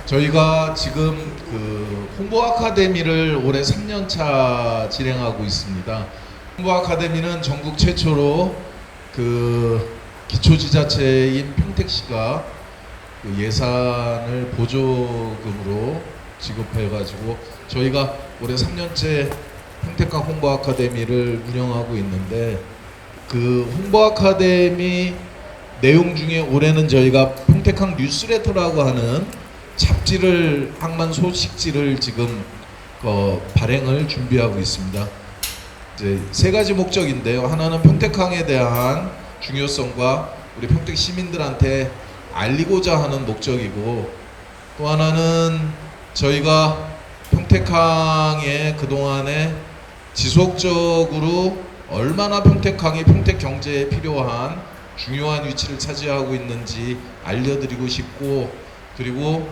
저희가 지금 그 홍보 아카데미를 올해 3년차 진행하고 있습니다. 홍보 아카데미는 전국 최초로 그 기초지자체인 평택시가 그 예산을 보조금으로 지급해가지고 저희가 올해 3년째 평택학 홍보 아카데미를 운영하고 있는데, 그 홍보 아카데미 내용 중에 올해는 저희가 평택학 뉴스레터라고 하는 잡지를, 학만 소식지를 지금 발행을 준비하고 있습니다. 이제 세 가지 목적인데요. 하나는 평택항에 대한 중요성과 우리 평택 시민들한테 알리고자 하는 목적이고, 또 하나는 저희가 평택항에 그동안에 지속적으로 얼마나 평택항이 평택 경제에 필요한 중요한 위치를 차지하고 있는지 알려드리고 싶고, 그리고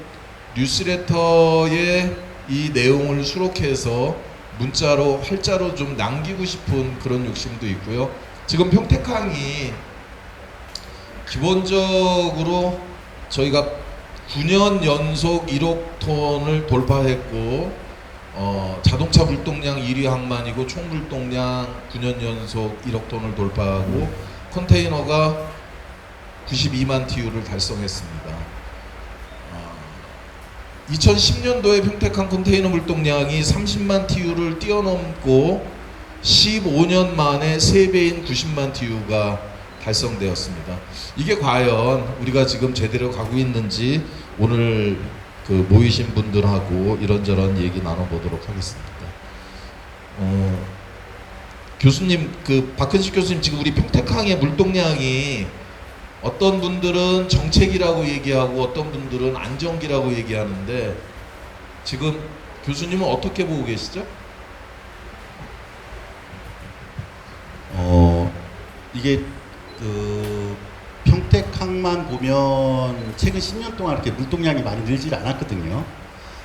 뉴스레터의 이 내용을 수록해서 문자로 활자로 좀 남기고 싶은 그런 욕심도 있고요. 지금 평택항이 기본적으로 저희가 9년 연속 1억 톤을 돌파했고, 자동차 물동량 1위 항만이고 총 물동량 9년 연속 1억 톤을 돌파하고 컨테이너가 92만 TU를 달성했습니다. 2010년도에 평택항 컨테이너 물동량이 30만 TU를 뛰어넘고 15년 만에 3배인 90만 TU가 달성되었습니다. 이게 과연 우리가 지금 제대로 가고 있는지 오늘 그 모이신 분들하고 이런저런 얘기 나눠보도록 하겠습니다. 교수님, 그 박근식 교수님, 지금 우리 평택항의 물동량이 어떤 분들은 정책이라고 얘기하고 어떤 분들은 안정기라고 얘기하는데, 지금 교수님은 어떻게 보고 계시죠? 이게 그 평택항만 보면 최근 10년 동안 이렇게 물동량이 많이 늘질 않았거든요.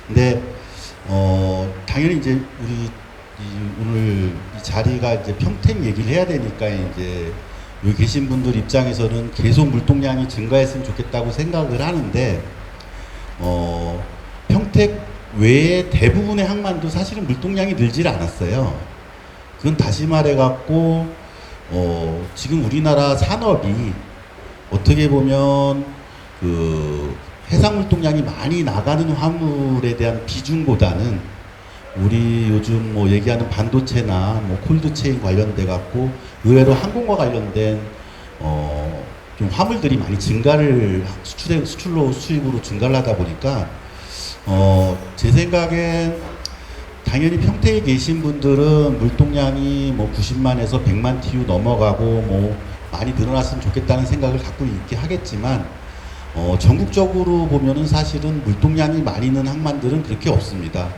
근데 당연히 이제 우리 오늘 이 자리가 이제 평택 얘기를 해야 되니까 이제 여기 계신 분들 입장에서는 계속 물동량이 증가했으면 좋겠다고 생각을 하는데, 평택 외에 대부분의 항만도 사실은 물동량이 늘질 않았어요. 그건 다시 말해갖고 지금 우리나라 산업이 어떻게 보면 그 해상 물동량이 많이 나가는 화물에 대한 비중보다는 우리 요즘 뭐 얘기하는 반도체나 뭐 콜드체인 관련돼 갖고 의외로 항공과 관련된 좀 화물들이 많이 증가를 수출로 수입으로 증가를 하다 보니까 제 생각엔 당연히 평택에 계신 분들은 물동량이 뭐 90만에서 100만 TU 넘어가고 뭐 많이 늘어났으면 좋겠다는 생각을 갖고 있긴 하겠지만, 전국적으로 보면은 사실은 물동량이 많이 는 항만들은 그렇게 없습니다.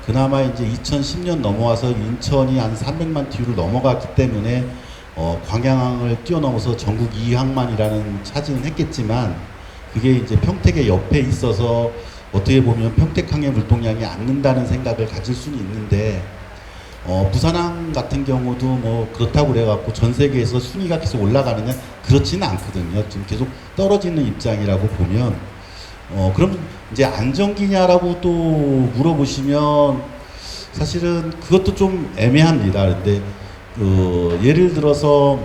그나마 이제 2010년 넘어와서 인천이 한 300만 TU를 넘어갔기 때문에 광양항을 뛰어넘어서 전국 2위 항만이라는 차지는 했겠지만, 그게 이제 평택의 옆에 있어서 어떻게 보면 평택항의 물동량이 안 는다는 생각을 가질 수는 있는데, 부산항 같은 경우도 뭐 그렇다고 그래갖고 전 세계에서 순위가 계속 올라가느냐, 그렇지는 않거든요. 지금 계속 떨어지는 입장이라고 보면, 그럼 이제 안정기냐라고 또 물어보시면 사실은 그것도 좀 애매합니다. 근데 예를 들어서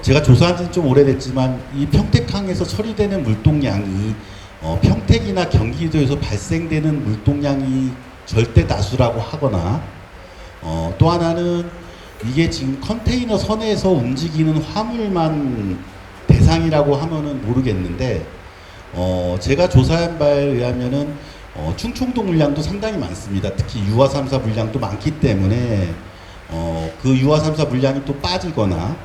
제가 조사한 지는 좀 오래됐지만 이 평택항에서 처리되는 물동량이 평택이나 경기도에서 발생되는 물동량이 절대 다수라고 하거나, 또 하나는 이게 지금 컨테이너 선에서 움직이는 화물만 대상이라고 하면은 모르겠는데, 제가 조사한 바에 의하면은 충청도 물량도 상당히 많습니다. 특히 유화 3사 물량도 많기 때문에 그 유화 3사 물량이 또 빠지거나,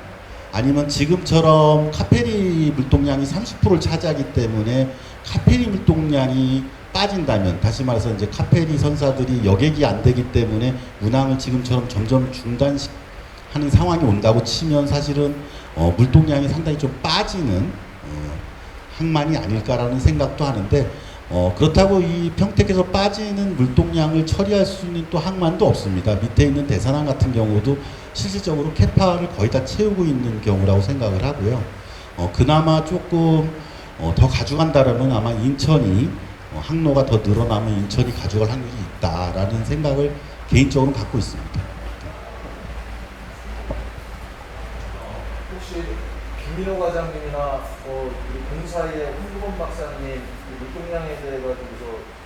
아니면 지금처럼 카페리 물동량이 30%를 차지하기 때문에 카페리 물동량이 빠진다면, 다시 말해서 이제 카페리 선사들이 여객이 안 되기 때문에 운항을 지금처럼 점점 중단하는 상황이 온다고 치면 사실은 물동량이 상당히 좀 빠지는 항만이 아닐까라는 생각도 하는데, 그렇다고 이 평택에서 빠지는 물동량을 처리할 수 있는 또 항만도 없습니다. 밑에 있는 대산항 같은 경우도 실질적으로 캐파를 거의 다 채우고 있는 경우라고 생각을 하고요. 그나마 조금 더 가져간다라면 아마 인천이 항로가 더 늘어나면 인천이 가져갈 확률이 있다라는 생각을 개인적으로 갖고 있습니다. 혹시 김민호 과장님이나 우리 공사의 홍두건 박사님 이 물동량에 대해 가지고서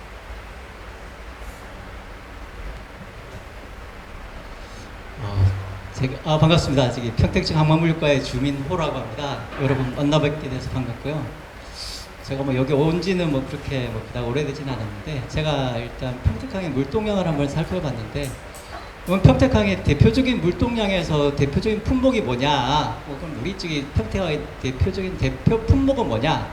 반갑습니다. 저기 평택시 항만물과의 주민호라고 합니다. 여러분 만나뵙게 돼서 반갑고요. 제가 뭐 여기 온 지는 뭐 그렇게 뭐 그닥 오래되지는 않았는데, 제가 일단 평택항의 물동량을 한번 살펴봤는데, 그럼 평택항의 대표적인 물동량에서 대표적인 품목이 뭐냐, 그럼 우리 쪽이 평택항의 대표적인 대표 품목은 뭐냐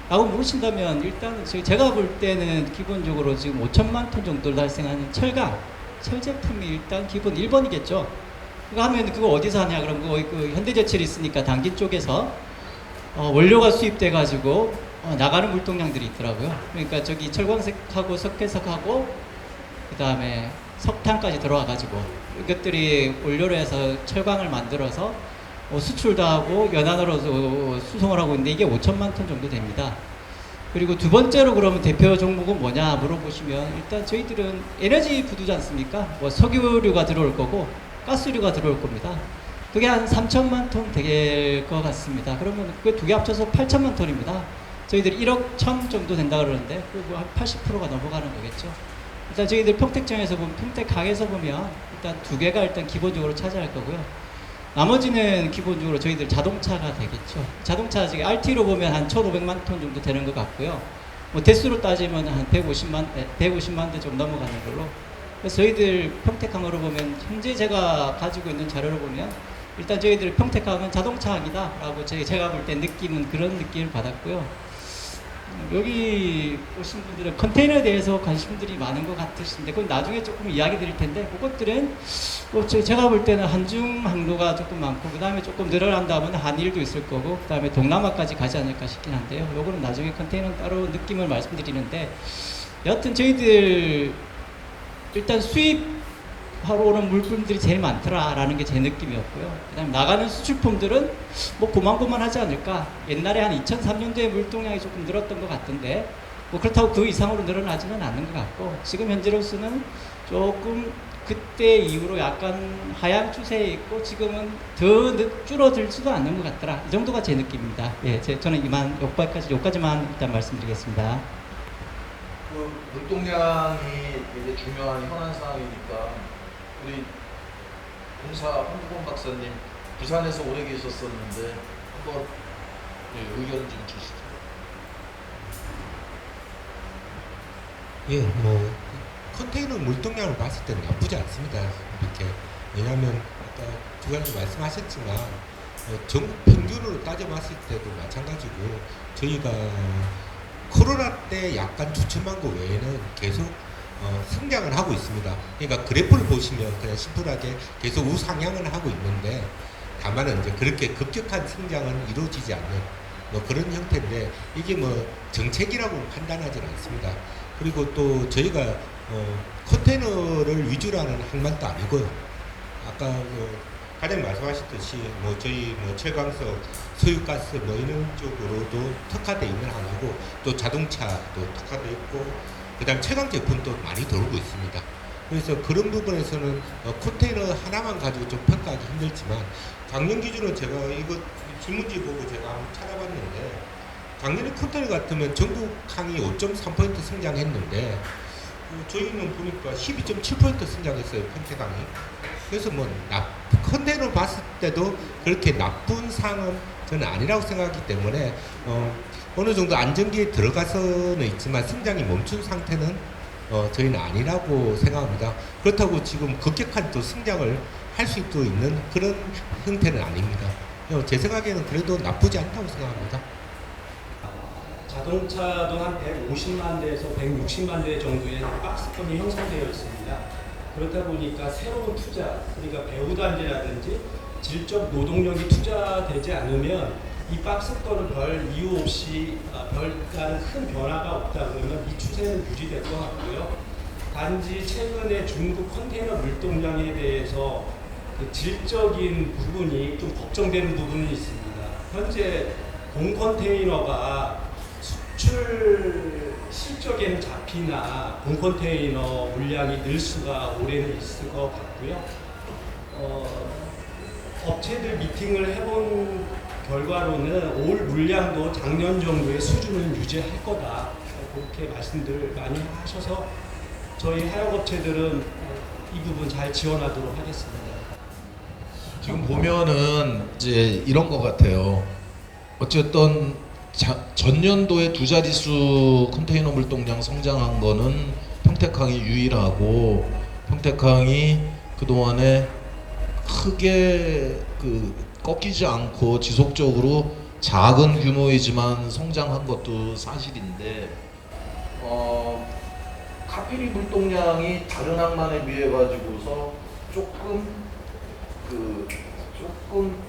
라고 물으신다면, 일단 제가 볼 때는 기본적으로 지금 5천만 톤 정도를 달성하는 철강, 철 제품이 일단 기본 1번이겠죠. 그거 하면 그거 어디서 하냐? 그럼 그 현대제철이 있으니까 당진 쪽에서 원료가 수입돼 가지고 나가는 물동량들이 있더라고요. 그러니까 저기 철광석하고 석회석하고 그 다음에 석탄까지 들어와 가지고 이것들이 원료로 해서 철광을 만들어서 수출도 하고 연안으로 수송을 하고 있는데, 이게 5천만 톤 정도 됩니다. 그리고 두 번째로 그러면 대표 종목은 뭐냐 물어보시면, 일단 저희들은 에너지 부두지 않습니까? 뭐 석유류가 들어올 거고 가스류가 들어올 겁니다. 그게 한 3천만 톤 될 것 같습니다. 그러면 그 두 개 합쳐서 8천만 톤입니다. 저희들이 1억 1천 정도 된다 그러는데 한 80%가 넘어가는 거겠죠. 일단 저희들 평택청에서 보면, 평택항에서 보면 일단 두 개가 일단 기본적으로 차지할 거고요. 나머지는 기본적으로 저희들 자동차가 되겠죠. 자동차 지금 RT로 보면 한 1,500만 톤 정도 되는 것 같고요. 뭐 대수로 따지면 한 150만 대 좀 넘어가는 걸로. 그래서 저희들 평택항으로 보면, 현재 제가 가지고 있는 자료를 보면 일단 저희들 평택항은 자동차항이다 라고 제가 볼 때 느낌은 그런 느낌을 받았고요. 여기 오신 분들은 컨테이너에 대해서 관심들이 많은 것 같으신데, 그건 나중에 조금 이야기 드릴 텐데, 그것들은 제가 볼 때는 한중 항로가 조금 많고, 그 다음에 조금 늘어난다면 한일도 있을 거고, 그 다음에 동남아까지 가지 않을까 싶긴 한데요. 요거는 나중에 컨테이너는 따로 느낌을 말씀드리는데, 여하튼 저희들 일단 수입하러 오는 물품들이 제일 많더라라는 게 제 느낌이었고요. 그 다음에 나가는 수출품들은 뭐 고만고만하지 않을까. 옛날에 한 2003년도에 물동량이 조금 늘었던 것 같은데, 뭐 그렇다고 그 이상으로 늘어나지는 않는 것 같고, 지금 현재로서는 조금 그때 이후로 약간 하향 추세에 있고, 지금은 더 줄어들지도 않는 것 같더라. 이 정도가 제 느낌입니다. 예, 저는 여기까지만 일단 말씀드리겠습니다. 그 물동량이 굉장히 중요한 현안 사항이니까 우리 공사 홍두건 박사님 부산에서 오래 계셨었는데 한번 의견 좀 주시죠. 예, 뭐 컨테이너 물동량을 봤을 때는 나쁘지 않습니다. 이렇게. 왜냐하면 아까 주관님 말씀하셨지만 전국 평균으로 따져봤을 때도 마찬가지고, 저희가 코로나 때 약간 주춤한 거 외에는 계속 성장을 하고 있습니다. 그러니까 그래프를 보시면 그냥 심플하게 계속 우상향을 하고 있는데, 다만은 이제 그렇게 급격한 성장은 이루어지지 않는 뭐 그런 형태인데, 이게 뭐 정책이라고 판단하지는 않습니다. 그리고 또 저희가 컨테이너를 위주로 하는 항만도 아니고요. 아까 과장님 말씀하셨듯이 뭐 저희 뭐 철광석, 소유가스 뭐 이런 쪽으로도 특화되어 있는 항이고, 또 자동차도 특화되어 있고, 그다음 채광 제품도 많이 돌고 있습니다. 그래서 그런 부분에서는 컨테이너 하나만 가지고 좀 평가하기 힘들지만, 작년 기준으로 제가 이거 질문지 보고 제가 한번 찾아봤는데, 작년에 컨테이너 같으면 전국 항이 5.3% 성장했는데, 저희는 보니까 12.7% 성장했어요, 평택항이. 그래서 뭐 컨테이너 봤을 때도 그렇게 나쁜 상은 저는 아니라고 생각하기 때문에 어느 정도 안정기에 들어가서는 있지만 성장이 멈춘 상태는 저희는 아니라고 생각합니다. 그렇다고 지금 급격한 또 성장을 할 수 있는 그런 형태는 아닙니다. 제 생각에는 그래도 나쁘지 않다고 생각합니다. 자동차도 한 150만 대에서 160만 대 정도의 박스권이 형성되어 있습니다. 그렇다 보니까 새로운 투자, 그러니까 배후단지라든지 질적 노동력이 투자되지 않으면 이 박스권은 별 이유 없이 별다른 큰 변화가 없다 그러면 이 추세는 유지될 것 같고요. 단지 최근에 중국 컨테이너 물동량에 대해서 그 질적인 부분이 좀 걱정되는 부분이 있습니다. 현재 공컨테이너가 수출 실적에는 잡히나 본 컨테이너 물량이 늘 수가 올해는 있을 것 같고요. 업체들 미팅을 해본 결과로는 올 물량도 작년 정도의 수준은 유지할 거다. 그렇게 말씀들 많이 하셔서 저희 하역업체들은 이 부분 잘 지원하도록 하겠습니다. 지금 보면은 이제 이런 것 같아요. 어쨌든 전년도에 두 자릿수 컨테이너 물동량 성장한 거는 평택항이 유일하고, 평택항이 그동안에 크게 꺾이지 않고 지속적으로 작은 규모이지만 성장한 것도 사실인데, 카피리 물동량이 다른 항만에 비해 가지고서 조금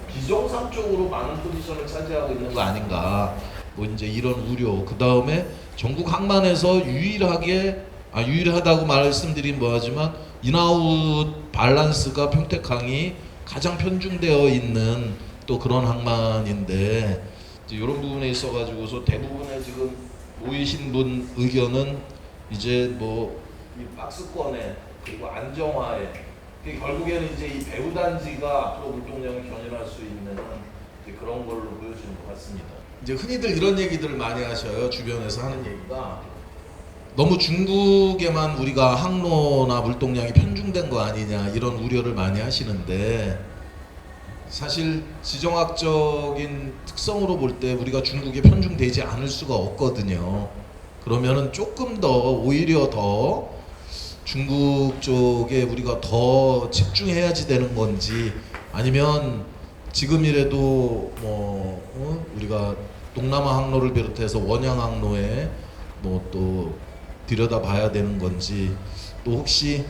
비정상적으로 많은 포지션을 차지하고 있는 거 아닌가, 뭐 이제 이런 우려. 그 다음에 전국 항만에서 유일하다고 말씀드린 뭐하지만 인아웃 밸런스가 평택항이 가장 편중되어 있는 또 그런 항만인데, 이제 이런 부분에 있어 가지고서 대부분의 지금 모이신 분 의견은 이제 뭐 이 박스권에 그리고 안정화에, 결국에는 이제 이 배후 단지가 앞으로 물동량을 견인할 수 있는 이제 그런 걸로 보여지는 것 같습니다. 이제 흔히들 이런 얘기들을 많이 하셔요. 주변에서 하는 얘기가 너무 중국에만 우리가 항로나 물동량이 편중된 거 아니냐, 이런 우려를 많이 하시는데, 사실 지정학적인 특성으로 볼 때 우리가 중국에 편중되지 않을 수가 없거든요. 그러면은 조금 더, 오히려 더 중국 쪽에 우리가 더 집중해야지 되는 건지, 아니면 지금이라도 우리가 동남아 항로를 비롯해서 원양 항로에 뭐 또 들여다봐야 되는 건지, 또 혹시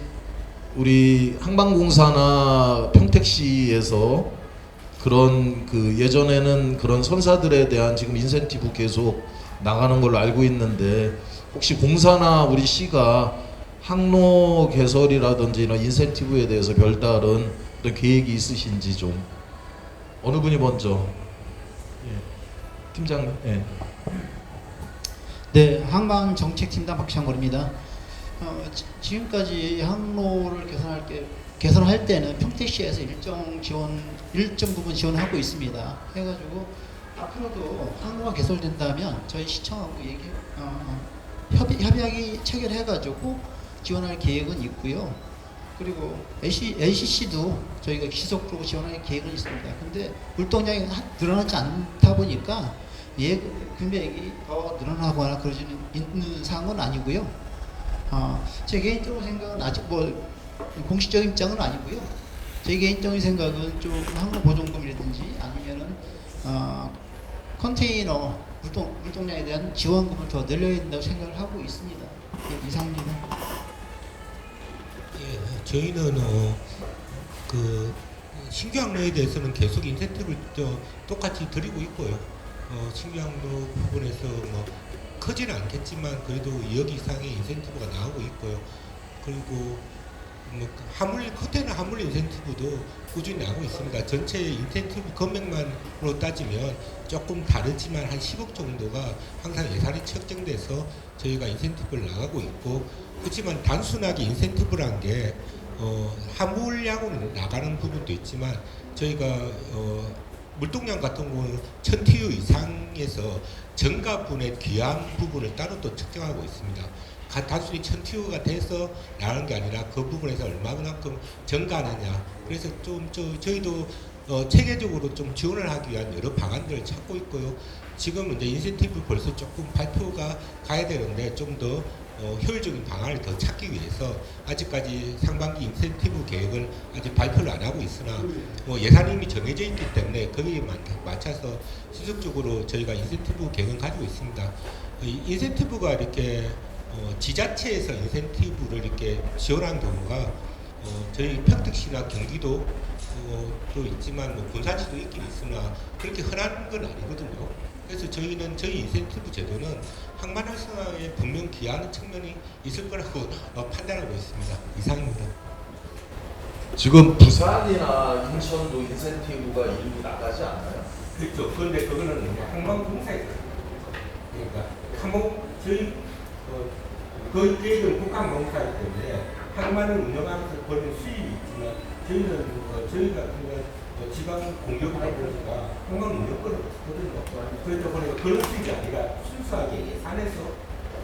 우리 항만공사나 평택시에서 그런 예전에는 그런 선사들에 대한 지금 인센티브 계속 나가는 걸로 알고 있는데, 혹시 공사나 우리 시가 항로 개설이라든지 이런 인센티브에 대해서 별다른 어떤 계획이 있으신지 좀. 어느 분이 먼저? 예. 팀장님. 예. 네, 항만정책팀장 박창걸입니다. 지금까지 항로를 개선할 때는 평택시에서 일정 부분 지원하고 있습니다. 해가지고 앞으로도 항로가 개설된다면 저희 시청하고 협약이 체결해가지고 지원할 계획은 있고요. 그리고 LCC도 저희가 지속적으로 지원할 계획은 있습니다. 근데 물동량이 늘어나지 않다 보니까 금액이 더 늘어나거나 그러지는 있는 상황은 아니고요. 제 개인적인 생각은 아직 공식적인 입장은 아니고요. 제 개인적인 생각은 좀 항로 보존금이라든지 아니면은 컨테이너 물동량에 대한 지원금을 더 늘려야 된다고 생각을 하고 있습니다. 예, 이상입니다. 예, 저희는 신규 항로에 대해서는 계속 인센티브를 똑같이 드리고 있고요. 신규 항로 부분에서 크지는 않겠지만 그래도 2억 이상의 인센티브가 나오고 있고요. 그리고 컨테이너 화물 인센티브도 꾸준히 나오고 있습니다. 전체 인센티브 금액만으로 따지면 조금 다르지만 한 10억 정도가 항상 예산이 책정돼서 저희가 인센티브를 나가고 있고, 그렇지만 단순하게 인센티브란 게 화물량으로 나가는 부분도 있지만, 저희가 물동량 같은 경우는 1000TU 이상에서 정가분의 귀한 부분을 따로 또 측정하고 있습니다. 단순히 1000TU가 돼서 나가는 게 아니라 그 부분에서 얼마만큼 정가하느냐. 그래서 저희도 체계적으로 좀 지원을 하기 위한 여러 방안들을 찾고 있고요. 지금 이제 인센티브 벌써 조금 발표가 가야 되는데 좀 더 효율적인 방안을 더 찾기 위해서 아직까지 상반기 인센티브 계획을 아직 발표를 안 하고 있으나 예산이 이미 정해져 있기 때문에 거기에 맞춰서 지속적으로 저희가 인센티브 계획을 가지고 있습니다. 인센티브가 이렇게 지자체에서 인센티브를 이렇게 지원한 경우가 저희 평택시나 경기도 또 있지만 군산시도 있긴 있으나 그렇게 흔한 건 아니거든요. 그래서 저희는 저희 인센티브 제도는 항만 활성화에 분명 기여하는 측면이 있을 거라고 판단하고 있습니다. 이상입니다. 지금 부산이나 인천도 인센티브가 일부 나가지 않나요? 그렇죠. 그런데 그거는 항만공사에서 그러니까 저희 그 계획은 국가항공사이기 때문에 항만을 운영하면서 벌는 수입이 있지만 저희는 저희가 지방 공격이다 보니까 항만 운영권을 없거든요. 그러다 보니까 그런 수입이 아니라 순수하게 예산에서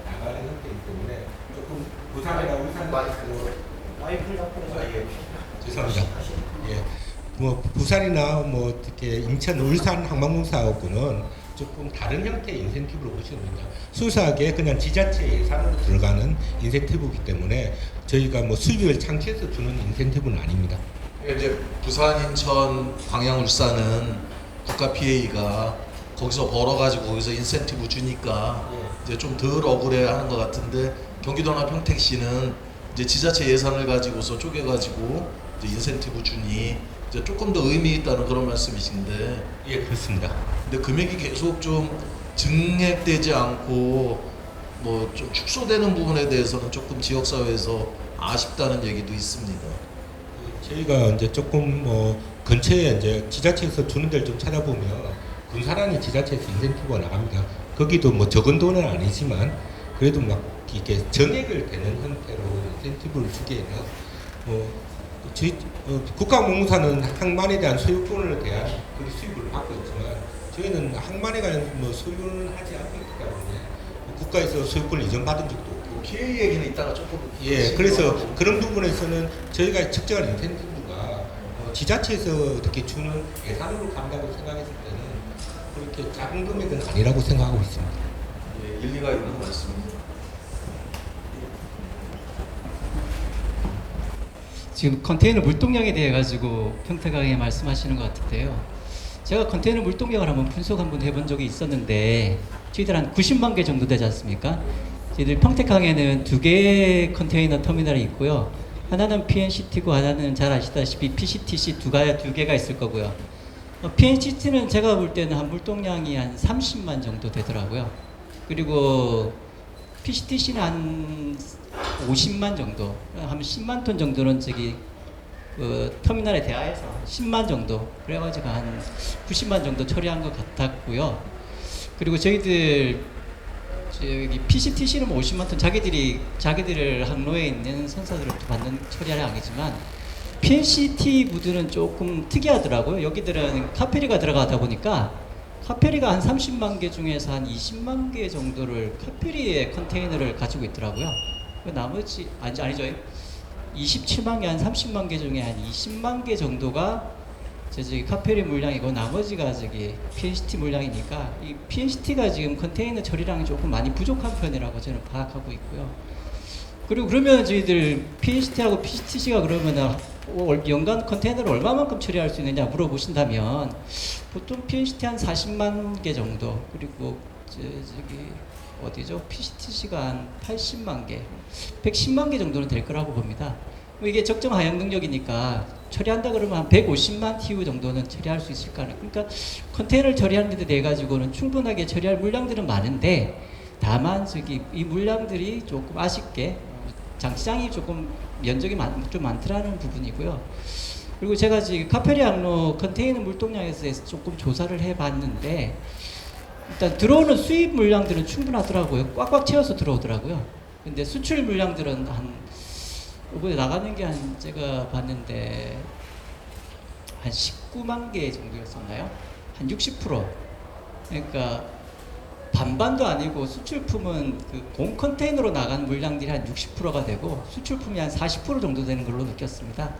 나가는 형태이기 때문에 조금 부산이나 울산 와이프를 갖고 죄송합니다. 예. 뭐 부산이나 뭐 이렇게 인천, 울산 항만공사하고는 조금 다른 형태의 인센티브로 보시면 됩니다. 순수하게 그냥 지자체 예산으로 들어가는 인센티브이기 때문에 저희가 뭐 수입을 창출해서 주는 인센티브는 아닙니다. 이제 부산, 인천, 광양, 울산은 국가 PA가 거기서 벌어가지고 거기서 인센티브 주니까 이제 좀 덜 억울해하는 것 같은데 경기도나 평택시는 이제 지자체 예산을 가지고서 쪼개가지고 이제 인센티브 주니 이제 조금 더 의미 있다는 그런 말씀이신데. 예, 그렇습니다. 근데 금액이 계속 좀 증액되지 않고 뭐 좀 축소되는 부분에 대해서는 조금 지역사회에서 아쉽다는 얘기도 있습니다. 저희가 이제 조금 뭐 근처에 이제 지자체에서 주는 데를 좀 찾아보면 군사랑이 지자체에서 인센티브가 나갑니다. 거기도 뭐 적은 돈은 아니지만 그래도 막 이게 정액을 되는 형태로 인센티브를 주기에는 저희 국가항공사는 항만에 대한 소유권을 대한 그 수입을 받고 있지만 저희는 항만에 관한 뭐 소유는 하지 않고 있기 때문에 국가에서 소유권을 이전받은 적도 없고 PA 얘기는 이따가 조금. 예, 그래서 그런 부분에서는 저희가 측정한 인센티브가 지자체에서 이렇게 주는 예산으로 간다고 생각했을 때는 그렇게 작은 금액은 아니라고 생각하고 있습니다. 예, 일리가 있는 말씀입니다. 지금 컨테이너 물동량에 대해 가지고 평택항에 말씀하시는 것 같은데요. 제가 컨테이너 물동량을 한번 분석 한번 해본 적이 있었는데 저희들 한 90만 개 정도 되지 않습니까? 저희들 평택항에는 2개의 컨테이너 터미널이 있고요. 하나는 PNCT고 하나는 잘 아시다시피 PCTC 두 개가 있을 거고요. PNCT는 제가 볼 때는 한 물동량이 한 30만 정도 되더라고요. 그리고 PCTC는 한 50만 정도, 한 10만 톤 정도는 저기 터미널에 대하여서 10만 정도, 그래가지고 한 90만 정도 처리한 것 같았고요. 그리고 저희들 저기 PCTC는 뭐 50만 톤 자기들 항로에 있는 선사들을 받는 처리할 아니지만 PNCT 부두는 조금 특이하더라고요. 여기들은 카페리가 들어가다 보니까 카페리가 한 30만 개 중에서 한 20만 개 정도를 카페리의 컨테이너를 가지고 있더라고요. 나머지 아니죠. 27만 개, 한 30만 개 중에 한 20만 개 정도가 저기 카페리 물량이고 나머지가 저기 PNCT 물량이니까 이 PNCT가 지금 컨테이너 처리량이 조금 많이 부족한 편이라고 저는 파악하고 있고요. 그리고 그러면 저희들 PNCT하고 PCTC가 그러면 연간 컨테이너를 얼마만큼 처리할 수 있느냐 물어보신다면 보통 PNCT 한 40만 개 정도, 그리고 저기 어디죠? PCTC가 한 80만 개, 110만 개 정도는 될 거라고 봅니다. 이게 적정 하향 능력이니까 처리한다 그러면 한 150만 TU 정도는 처리할 수 있을 거아요. 그러니까 컨테이너를 처리하는 데 대해 가지고는 충분하게 처리할 물량들은 많은데 다만 저기 이 물량들이 조금 아쉽게 장치장이 조금 면적이 좀 많더라는 부분이고요. 그리고 제가 지금 카페리 항로 컨테이너 물동량에서 조금 조사를 해봤는데 일단 들어오는 수입 물량들은 충분하더라고요. 꽉꽉 채워서 들어오더라고요. 근데 수출 물량들은 이번에 나가는 게 한 제가 봤는데 한 19만 개 정도였었나요? 한 60%. 그러니까 반반도 아니고 수출품은 그 공 컨테이너로 나간 물량들이 한 60%가 되고 수출품이 한 40% 정도 되는 걸로 느꼈습니다.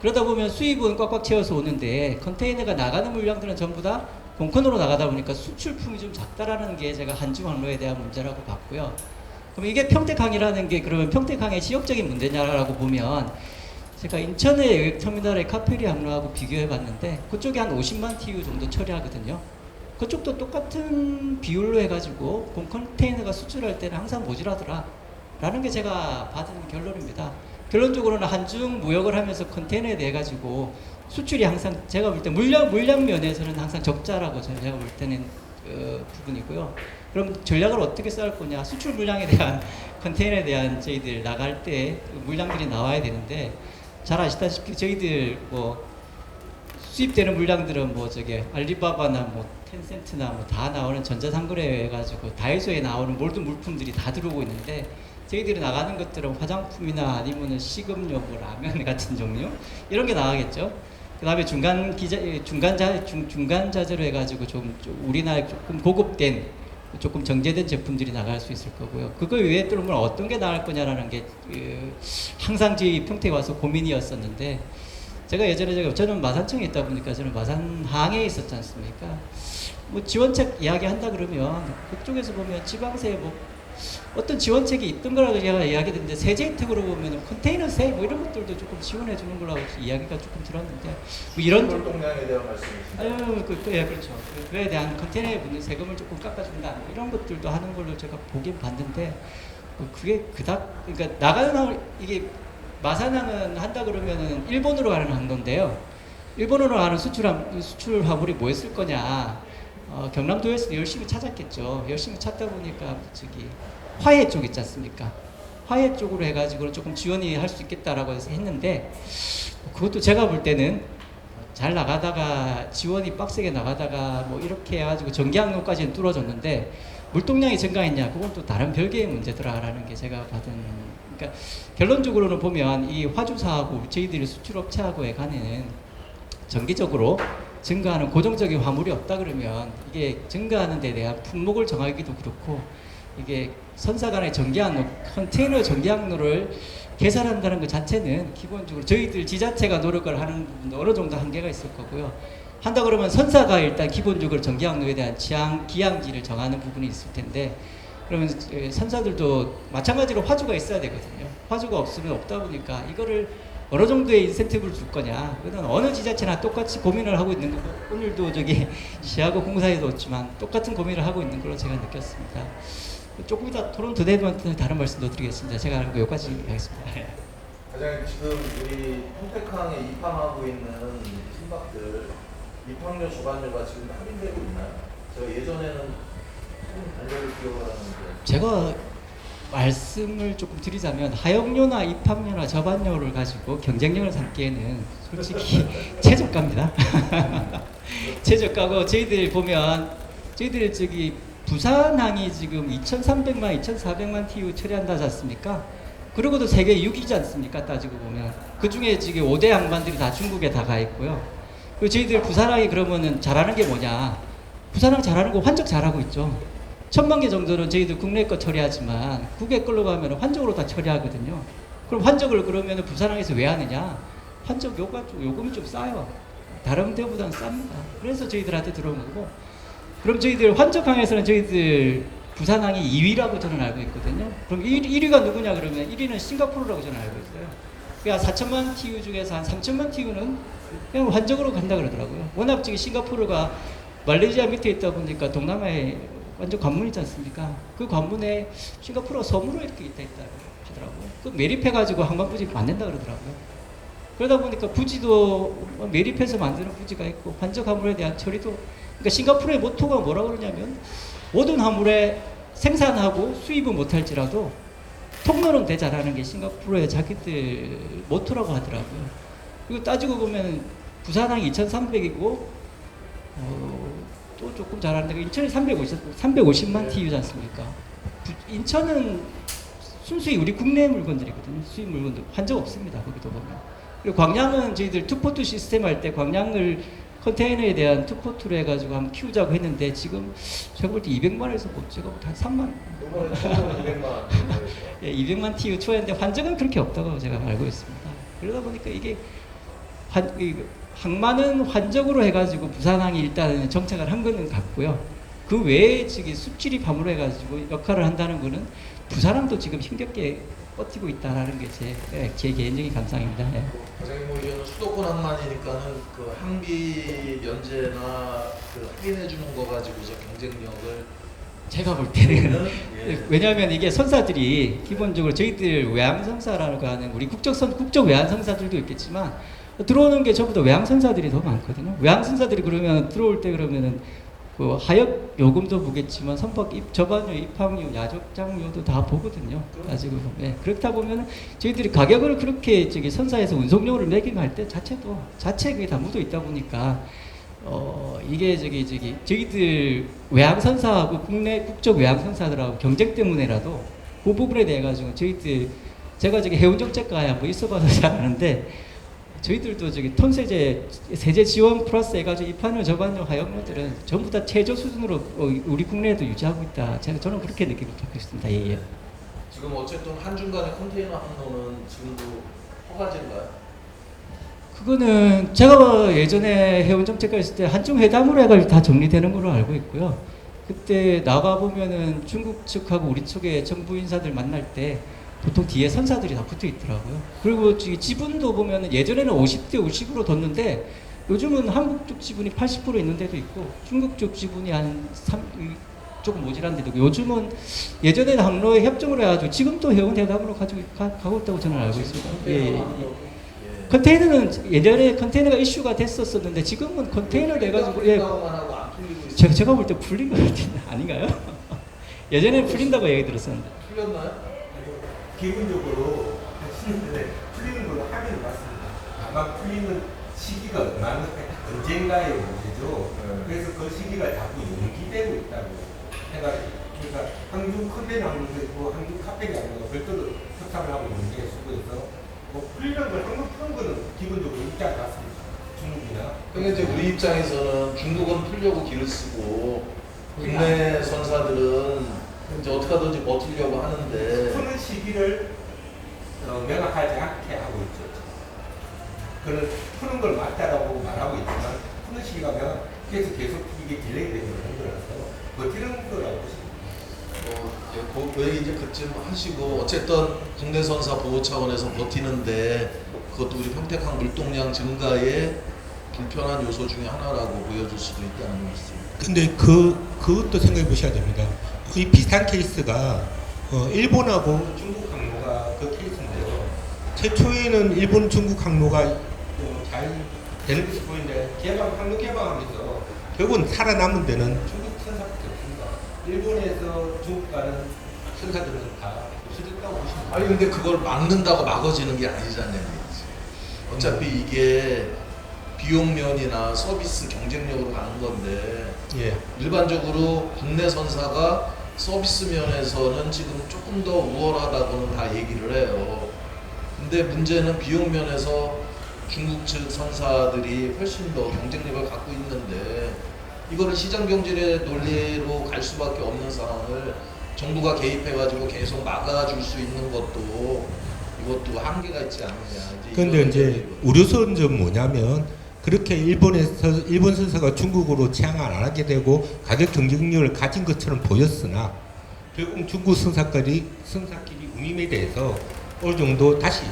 그러다 보면 수입은 꽉꽉 채워서 오는데 컨테이너가 나가는 물량들은 전부 다 공컨으로 나가다 보니까 수출품이 좀 작다라는 게 제가 한중 항로에 대한 문제라고 봤고요. 그럼 이게 평택항이라는 게 그러면 평택항의 지역적인 문제냐라고 보면 제가 인천의 여객터미널의 카페리 항로하고 비교해 봤는데 그쪽이 한 50만 TU 정도 처리하거든요. 그쪽도 똑같은 비율로 해가지고 공컨테이너가 수출할 때는 항상 모자라더라 라는 게 제가 받은 결론입니다. 결론적으로는 한중 무역을 하면서 컨테이너에 대해 가지고 수출이 항상 제가 볼 때 물량 면에서는 항상 적자라고 제가 볼 때는 부분이고요. 그럼 전략을 어떻게 쌓을 거냐? 수출 물량에 대한 컨테이너에 대한 저희들 나갈 때 물량들이 나와야 되는데 잘 아시다시피 저희들 뭐 수입되는 물량들은 뭐 저게 알리바바나 뭐 텐센트나 뭐 다 나오는 전자상거래 해가지고 다이소에 나오는 모든 물품들이 다 들어오고 있는데 저희들이 나가는 것들은 화장품이나 아니면은 식음료, 뭐 라면 같은 종류 이런 게 나가겠죠. 그다음에 중간 자재로 해가지고 좀 우리나라에 조금 고급된 조금 정제된 제품들이 나갈 수 있을 거고요. 그거 외에 또 어떤 게 나갈 거냐라는 게 항상 저희 평택에 와서 고민이었었는데 제가 예전에 저는 마산청에 있다 보니까 저는 마산항에 있었지 않습니까? 뭐 지원책 이야기한다 그러면 그쪽에서 보면 지방세 뭐 어떤 지원책이 있던 거라고 제가 이야기했는데 세제 혜택으로 보면 컨테이너세 뭐 이런 것들도 조금 지원해 주는 거라고 이야기가 조금 들었는데 뭐 이런 물동량에 대한 말씀이십니까? 아유 예 그렇죠. 그에 대한 컨테이너에 붙는 세금을 조금 깎아준다 이런 것들도 하는 걸로 제가 보긴 봤는데 그게 그닥 그러니까 나가는 이게 마산항은 한다 그러면은 일본으로 가는 항로인데요. 일본으로 가는 수출 화물이 뭐였을 거냐? 경남도에서 열심히 찾았겠죠. 열심히 찾다 보니까 저기 화해 쪽 있지 않습니까? 화해 쪽으로 해가지고 조금 지원이 할 수 있겠다라고 해서 했는데 그것도 제가 볼 때는 잘 나가다가 지원이 빡세게 나가다가 뭐 이렇게 해가지고 전기항로까지는 뚫어졌는데 물동량이 증가했냐? 그건 또 다른 별개의 문제더라라는 게 제가 받은. 그러니까 결론적으로는 보면 이 화주사하고 저희들이 수출업체하고의 간에는 정기적으로 증가하는 고정적인 화물이 없다 그러면 이게 증가하는 데 대한 품목을 정하기도 그렇고 이게 선사 간의 전기항로, 컨테이너 전기항로를 개설한다는 것 자체는 기본적으로 저희들 지자체가 노력을 하는 부분도 어느 정도 한계가 있을 거고요. 한다 그러면 선사가 일단 기본적으로 전기항로에 대한 기항지를 정하는 부분이 있을 텐데 그러면 선사들도 마찬가지로 화주가 있어야 되거든요. 화주가 없으면 없다 보니까 이거를 어느 정도의 인센티브를 줄 거냐. 그건 어느 지자체나 똑같이 고민을 하고 있는 거고 오늘도 저기 시하고 공사에도 없지만 똑같은 고민을 하고 있는 걸로 제가 느꼈습니다. 조금 이따 토론 더 되면 다른 말씀도 드리겠습니다. 제가 하는 거 여기까지 하겠습니다. 과장님 지금 우리 평택항에 입항하고 있는 선박들 입항료 주반료가 지금 할인되고 있나요? 제가 예전에는 달려를 기억을 하는데 제가 말씀을 조금 드리자면 하역료나 입항료나 저반료를 가지고 경쟁력을 삼기에는 솔직히 최저가입니다. 최저가고 저희들 보면 저희들 저기 부산항이 지금 2,300만, 2,400만 TU 처리한다지 않습니까? 그러고도 세계 6위지 않습니까? 따지고 보면 그 중에 지금 5대 항만들이 다 중국에 다 가 있고요. 그리고 저희들 부산항이 그러면은 잘하는 게 뭐냐? 부산항 잘하는 거 환적 잘하고 있죠. 1,000만 개 정도는 저희들 국내 거 처리하지만 국외 걸로 가면 환적으로 다 처리하거든요. 그럼 환적을 그러면 부산항에서 왜 하느냐? 환적 요금이 좀 싸요. 다른 데보다는 쌉니다. 그래서 저희들한테 들어온 거고. 그럼 저희들 환적항에서는 저희들 부산항이 2위라고 저는 알고 있거든요. 그럼 1위가 누구냐 그러면 1위는 싱가포르라고 저는 알고 있어요. 그러니까 4천만 TU 중에서 한 3천만 TU는 그냥 환적으로 간다 그러더라고요. 워낙 지금 싱가포르가 말레이시아 밑에 있다 보니까 동남아에 완전 관문 있지 않습니까? 그 관문에 싱가포르가 섬으로 이렇게 있다 하더라고요. 그 매립해가지고 항만부지 만든다 그러더라고요. 그러다 보니까 부지도 매립해서 만드는 부지가 있고 환적 화물에 대한 처리도 그러니까 싱가포르의 모토가 뭐라고 그러냐면 모든 화물에 생산하고 수입은 못할지라도 통로는 되자라는 게 싱가포르의 자기들 모토라고 하더라고요. 그리고 따지고 보면 부산항이 2,300이고 또 조금 잘하는데 인천이 350만 TU지 않습니까? 인천은 순수히 우리 국내 물건들이거든요. 수입 물건들 환적 없습니다. 거기도 보면. 그리고 광양은 저희들 투포트 시스템 할 때 광양을 컨테이너에 대한 투포트로 해가지고 한번 키우자고 했는데 지금 제가 볼 때 200만에서 못 제가 한 3만. 이번에 처음으로 200만. 예, 200만 TU 초였는데 환적은 그렇게 없다고 제가 알고 있습니다. 그러다 보니까 이게 항만은 환적으로 해가지고 부산항이 일단 정착을 한 거는 같고요. 그 외에 지금 수출입 함으로 해가지고 역할을 한다는 거는 부산항도 지금 힘겹게 버티고 있다라는 게 제 개인적인 감상입니다. 네. 과장님 뭐 이거는 수도권 항만이니까는 그 항비 면제나 그 할인해 주는 거 가지고서 경쟁력을 제가 볼 때는 예. 왜냐하면 이게 선사들이 기본적으로 저희들 외항선사라고 하는 우리 국적 외항선사들도 있겠지만 들어오는 게 저보다 외항선사들이 더 많거든요. 외항선사들이 그러면 들어올 때 그러면은 그 하역 요금도 보겠지만 선박 접안료, 입항료, 야적장료도 다 보거든요. 가지고 예. 그렇다 보면 저희들이 가격을 그렇게 선사해서 운송료를 매김할 때 자체 그게 다 묻어 있다 보니까 이게 저희들 외항선사하고 국내 국적 외항선사들하고 경쟁 때문에라도 그 부분에 대해 가지고 제가 해운정책과에 한번 있어봐서 잘 아는데 저희들도 톤세제 세제 지원 플러스 해가지고 입항료, 접안료, 하역료들은 전부 다 최저 수준으로 우리 국내에도 유지하고 있다. 저는 그렇게 느끼고 있습니다. 예. 지금 어쨌든 한중간의 컨테이너 항로는 지금도 허가제인가요? 그거는 제가 예전에 해운정책과 있을 때 한중 회담으로 해가지고 다 정리되는 걸로 알고 있고요. 그때 나가 보면은 중국 측하고 우리 측의 정부 인사들 만날 때 보통 뒤에 선사들이 다 붙어 있더라고요. 그리고 지분도 보면은 예전에는 50대 50으로 뒀는데 요즘은 한국 쪽 지분이 80% 있는 데도 있고 중국 쪽 지분이 조금 모자란 데도 있고 요즘은 예전에는 항로에 협정을 해가지고 지금도 해운 회담으로 가고 있다고 저는 알고 있습니다. 예. 컨테이너는 예전에 컨테이너가 이슈가 됐었었는데 지금은 컨테이너 돼가지고 제가 볼 때 풀린 거 같은데 아닌가요? 예전에 풀린다고 얘기 들었었는데. 풀렸나요? 기본적으로 풀리는 걸로 합의를 봤습니다. 아마 풀리는 시기가 언젠가의 문제죠. 그래서 그 시기가 자꾸 연기되고 있다고 해가지고 그러니까 항중 컨테이너 항로도 있고 항중 카페리 항로가 별도로 협상을 하고 있는 게 수고해서 풀리는 걸 항로 푸는 거는 기본적으로 있지 않았습니다. 중국이나. 그러니까 이제 우리 입장에서는 중국은 풀려고 길을 쓰고 국내 선사들은 이제 어떻게 하든지 버티려고 하는데 푸는 시기를 명확하지 않게 하고 있죠. 그는 푸는 걸 맞다라고 말하고 있지만 푸는 시기가 명확해서 계속 이게 딜레이 되는 거라서 버티는 거라고 보십니다. 그 얘기 이제 그쯤 하시고 어쨌든 국내 선사 보호 차원에서 버티는데 그것도 우리 평택항 물동량 증가의 불편한 요소 중에 하나라고 보여줄 수도 있다는 말씀. 근데 그것도 생각해 보셔야 됩니다. 이 비슷한 케이스가 일본하고 중국 항로가 그 케이스인데요. 최초에는 일본 중국 항로가 잘 되는 것이 보이는데 항로 개방하면서 결국은 살아남은 데는 중국 선사밖에 없습니다. 일본에서 중국 가는 선사들은 다 없어졌다고 보시면 됩니다. 아니 근데 그걸 막는다고 막아지는 게 아니잖아요. 어차피 이게 비용면이나 서비스 경쟁력으로 가는 건데 예. 일반적으로 국내 선사가 서비스 면에서는 지금 조금 더 우월하다고는 다 얘기를 해요. 근데 문제는 비용 면에서 중국 측 선사들이 훨씬 더 경쟁력을 갖고 있는데 이거를 시장 경제의 논리로 갈 수밖에 없는 상황을 정부가 개입해가지고 계속 막아줄 수 있는 것도 이것도 한계가 있지 않느냐. 그런데 이제 우려스러운 점은 뭐냐면 그렇게 일본 선사가 중국으로 취항을 안 하게 되고 가격 경쟁력을 가진 것처럼 보였으나 결국 중국 선사끼리 운임에 대해서 어느 정도 다시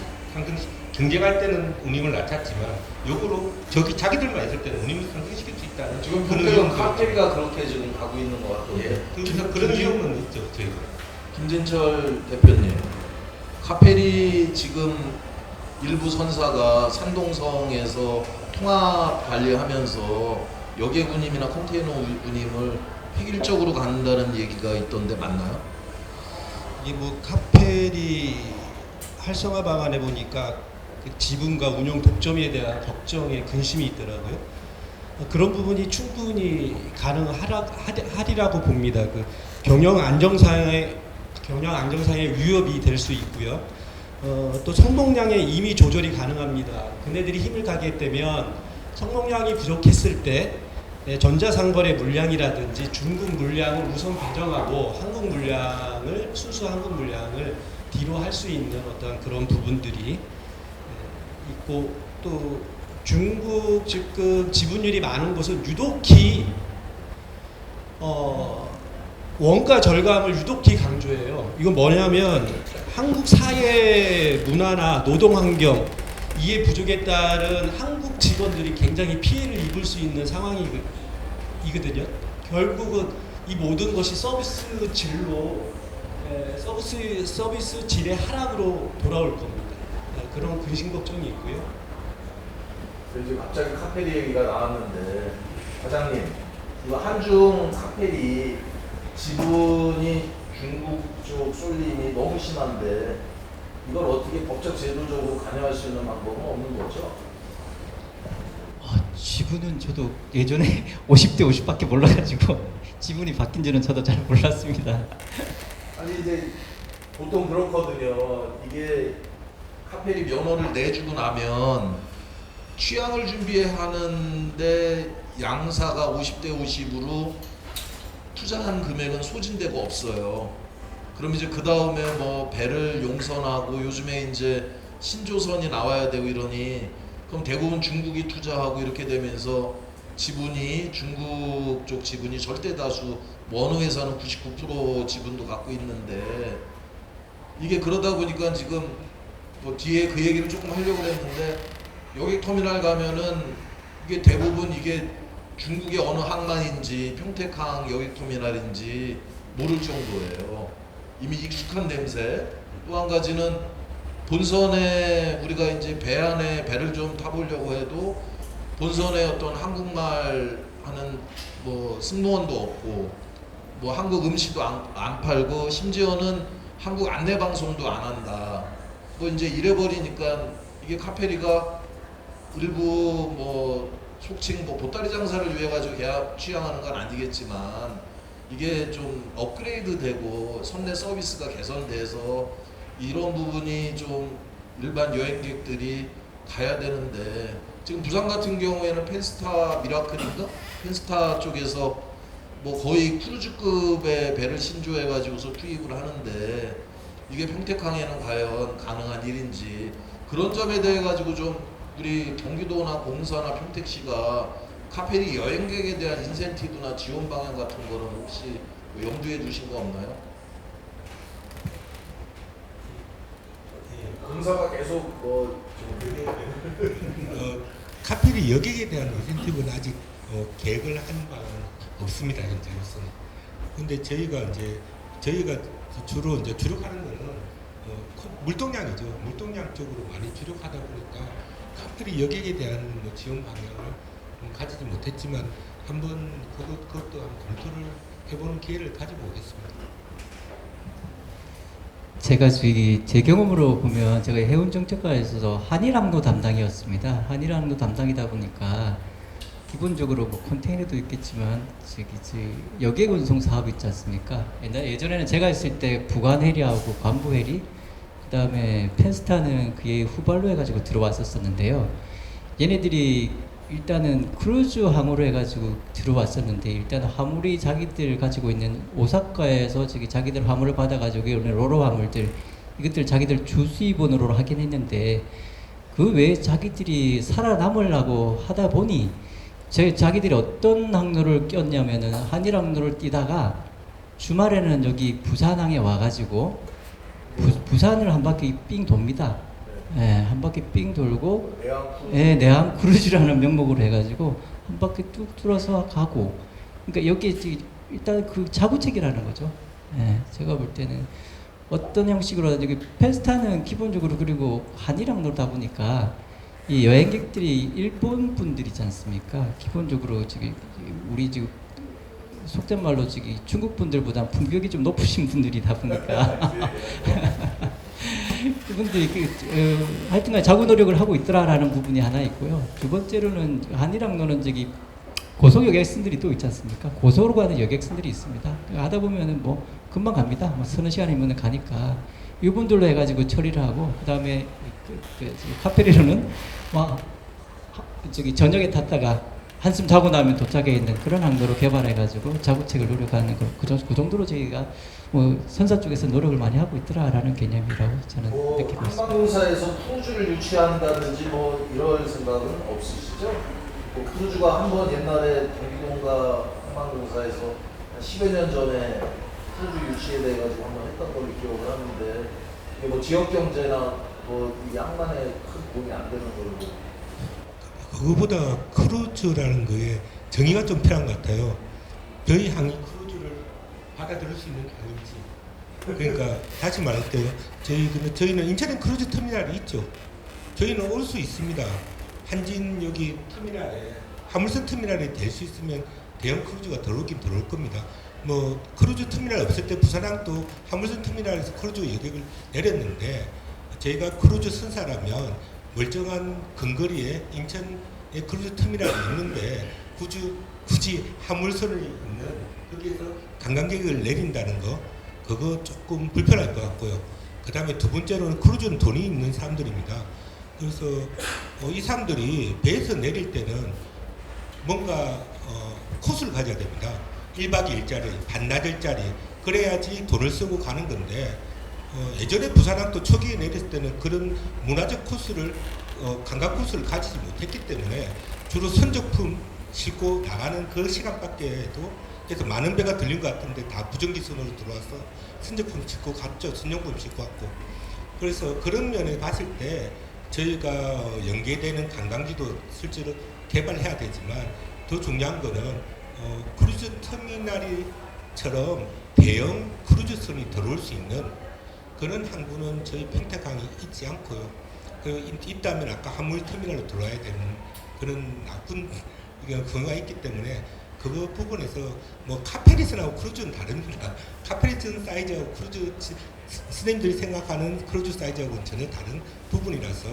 경쟁할 때는 운임을 낮췄지만 역으로 자기들만 있을 때는 운임을 상승시킬 수 있다는 지금 그런 평택은 의견도 카페리가 그렇게 지금 가고 있는 것 같던데. 그래서 그런 점은 있죠 저희가. 김진철 대표님, 카페리 지금 일부 선사가 산동성에서 통합 관리하면서 여객 운임이나 컨테이너 운임을 획일적으로 간다는 얘기가 있던데 맞나요? 이게 카페리 활성화 방안에 보니까 그 지분과 운영 독점에 대한 걱정에 근심이 있더라고요. 그런 부분이 충분히 가능하리라고 봅니다. 그 경영 안정상의 위협이 될 수 있고요. 또 성공량의 이미 조절이 가능합니다. 그네들이 힘을 가게 되면 성공량이 부족했을 때 전자상거래 물량이라든지 중국 물량을 우선 배정하고 순수 한국 물량을 뒤로 할 수 있는 어떤 그런 부분들이 있고 또 중국 지금 지분율이 많은 곳은 유독히 원가 절감을 유독히 강조해요. 이건 뭐냐면 한국 사회 문화나 노동 환경 이해 부족에 따른 한국 직원들이 굉장히 피해를 입을 수 있는 상황이거든요. 결국은 이 모든 것이 서비스 질의 하락으로 돌아올 겁니다. 그런 근심 걱정이 있고요. 이제 갑자기 카페리 얘기가 나왔는데 과장님 이거 한중 카펠이 지분이 중국 쪽 쏠림이 너무 심한데 이걸 어떻게 법적 제도적으로 관여할 수 있는 방법은 없는 거죠? 지분은 저도 예전에 50대 50밖에 몰라가지고 지분이 바뀐지는 저도 잘 몰랐습니다. 아니 이제 보통 그렇거든요. 이게 카펠이 면허를 내주고 나면 취향을 준비하는데 양사가 50대 50으로 투자한 금액은 소진되고 없어요. 그럼 이제 그 다음에 뭐 배를 용선하고 요즘에 이제 신조선이 나와야 되고 이러니 그럼 대부분 중국이 투자하고 이렇게 되면서 지분이 중국 쪽 지분이 절대 다수 어느 회사는 99% 지분도 갖고 있는데 이게 그러다 보니까 지금 뭐 뒤에 그 얘기를 조금 하려고 했는데 여객터미널 가면은 이게 대부분 이게 중국의 어느 항만인지 평택항 여객터미널인지 모를 정도예요. 이미 익숙한 냄새. 또 한 가지는 본선에 우리가 이제 배 안에 배를 좀 타보려고 해도 본선에 어떤 한국말 하는 뭐 승무원도 없고 뭐 한국 음식도 안 팔고 심지어는 한국 안내 방송도 안 한다. 뭐 이제 이래 버리니까 이게 카페리가 일부 뭐 속칭 뭐 보따리 장사를 위해 가지고 계약 취향하는 건 아니겠지만 이게 좀 업그레이드되고 선내 서비스가 개선돼서 이런 부분이 좀 일반 여행객들이 가야 되는데 지금 부산 같은 경우에는 펜스타 미라클인가? 펜스타 쪽에서 뭐 거의 크루즈급의 배를 신조해 가지고서 투입을 하는데 이게 평택항에는 과연 가능한 일인지 그런 점에 대해 가지고 좀 우리 경기도나 공사나 평택시가 카페리 여행객에 대한 인센티브나 지원 방향 같은 거는 혹시 뭐 염두에 두신 거 없나요? 공사가 계속 카페리 여객에 대한 인센티브는 아직 계획을 한 바는 없습니다 현재로서는. 근데 저희가 주로 이제 주력하는 거는 물동량이죠. 물동량 쪽으로 많이 주력하다 보니까 카페리 여객에 대한 뭐 지원 방향을 가지지 못했지만 한번 그것도 한번 검토를 해보는 기회를 가지고 오겠습니다. 제가 제 경험으로 보면 제가 해운정책과에서 한일항로 담당이었습니다. 한일항로 담당이다 보니까 기본적으로 뭐 컨테이너도 있겠지만 여객 운송 사업 있지 않습니까? 예전에는 제가 있을 때 부관 해리하고 관부 해리 그다음에 펜스타는 그의 후발로 해가지고 들어왔었는데요. 얘네들이 일단은 크루즈 항으로 해가지고 들어왔었는데 일단 화물이 자기들 가지고 있는 오사카에서 자기들 화물을 받아가지고 오는 로로 화물들 이것들 자기들 주수입원으로 하긴 했는데 그 외에 자기들이 살아남으려고 하다 보니 자기들이 어떤 항로를 꼈냐면은 한일 항로를 뛰다가 주말에는 여기 부산항에 와가지고 부산을 한 바퀴 삥 돕니다. 예, 한 바퀴 삥 돌고 내항 크루즈라는 명목으로 해가지고 한 바퀴 뚝 뚫어서 가고 그러니까 여기에 일단 그 자구책이라는 거죠. 예, 제가 볼 때는 어떤 형식으로 여기 펜스타는 기본적으로 그리고 한일항로다 보니까 이 여행객들이 일본 분들이지 않습니까? 기본적으로 우리 지금 속된 말로 중국 분들보다 품격이 좀 높으신 분들이다 보니까 그분들이 하여튼간 자구 노력을 하고 있더라라는 부분이 하나 있고요. 두 번째로는 한일항로는 고속 여객선들이 또 있지 않습니까? 고속으로 가는 여객선들이 있습니다. 하다 보면은 뭐 금방 갑니다. 뭐 서너 시간이면 가니까 이분들로 해가지고 처리를 하고 그 다음에 카페리로는 저녁에 탔다가 한숨 자고 나면 도착해 있는 그런 항로로 개발해가지고 자구책을 노력하는 거 그 정도로 저희가 뭐 선사 쪽에서 노력을 많이 하고 있더라라는 개념이라고 저는 느끼고 있습니다. 항공사에서 크루즈를 유치한다든지 뭐 이럴 생각은 없으시죠? 뭐 크루즈가 한번 옛날에 경기공사 항공사에서 한 10여 년 전에 크루즈 유치에 대해 가지고 한번 했던 걸로 기억을 하는데 이게 뭐 지역 경제나 뭐 이 항만에 큰 도움이 안 되는 걸로. 그거보다 크루즈라는 거에 정의가 좀 필요한 것 같아요. 저희 항이 크루즈를 받아들일 수 있는 항인지. 그러니까 다시 말할게요. 저희는 인천에 크루즈 터미널이 있죠. 저희는 올 수 있습니다. 한진 여기 터미널에 화물선 터미널이 될 수 있으면 대형 크루즈가 들어오긴 들어올 겁니다. 뭐 크루즈 터미널 없을 때 부산항도 화물선 터미널에서 크루즈 여객을 내렸는데 저희가 크루즈 선사라면 멀쩡한 근거리에 인천에 크루즈 터미널이 있는데 굳이 화물선을 있는 거기에서 관광객을 내린다는 거 그거 조금 불편할 것 같고요. 그 다음에 두 번째로는 크루즈는 돈이 있는 사람들입니다. 그래서 이 사람들이 배에서 내릴 때는 뭔가 코스를 가져야 됩니다. 1박 2일짜리, 반나절짜리 그래야지 돈을 쓰고 가는 건데 예전에 부산항도 초기에 내렸을 때는 그런 문화적 코스를 관광 코스를 가지지 못했기 때문에 주로 선적품 싣고 나가는 그 시간밖에 해도 그래서 많은 배가 들린 것 같은데 다 부정기선으로 들어와서 선적품 싣고 갔죠. 선용품 싣고 왔고. 그래서 그런 면에 봤을 때 저희가 연계되는 관광지도 실제로 개발해야 되지만 더 중요한 거는 크루즈 터미널처럼 대형 크루즈선이 들어올 수 있는 그런 항구는 저희 평택항이 있지 않고요. 있다면 아까 화물 터미널로 들어와야 되는 그런 나쁜 경우가 있기 때문에 그 부분에서 뭐 카페리선하고 크루즈는 다릅니다. 카페리선 사이즈하고 크루즈 선생님들이 생각하는 크루즈 사이즈하고는 전혀 다른 부분이라서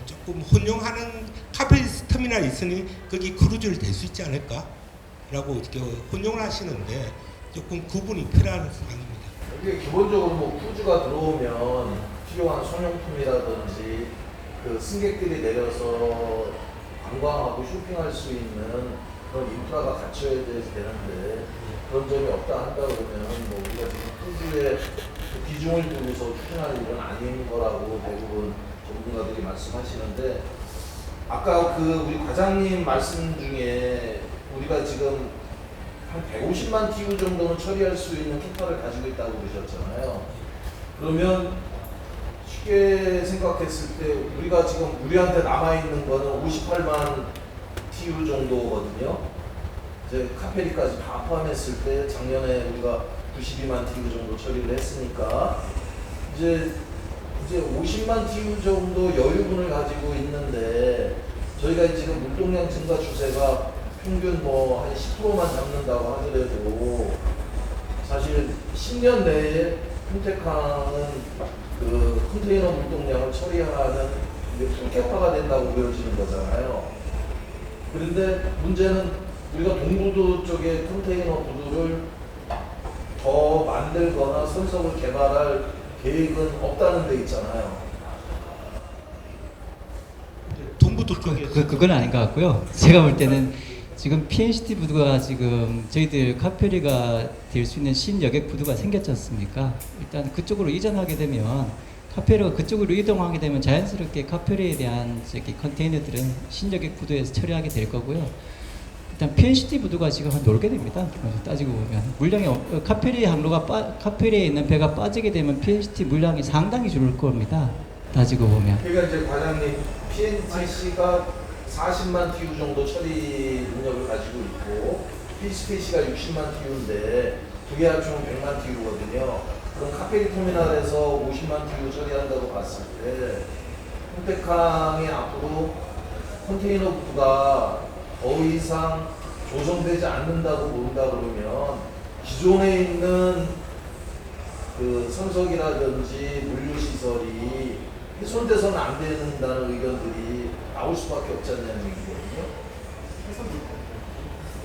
조금 혼용하는 카페리스 터미널이 있으니 거기 크루즈를 댈 수 있지 않을까라고 이렇게 혼용을 하시는데 조금 구분이 필요한 상황입니다. 이게 기본적으로 뭐 크루즈가 들어오면 필요한 소형품이라든지 그 승객들이 내려서 관광하고 쇼핑할 수 있는 그런 인프라가 갖춰야 되는데 그런 점이 없다 한다 그러면 뭐 우리가 지금 크루즈에 비중을 두고서 추진할 일은 아닌 거라고 대부분 전문가들이 말씀하시는데 아까 그 우리 과장님 말씀 중에 우리가 지금 한 150만 TU 정도는 처리할 수 있는 캐파를 가지고 있다고 그러셨잖아요. 그러면 쉽게 생각했을 때 우리가 지금 우리한테 남아있는 거는 58만 TU 정도거든요. 이제 카페리까지 다 포함했을 때 작년에 우리가 92만 TU 정도 처리를 했으니까 이제 50만 TU 정도 여유분을 가지고 있는데 저희가 지금 물동량 증가 추세가 평균 뭐 한 10%만 잡는다고 하더라도 사실 10년 내에 평택항은 그 컨테이너 물동량을 처리하는 풀캐파가 된다고 보여지는 거잖아요. 그런데 문제는 우리가 동부도 쪽에 컨테이너 부두를 더 만들거나 선석을 개발할 계획은 없다는 데 있잖아요. 동부도 쪽에서 그건 아닌 것 같고요. 제가 볼 때는 지금 PNCT 부두가 지금 저희들 카페리가 될 수 있는 신여객 부두가 생겼지 않습니까? 일단 그쪽으로 이전하게 되면 카페리가 그쪽으로 이동하게 되면 자연스럽게 카페리에 대한 저기 컨테이너들은 신여객 부두에서 처리하게 될 거고요. 일단 PNCT 부두가 지금 한 놀게 됩니다. 따지고 보면 물량이 카페리 항로가 카페리에 있는 배가 빠지게 되면 PNCT 물량이 상당히 줄을 겁니다. 따지고 보면. 그러니까 이제 과장님 PNCC가 40만 TU 정도 처리 능력을 가지고 있고 PCPC가 60만 TU인데 두 개 합치면 100만 TU거든요. 그럼 카페리 터미널에서 50만 TU 처리한다고 봤을 때 평택항이 앞으로 컨테이너 부두가 더 이상 조성되지 않는다고 본다 그러면 기존에 있는 그 선석이라든지 물류시설이 훼손돼서는 안 된다는 의견들이 나올 수밖에 없지 않냐는 얘기거든요.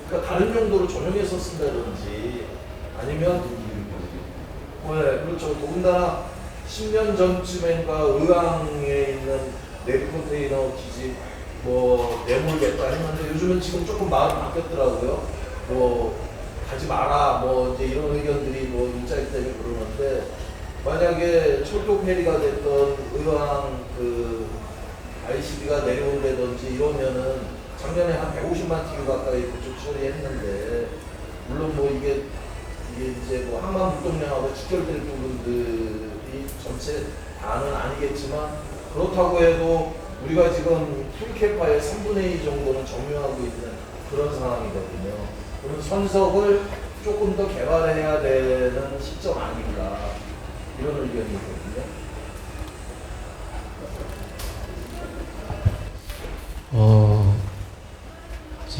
그러니까 다른 용도로 전용해서 쓴다든지 아니면 그렇죠. 더군다나 10년 전쯤인가 의왕에 있는 내비 컨테이너 기지 뭐 내몰겠다 했는데 요즘은 지금 조금 마음이 바뀌었더라고요. 뭐 가지 마라 뭐 이제 이런 의견들이 뭐 일자리 때문에 그러는데 만약에 철도 페리가 됐던 의왕 그 ICB가 내려온다든지 이러면은 작년에 한 150만 TU 가까이 그쪽 처리했는데 물론 뭐 이게 이제 뭐 항만 물동량하고 직결될 부분들이 전체 다는 아니겠지만 그렇다고 해도 우리가 지금 풀캐파의 3분의 2 정도는 점유하고 있는 그런 상황이거든요. 그럼 선석을 조금 더 개발해야 되는 시점 아닌가 이런 의견이 있거든요.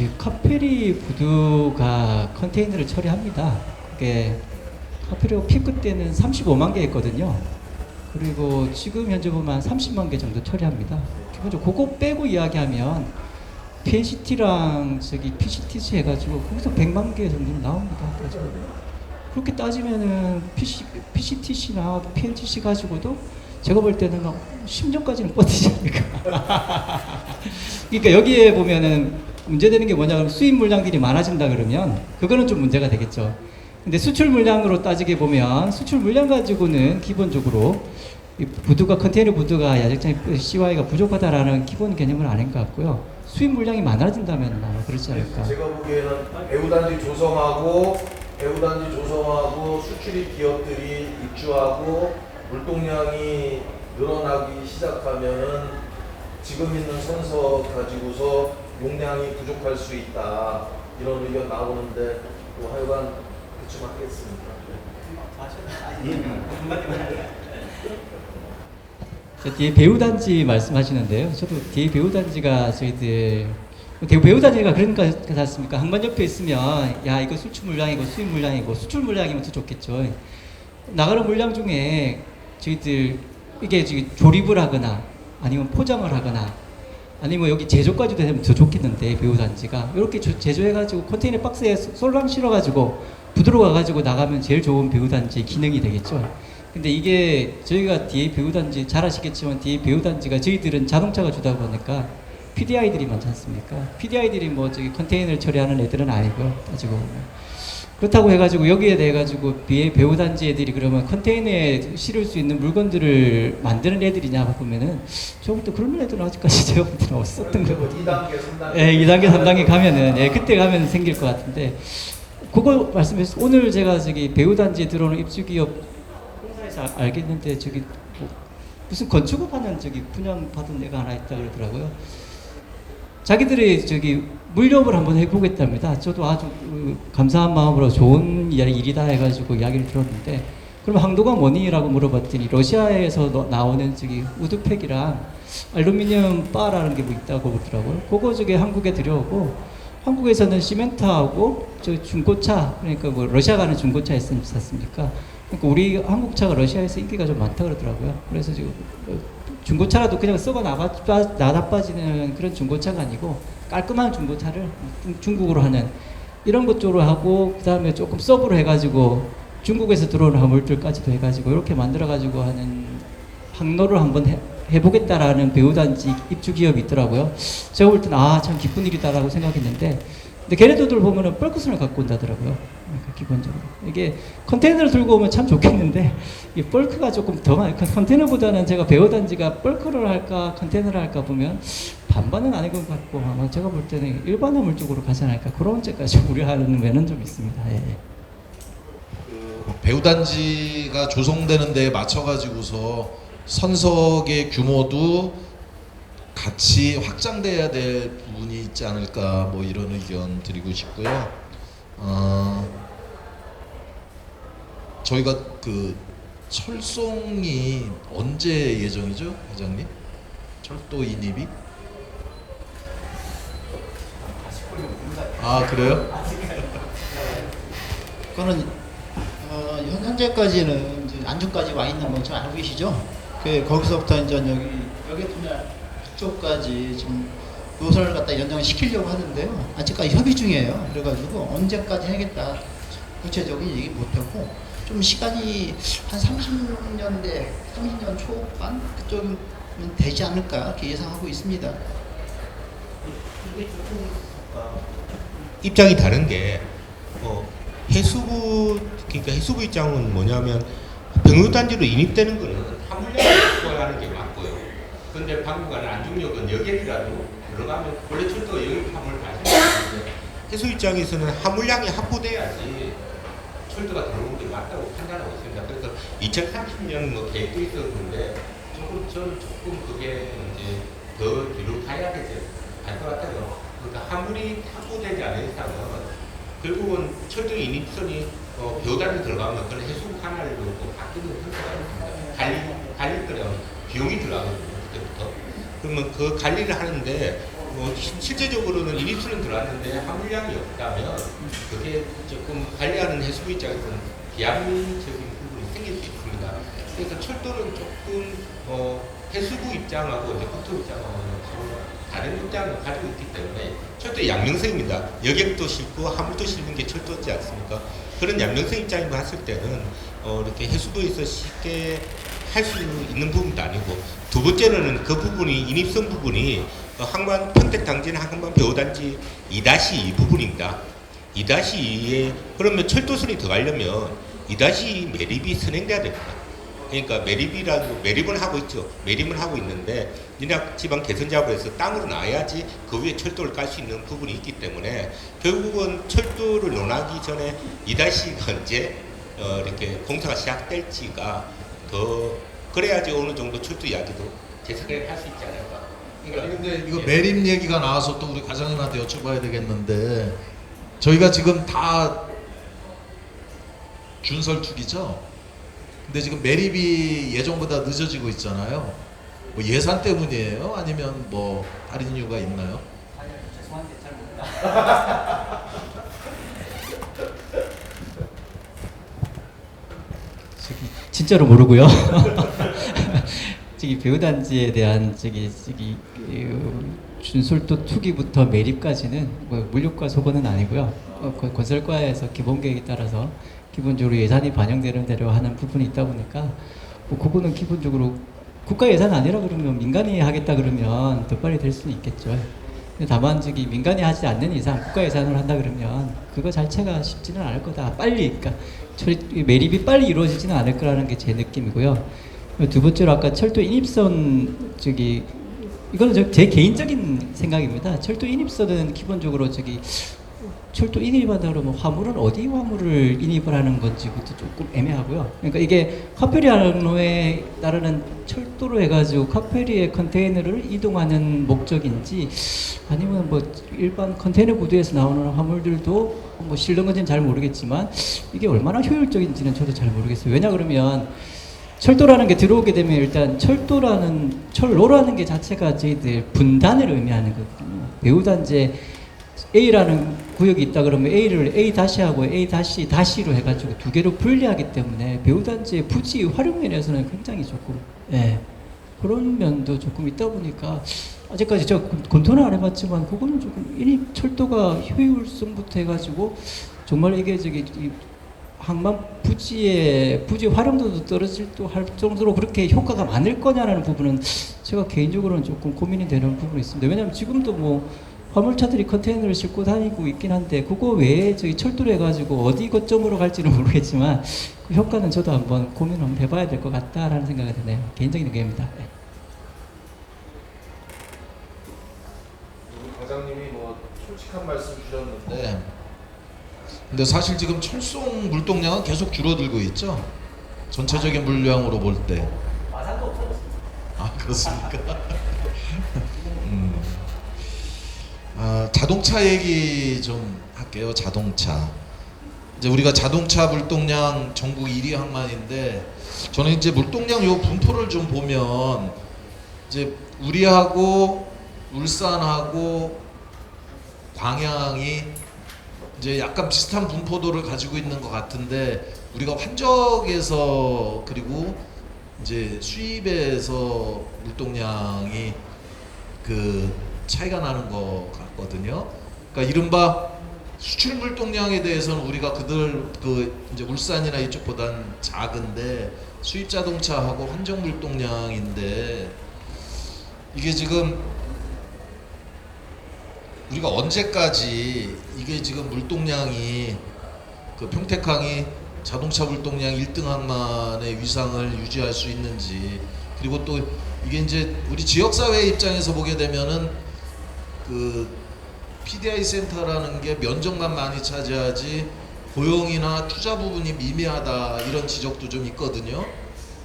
지금 카페리 부두가 컨테이너를 처리합니다. 그게 카페리가 피크 때는 35만 개였거든요. 그리고 지금 현재 보면 한 30만 개 정도 처리합니다. 기본적으로 그거 빼고 이야기하면 PNCT랑 저기 PCTC 해가지고 거기서 100만 개 정도 나옵니다. 그렇게 따지면은 PCTC나 PNCC 가지고도 제가 볼 때는 10년까지는 버티지 않을까. 그러니까 여기에 보면은 문제되는 게 뭐냐면 수입 물량들이 많아진다 그러면 그거는 좀 문제가 되겠죠. 근데 수출 물량으로 따지게 보면 수출 물량 가지고는 기본적으로 이 부두가 컨테이너 부두가 야적장 CY가 부족하다라는 기본 개념은 아닌 것 같고요. 수입 물량이 많아진다면 아마 그렇지 않을까. 제가 보기에는 배후단지 조성하고 수출입 기업들이 입주하고 물동량이 늘어나기 시작하면은 지금 있는 선서 가지고서 용량이 부족할 수 있다 이런 의견 나오는데 뭐 하여간 그쯤 하겠습니다. 뒤에 배우단지 말씀하시는데요. 저도 뒤에 배우단지가 저희들 배우단지가 그런 거 같지 않습니까? 항만 옆에 있으면 야 이거 수출 물량이고 수입 물량이고 수출 물량이면 더 좋겠죠. 나가는 물량 중에 저희들 이게 지금 조립을 하거나 아니면 포장을 하거나 아니면 여기 제조까지도 되면 더 좋겠는데 배우단지가 이렇게 제조해가지고 컨테이너 박스에 솔랑 실어가지고 부드러워 가지고 나가면 제일 좋은 배우단지 기능이 되겠죠. 근데 이게 저희가 뒤에 배우단지 잘 아시겠지만 뒤에 배우단지가 저희들은 자동차가 주다 보니까 PDI들이 많지 않습니까? PDI들이 뭐 저기 컨테이너를 처리하는 애들은 아니고요. 따지고 보면. 그렇다고 해가지고 여기에 대해 가지고 배우단지 애들이 그러면 컨테이너에 실을 수 있는 물건들을 만드는 애들이냐 보면은 저부터 그런 애들은 아직까지 제가 볼 때는 없었던 거 같아요. 2단계, 3단계. 예, 2단계, 3단계 가면은 예, 그때 가면 생길 것 같은데 그거 말씀해서 오늘 제가 저기 배우단지에 들어오는 입주기업 회사에서 알겠는데 저기 뭐 무슨 건축업 하는 저기 분양 받은 애가 하나 있다 그러더라고요. 자기들이 저기 물렵을 한번 해보겠답니다. 저도 아주 감사한 마음으로 좋은 일이다 해가지고 이야기를 들었는데 그럼 항도가 뭐니라고 물어봤더니 러시아에서 나오는 저기 우드팩이랑 알루미늄 바라는 게 뭐 있다고 그러더라고요. 그거 저기 한국에 들여오고 한국에서는 시멘트하고 저 중고차 그러니까 뭐 러시아 가는 중고차 있지 않습니까? 그러니까 우리 한국 차가 러시아에서 인기가 좀 많다 그러더라고요. 그래서 지금 중고차라도 그냥 썩어 나다빠지는 그런 중고차가 아니고 깔끔한 중고차를 중국으로 하는 이런 것 쪽으로 하고 그 다음에 조금 서브로 해가지고 중국에서 들어오는 화물들까지도 해가지고 이렇게 만들어가지고 하는 항로를 한번 해보겠다라는 배우단지 입주 기업이 있더라고요. 제가 볼 때는 아 참 기쁜 일이다라고 생각했는데 근데 걔네들을 보면은 뻘크선을 갖고 온다더라고요. 그러니까 기본적으로 이게 컨테이너를 들고 오면 참 좋겠는데 이 뻘크가 조금 더 많이 컨테이너보다는 제가 배우단지가 뻘크를 할까 컨테이너를 할까 보면 반반은 아닌 것 같고 아마 제가 볼 때는 일반 화물 쪽으로 가지 않을까 그런 문제까지 우려하는 면은 좀 있습니다. 예. 배우단지가 조성되는 데에 맞춰가지고서 선석의 규모도 같이 확장돼야 될 부분이 있지 않을까 뭐 이런 의견 드리고 싶고요. 저희가 그 철송이 언제 예정이죠, 회장님? 철도 인입이? 아 그래요? 그거는 현재까지는 이제 안중까지 와 있는 거 좀 알고 계시죠? 거기서부터 이제 여기 분야 쪽까지 지금 노선을 갖다 연장을 시키려고 하는데요. 아직까지 협의 중이에요. 그래가지고 언제까지 하겠다 구체적인 얘기 못하고 좀 시간이 한 30년 초반 그쪽이면 되지 않을까 이렇게 예상하고 있습니다. 입장이 다른 게 해수부 그러니까 해수부 입장은 뭐냐면 병역단지로 인입되는 거는 화물량을 확보하는 게 맞고요. 그런데 방금 가는 안중역은 여객이라도 들어가면 원래 철도 여객 화물 가시는데 해수 입장에서는 화물량이 확보돼야지 철도가 들어오는 게 맞다고 판단하고 있습니다. 그래서 2030년 뭐 계획도 있었는데 저는 조금 그게 이제 더 뒤로 가야 되지 알 것 같아요. 그러니까 화물이 확보되지 않은 이상은 결국은 철도 인입선이 배우단지 들어가면 그런 해수 하나를 놓고 바뀌는 형태가 있습니다. 관리 거는 비용이 들어가거든요. 그때부터. 그러면 그 관리를 하는데 뭐 실제적으로는 인입수는 들어왔는데 화물량이 없다면 그게 조금 관리하는 해수부 입장에서는 비합리적인 부분이 생길 수 있습니다. 그래서 철도는 조금 해수부 입장하고 이제 국토 입장하고는 서로 다른 입장을 가지고 있기 때문에 철도의 양면성입니다. 여객도 싣고 화물도 싣는 게 철도지 않습니까? 그런 양면성 입장을 봤을 때는 이렇게 해수도에서 쉽게 할 수 있는 부분도 아니고, 두 번째는 그 부분이 인입성 부분이 항만 평택단지나 항만 배후단지 2-2 부분입니다. 2-2에 그러면 철도선이 들어가려면 2-2 매립이 선행돼야 됩니다. 그러니까 매립은 하고 있죠. 매립은 하고 있는데 인학 지방 개선 작업을 해서 땅으로 놔야지 그 위에 철도를 깔 수 있는 부분이 있기 때문에 결국은 철도를 논하기 전에 2-2가 언제 이렇게 공사가 시작될지가 더 그래야지 어느 정도 철도 이야기도 재생을 할 수 있지 않을까. 아니 근데 이거 매립 얘기가 나와서 또 우리 과장님한테 여쭤봐야 되겠는데, 저희가 지금 다 준설축이죠. 근데 지금 매립이 예정보다 늦어지고 있잖아요. 뭐 예산 때문이에요? 아니면 뭐 다른 이유가 있나요? 죄송한데 잘 모른다. 진짜로 모르고요. 저기 배후단지에 대한 준설도 투기부터 매립까지는 뭐 물류과 소관은 아니고요. 건설과에서 기본 계획에 따라서 기본적으로 예산이 반영되는 대로 하는 부분이 있다 보니까 뭐 그거는 기본적으로 국가 예산 아니라 그러면 민간이 하겠다 그러면 더 빨리 될 수는 있겠죠. 다만 민간이 하지 않는 이상 국가 예산으로 한다 그러면 그거 자체가 쉽지는 않을 거다. 빨리, 그러니까 매립이 빨리 이루어지지는 않을 거라는 게 제 느낌이고요. 두 번째로 아까 철도 인입선 이거는 제 개인적인 생각입니다. 철도 인입선은 기본적으로 철도 인입한다 그러면 화물은 어디 화물을 인입을 하는 건지부터 조금 애매하고요. 그러니까 이게 카페리항로에 따르는 철도로 해가지고 카페리의 컨테이너를 이동하는 목적인지 아니면 뭐 일반 컨테이너 구도에서 나오는 화물들도 뭐 실는 건지는 잘 모르겠지만 이게 얼마나 효율적인지는 저도 잘 모르겠어요. 왜냐 그러면 철도라는 게 들어오게 되면 일단 철로라는 게 자체가 저희들 분단을 의미하는 거거든요. 배후단지에 A라는 구역이 있다 그러면 A를 A-하고 A-로 해가지고 두 개로 분리하기 때문에 배후단지의 부지 활용 면에서는 굉장히 조금 그런 면도 조금 있다 보니까 아직까지 제가 검토는 안 해봤지만 그거는 조금 인입 철도가 효율성부터 해가지고 정말 이게 항만 부지 활용도도 떨어질 또 할 정도로 그렇게 효과가 많을 거냐라는 부분은 제가 개인적으로는 조금 고민이 되는 부분이 있습니다. 왜냐하면 지금도 뭐 화물차들이 컨테이너를 싣고 다니고 있긴 한데 그거 외에 철도를 해가지고 어디 거점으로 갈지는 모르겠지만 그 효과는 저도 한번 고민을 한번 해봐야 될 것 같다라는 생각이 드네요. 개인적인 의견입니다. 네. 우리 과장님이 뭐 솔직한 말씀 주셨는데, 근데 사실 지금 철송 물동량은 계속 줄어들고 있죠. 전체적인 물량으로 볼 때. 마산도 없어졌습니다. 아 그렇습니까? 자동차 얘기 좀 할게요. 자동차. 이제 우리가 자동차 물동량 전국 1위 항만인데, 저는 이제 물동량 요 분포를 좀 보면 이제 우리하고 울산하고 광양이 이제 약간 비슷한 분포도를 가지고 있는 것 같은데, 우리가 환적에서 그리고 이제 수입에서 물동량이 차이가 나는 것 같거든요. 그러니까 이른바 수출 물동량에 대해서는 우리가 이제 울산이나 이쪽보단 작은데 수입 자동차하고 환적 물동량인데, 이게 지금 우리가 언제까지 이게 지금 물동량이 평택항이 자동차 물동량 1등 항만의 위상을 유지할 수 있는지, 그리고 또 이게 이제 우리 지역사회 입장에서 보게 되면은 PDI 센터라는 게 면적만 많이 차지하지 고용이나 투자 부분이 미미하다, 이런 지적도 좀 있거든요.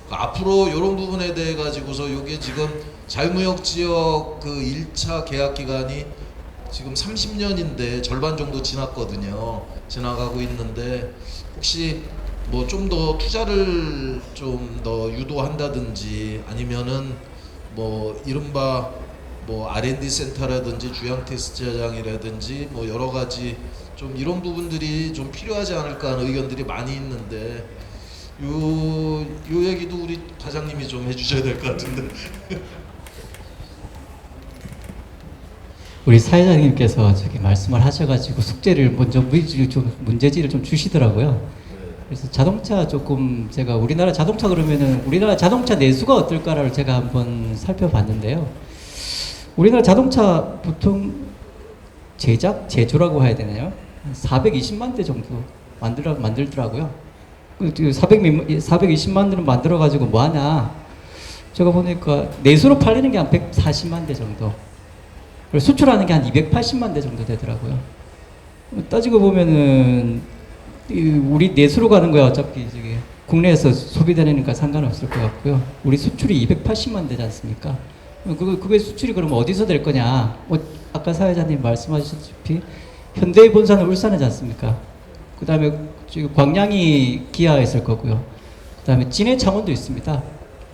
앞으로 이런 부분에 대해 가지고서 이게 지금 자유무역 지역 1차 계약 기간이 지금 30년인데 절반 정도 지나가고 있는데, 혹시 뭐 좀 더 투자를 좀 더 유도한다든지 아니면은 뭐 이른바 뭐 R&D 센터라든지 주양 테스트장이라든지 뭐 여러 가지 좀 이런 부분들이 좀 필요하지 않을까 하는 의견들이 많이 있는데 요 얘기도 우리 과장님이 좀 해주셔야 될 것 같은데. 우리 사회자님께서 저기 말씀을 하셔가지고 숙제를 먼저 문제지를 좀 주시더라고요. 그래서 자동차 조금 제가 우리나라 자동차 그러면은 우리나라 자동차 내수가 어떨까를 제가 한번 살펴봤는데요. 우리나라 자동차 보통 제조라고 해야 되나요? 420만 대 정도 만들더라고요. 420만 대를 만들어가지고 뭐 하냐? 제가 보니까 내수로 팔리는 게 한 140만 대 정도. 그리고 수출하는 게 한 280만 대 정도 되더라고요. 따지고 보면은 우리 내수로 가는 거야 어차피 저기 국내에서 소비되니까 상관없을 것 같고요. 우리 수출이 280만 대지 않습니까? 그게 수출이 그러면 어디서 될 거냐? 뭐 아까 사회자님 말씀하셨다시피 현대의 본사는 울산이지 않습니까? 그 다음에 광양이 기아가 있을 거고요. 그 다음에 진해 창원도 있습니다.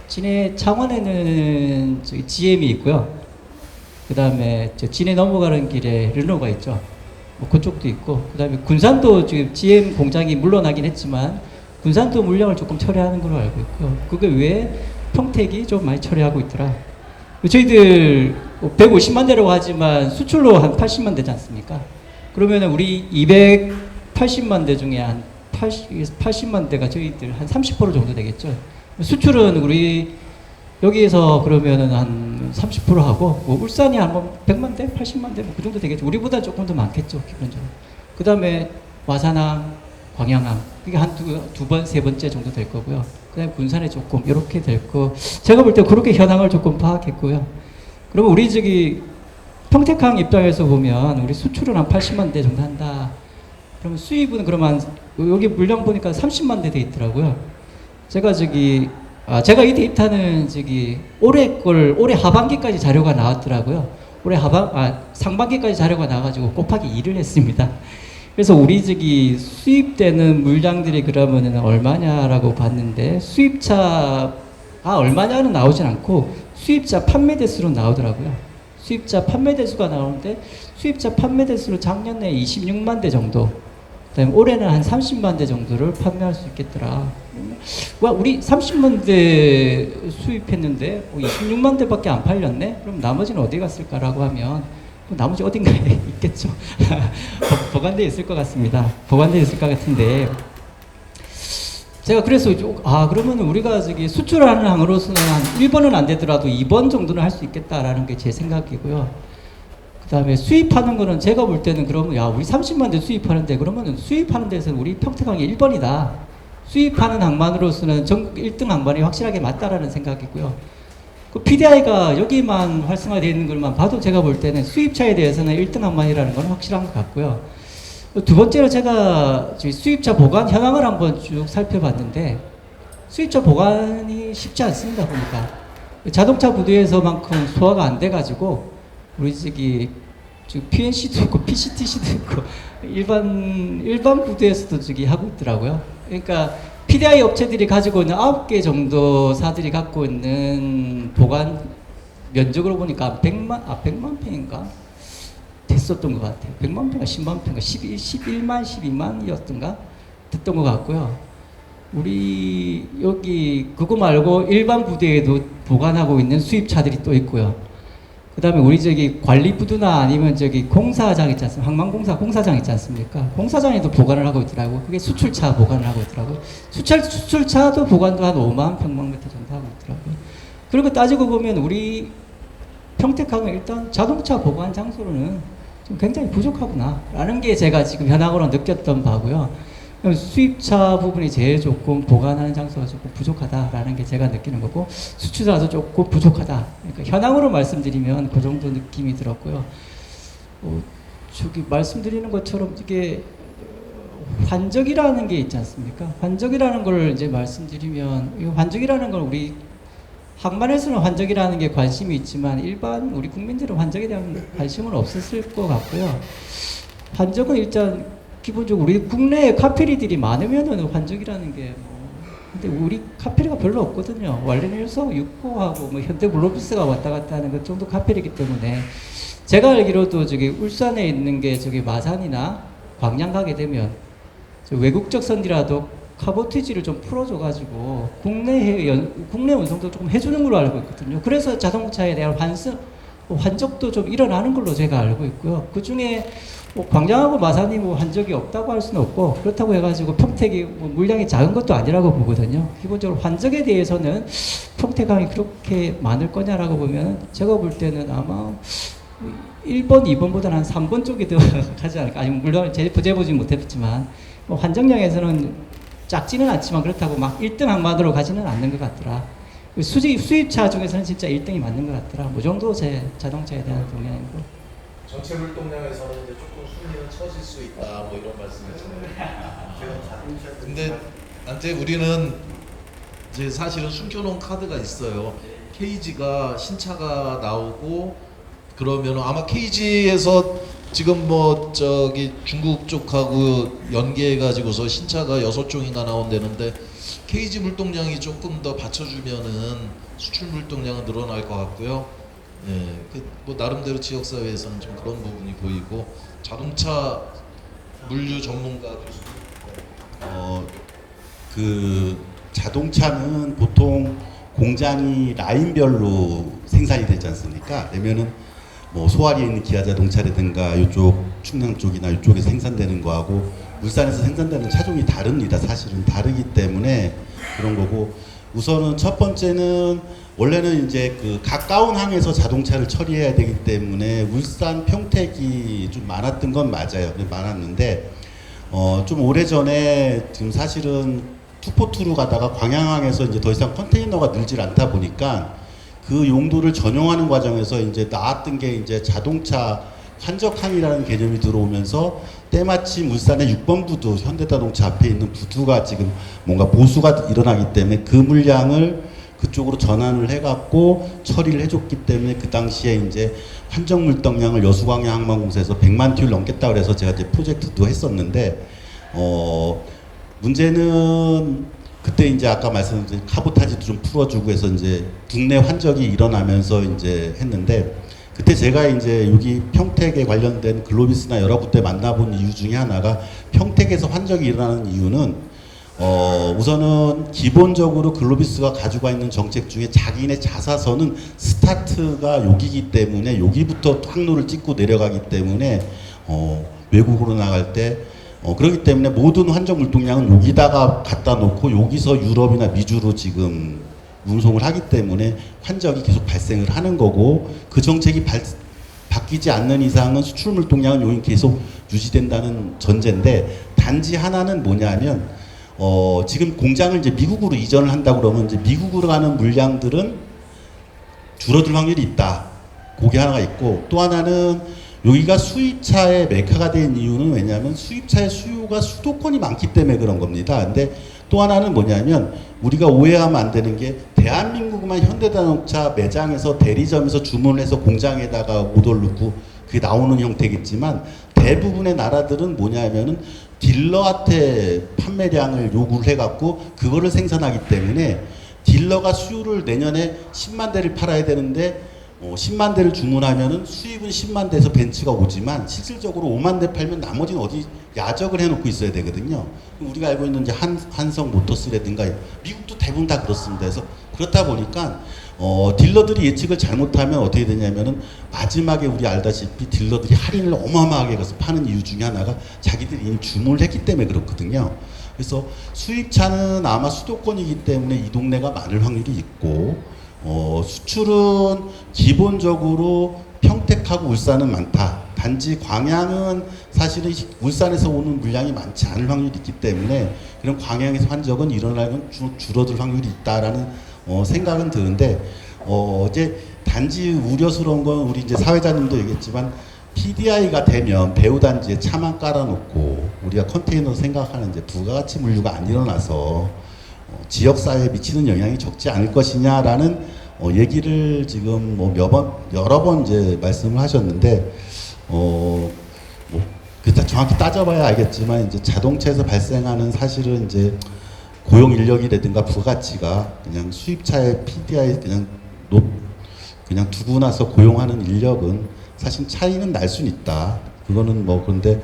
진해 창원에는 저기 GM이 있고요. 그 다음에 진해 넘어가는 길에 르노가 있죠. 뭐 그쪽도 있고, 그 다음에 군산도 지금 GM 공장이 물러나긴 했지만 군산도 물량을 조금 처리하는 걸로 알고 있고요. 그게 외에 평택이 좀 많이 처리하고 있더라. 저희들 150만 대라고 하지만 수출로 한 80만 대지 않습니까? 그러면 우리 280만 대 중에 한 80만 대가 저희들 한 30% 정도 되겠죠. 수출은 우리 여기에서 그러면은 한 30% 하고, 뭐 울산이 한 100만 대, 80만 대, 뭐 그 정도 되겠죠. 우리보다 조금 더 많겠죠, 기본적으로. 그 다음에 와산항, 광양항, 그게 한 두 번, 세 번째 정도 될 거고요. 그 다음에 군산에 조금, 이렇게 될 거. 제가 볼 때 그렇게 현황을 조금 파악했고요. 그러면 우리 저기 평택항 입장에서 보면 우리 수출은 한 80만 대 정도 한다. 그러면 수입은 그러면 여기 물량 보니까 30만 대 돼 있더라고요. 제가 제가 이 데이터는 올해 하반기까지 자료가 나왔더라고요. 상반기까지 자료가 나와가지고 곱하기 2를 했습니다. 그래서 우리 수입되는 물량들이 그러면은 얼마냐라고 봤는데, 수입차가 얼마냐는 나오진 않고 수입차 판매 대수로 나오더라고요. 수입차 판매 대수가 나오는데, 수입차 판매 대수로 작년에 26만 대 정도, 그다음에 올해는 한 30만 대 정도를 판매할 수 있겠더라. 와, 우리 30만 대 수입했는데 26만 대밖에 안 팔렸네? 그럼 나머지는 어디 갔을까라고 하면 나머지 어딘가에 있겠죠. 보관되어 있을 것 같습니다. 보관되어 있을 것 같은데, 제가 그래서 그러면 우리가 수출하는 항으로서는 한 1번은 안 되더라도 2번 정도는 할 수 있겠다라는 게 제 생각이고요. 그 다음에 수입하는 거는 제가 볼 때는 그러면 우리 30만 대 수입하는데 그러면은 수입하는 데서는 우리 평택항이 1번이다. 수입하는 항만으로서는 전국 1등 항만이 확실하게 맞다라는 생각이고요. 그 PDI가 여기만 활성화되어 있는 것만 봐도 제가 볼 때는 수입차에 대해서는 1등 항만이라는 건 확실한 것 같고요. 두 번째로 제가 수입차 보관 현황을 한번 쭉 살펴봤는데, 수입차 보관이 쉽지 않습니다, 보니까. 자동차 부두에서만큼 소화가 안 돼가지고 우리 PNC도 있고 PCTC도 있고 일반 부두에서도 하고 있더라고요. 그러니까 PDI 업체들이 가지고 있는 9개 정도 사들이 갖고 있는 보관 면적으로 보니까 100만 평인가 됐었던 것 같아요. 100만 평인가 10만 평인가 11만 12만이었던가 됐던 것 같고요. 우리 여기 그거 말고 일반 부대에도 보관하고 있는 수입차들이 또 있고요. 그 다음에 우리 관리 부두나 아니면 공사장 있지 않습니까? 항만공사 공사장 있지 않습니까? 공사장에도 보관을 하고 있더라고요. 그게 수출차 보관을 하고 있더라고요. 수출차도 보관도 한 5만 평방미터 정도 하고 있더라고요. 그리고 따지고 보면 우리 평택항은 일단 자동차 보관 장소로는 좀 굉장히 부족하구나 라는 게 제가 지금 현황으로 느꼈던 바고요. 수입차 부분이 제일 조금 보관하는 장소가 조금 부족하다라는 게 제가 느끼는 거고, 수출차도 조금 부족하다. 그러니까 현황으로 말씀드리면 그 정도 느낌이 들었고요. 말씀드리는 것처럼 이게 환적이라는 게 있지 않습니까? 환적이라는 걸 이제 말씀드리면, 이 환적이라는 걸 우리 항만에서는 환적이라는 게 관심이 있지만 일반 우리 국민들은 환적에 대한 관심은 없었을 것 같고요. 환적은 일단 기본적으로 우리 국내에 카페리들이 많으면은 환적이라는 게 근데 우리 카페리가 별로 없거든요. 원래는 1소 6호하고 뭐 현대 글로비스가 왔다 갔다 하는 그 정도 카페리기 때문에 제가 알기로도 저기 울산에 있는 게 저기 마산이나 광양 가게 되면 저 외국적 선이라도 카보티지를 좀 풀어줘가지고 국내 운송도 조금 해주는 걸로 알고 있거든요. 그래서 자동차에 대한 환적도 좀 일어나는 걸로 제가 알고 있고요. 그 중에 뭐 광양하고 마산이 뭐 환적이 없다고 할 수는 없고 그렇다고 해가지고 평택이 뭐 물량이 작은 것도 아니라고 보거든요. 기본적으로 환적에 대해서는 평택항이 그렇게 많을 거냐라고 보면 제가 볼 때는 아마 1번, 2번보다는 한 3번 쪽이 더 가지 않을까. 아니 물론 재보지 못했지만 뭐 환정량에서는 작지는 않지만 그렇다고 막 1등 항만으로 가지는 않는 것 같더라. 수입차 중에서는 진짜 1등이 맞는 것 같더라. 뭐 정도 제 자동차에 대한 동향이고. 전체 물동량에서는 이제 조금 순위는 처질 수 있다 뭐 이런 말씀이잖아요. 근데 한테 우리는 이제 사실은 숨겨놓은 카드가 있어요. KG가 신차가 나오고 그러면 아마 KG에서 지금 뭐 저기 중국 쪽하고 연계해가지고서 신차가 6종인가 나온다는데 KG 물동량이 조금 더 받쳐주면은 수출 물동량은 늘어날 것 같고요. 예, 뭐 나름대로 지역사회에서는 좀 그런 부분이 보이고 자동차 물류 전문가 그 자동차는 보통 공장이 라인별로 생산이 되지 않습니까? 그러면은 뭐 소아리에 있는 기아 자동차라든가 이쪽 충남 쪽이나 이쪽에서 생산되는 거하고 울산에서 생산되는 차종이 다릅니다. 사실은 다르기 때문에 그런 거고 우선은 첫 번째는 원래는 이제 그 가까운 항에서 자동차를 처리해야 되기 때문에 울산 평택이 좀 많았던 건 맞아요. 많았는데 좀 오래전에 지금 사실은 투포투로 가다가 광양항에서 이제 더 이상 컨테이너가 늘질 않다 보니까 그 용도를 전용하는 과정에서 이제 나왔던 게 이제 자동차 환적항이라는 개념이 들어오면서 때마침 울산의 6번 부두 현대자동차 앞에 있는 부두가 지금 뭔가 보수가 일어나기 때문에 그 물량을 그쪽으로 전환을 해갖고 처리를 해줬기 때문에 그 당시에 이제 환적 물동량을 여수광양 항만공사에서 100만 TU를 넘겠다 그래서 제가 이제 프로젝트도 했었는데 문제는 그때 이제 아까 말씀드린 카보타지도 좀 풀어주고 해서 이제 국내 환적이 일어나면서 이제 했는데 그때 제가 이제 여기 평택에 관련된 글로비스나 여러 군데 만나본 이유 중에 하나가 평택에서 환적이 일어나는 이유는 우선은 기본적으로 글로비스가 가지고 있는 정책 중에 자기네 자사선은 스타트가 여기기 때문에 여기부터 항로를 찍고 내려가기 때문에 외국으로 나갈 때 그렇기 때문에 모든 환적 물동량은 여기다가 갖다 놓고 여기서 유럽이나 미주로 지금 운송을 하기 때문에 환적이 계속 발생을 하는 거고 그 정책이 바뀌지 않는 이상은 수출 물동량은 여기 계속 유지된다는 전제인데 단지 하나는 뭐냐면 지금 공장을 이제 미국으로 이전을 한다고 그러면 이제 미국으로 가는 물량들은 줄어들 확률이 있다. 그게 하나가 있고 또 하나는 여기가 수입차의 메카가 된 이유는 왜냐하면 수입차의 수요가 수도권이 많기 때문에 그런 겁니다. 근데 또 하나는 뭐냐면 우리가 오해하면 안 되는 게 대한민국만 현대자동차 매장에서 대리점에서 주문을 해서 공장에다가 오더를 넣고 그게 나오는 형태겠지만 대부분의 나라들은 뭐냐면은 딜러한테 판매량을 요구를 해갖고 그거를 생산하기 때문에 딜러가 수요를 내년에 10만 대를 팔아야 되는데 10만 대를 주문하면은 수입은 10만 대에서 벤츠가 오지만 실질적으로 5만 대 팔면 나머지는 어디 야적을 해놓고 있어야 되거든요. 우리가 알고 있는 이제 한성 모터스라든가 미국도 대부분 다 그렇습니다. 그래서 그렇다 보니까 딜러들이 예측을 잘못하면 어떻게 되냐면은 마지막에 우리 알다시피 딜러들이 할인을 어마어마하게 가서 파는 이유 중에 하나가 자기들이 이미 주문을 했기 때문에 그렇거든요. 그래서 수입차는 아마 수도권이기 때문에 이 동네가 많을 확률이 있고 수출은 기본적으로 평택하고 울산은 많다. 단지 광양은 사실은 울산에서 오는 물량이 많지 않을 확률이 있기 때문에 그런 광양에서 환적은 일어나면 줄어들 확률이 있다라는 생각은 드는데 이제 단지 우려스러운 건 우리 이제 사회자님도 얘기했지만 PDI가 되면 배후단지에 차만 깔아놓고 우리가 컨테이너 생각하는 이제 부가가치 물류가 안 일어나서 지역사회에 미치는 영향이 적지 않을 것이냐라는 얘기를 지금 뭐 여러 번 이제 말씀을 하셨는데 그때 정확히 따져봐야 알겠지만 이제 자동차에서 발생하는 사실은 이제 고용 인력이라든가 부가가치가 그냥 수입차의 PDI 그냥 두고 나서 고용하는 인력은 사실 차이는 날 수는 있다. 그거는 뭐 그런데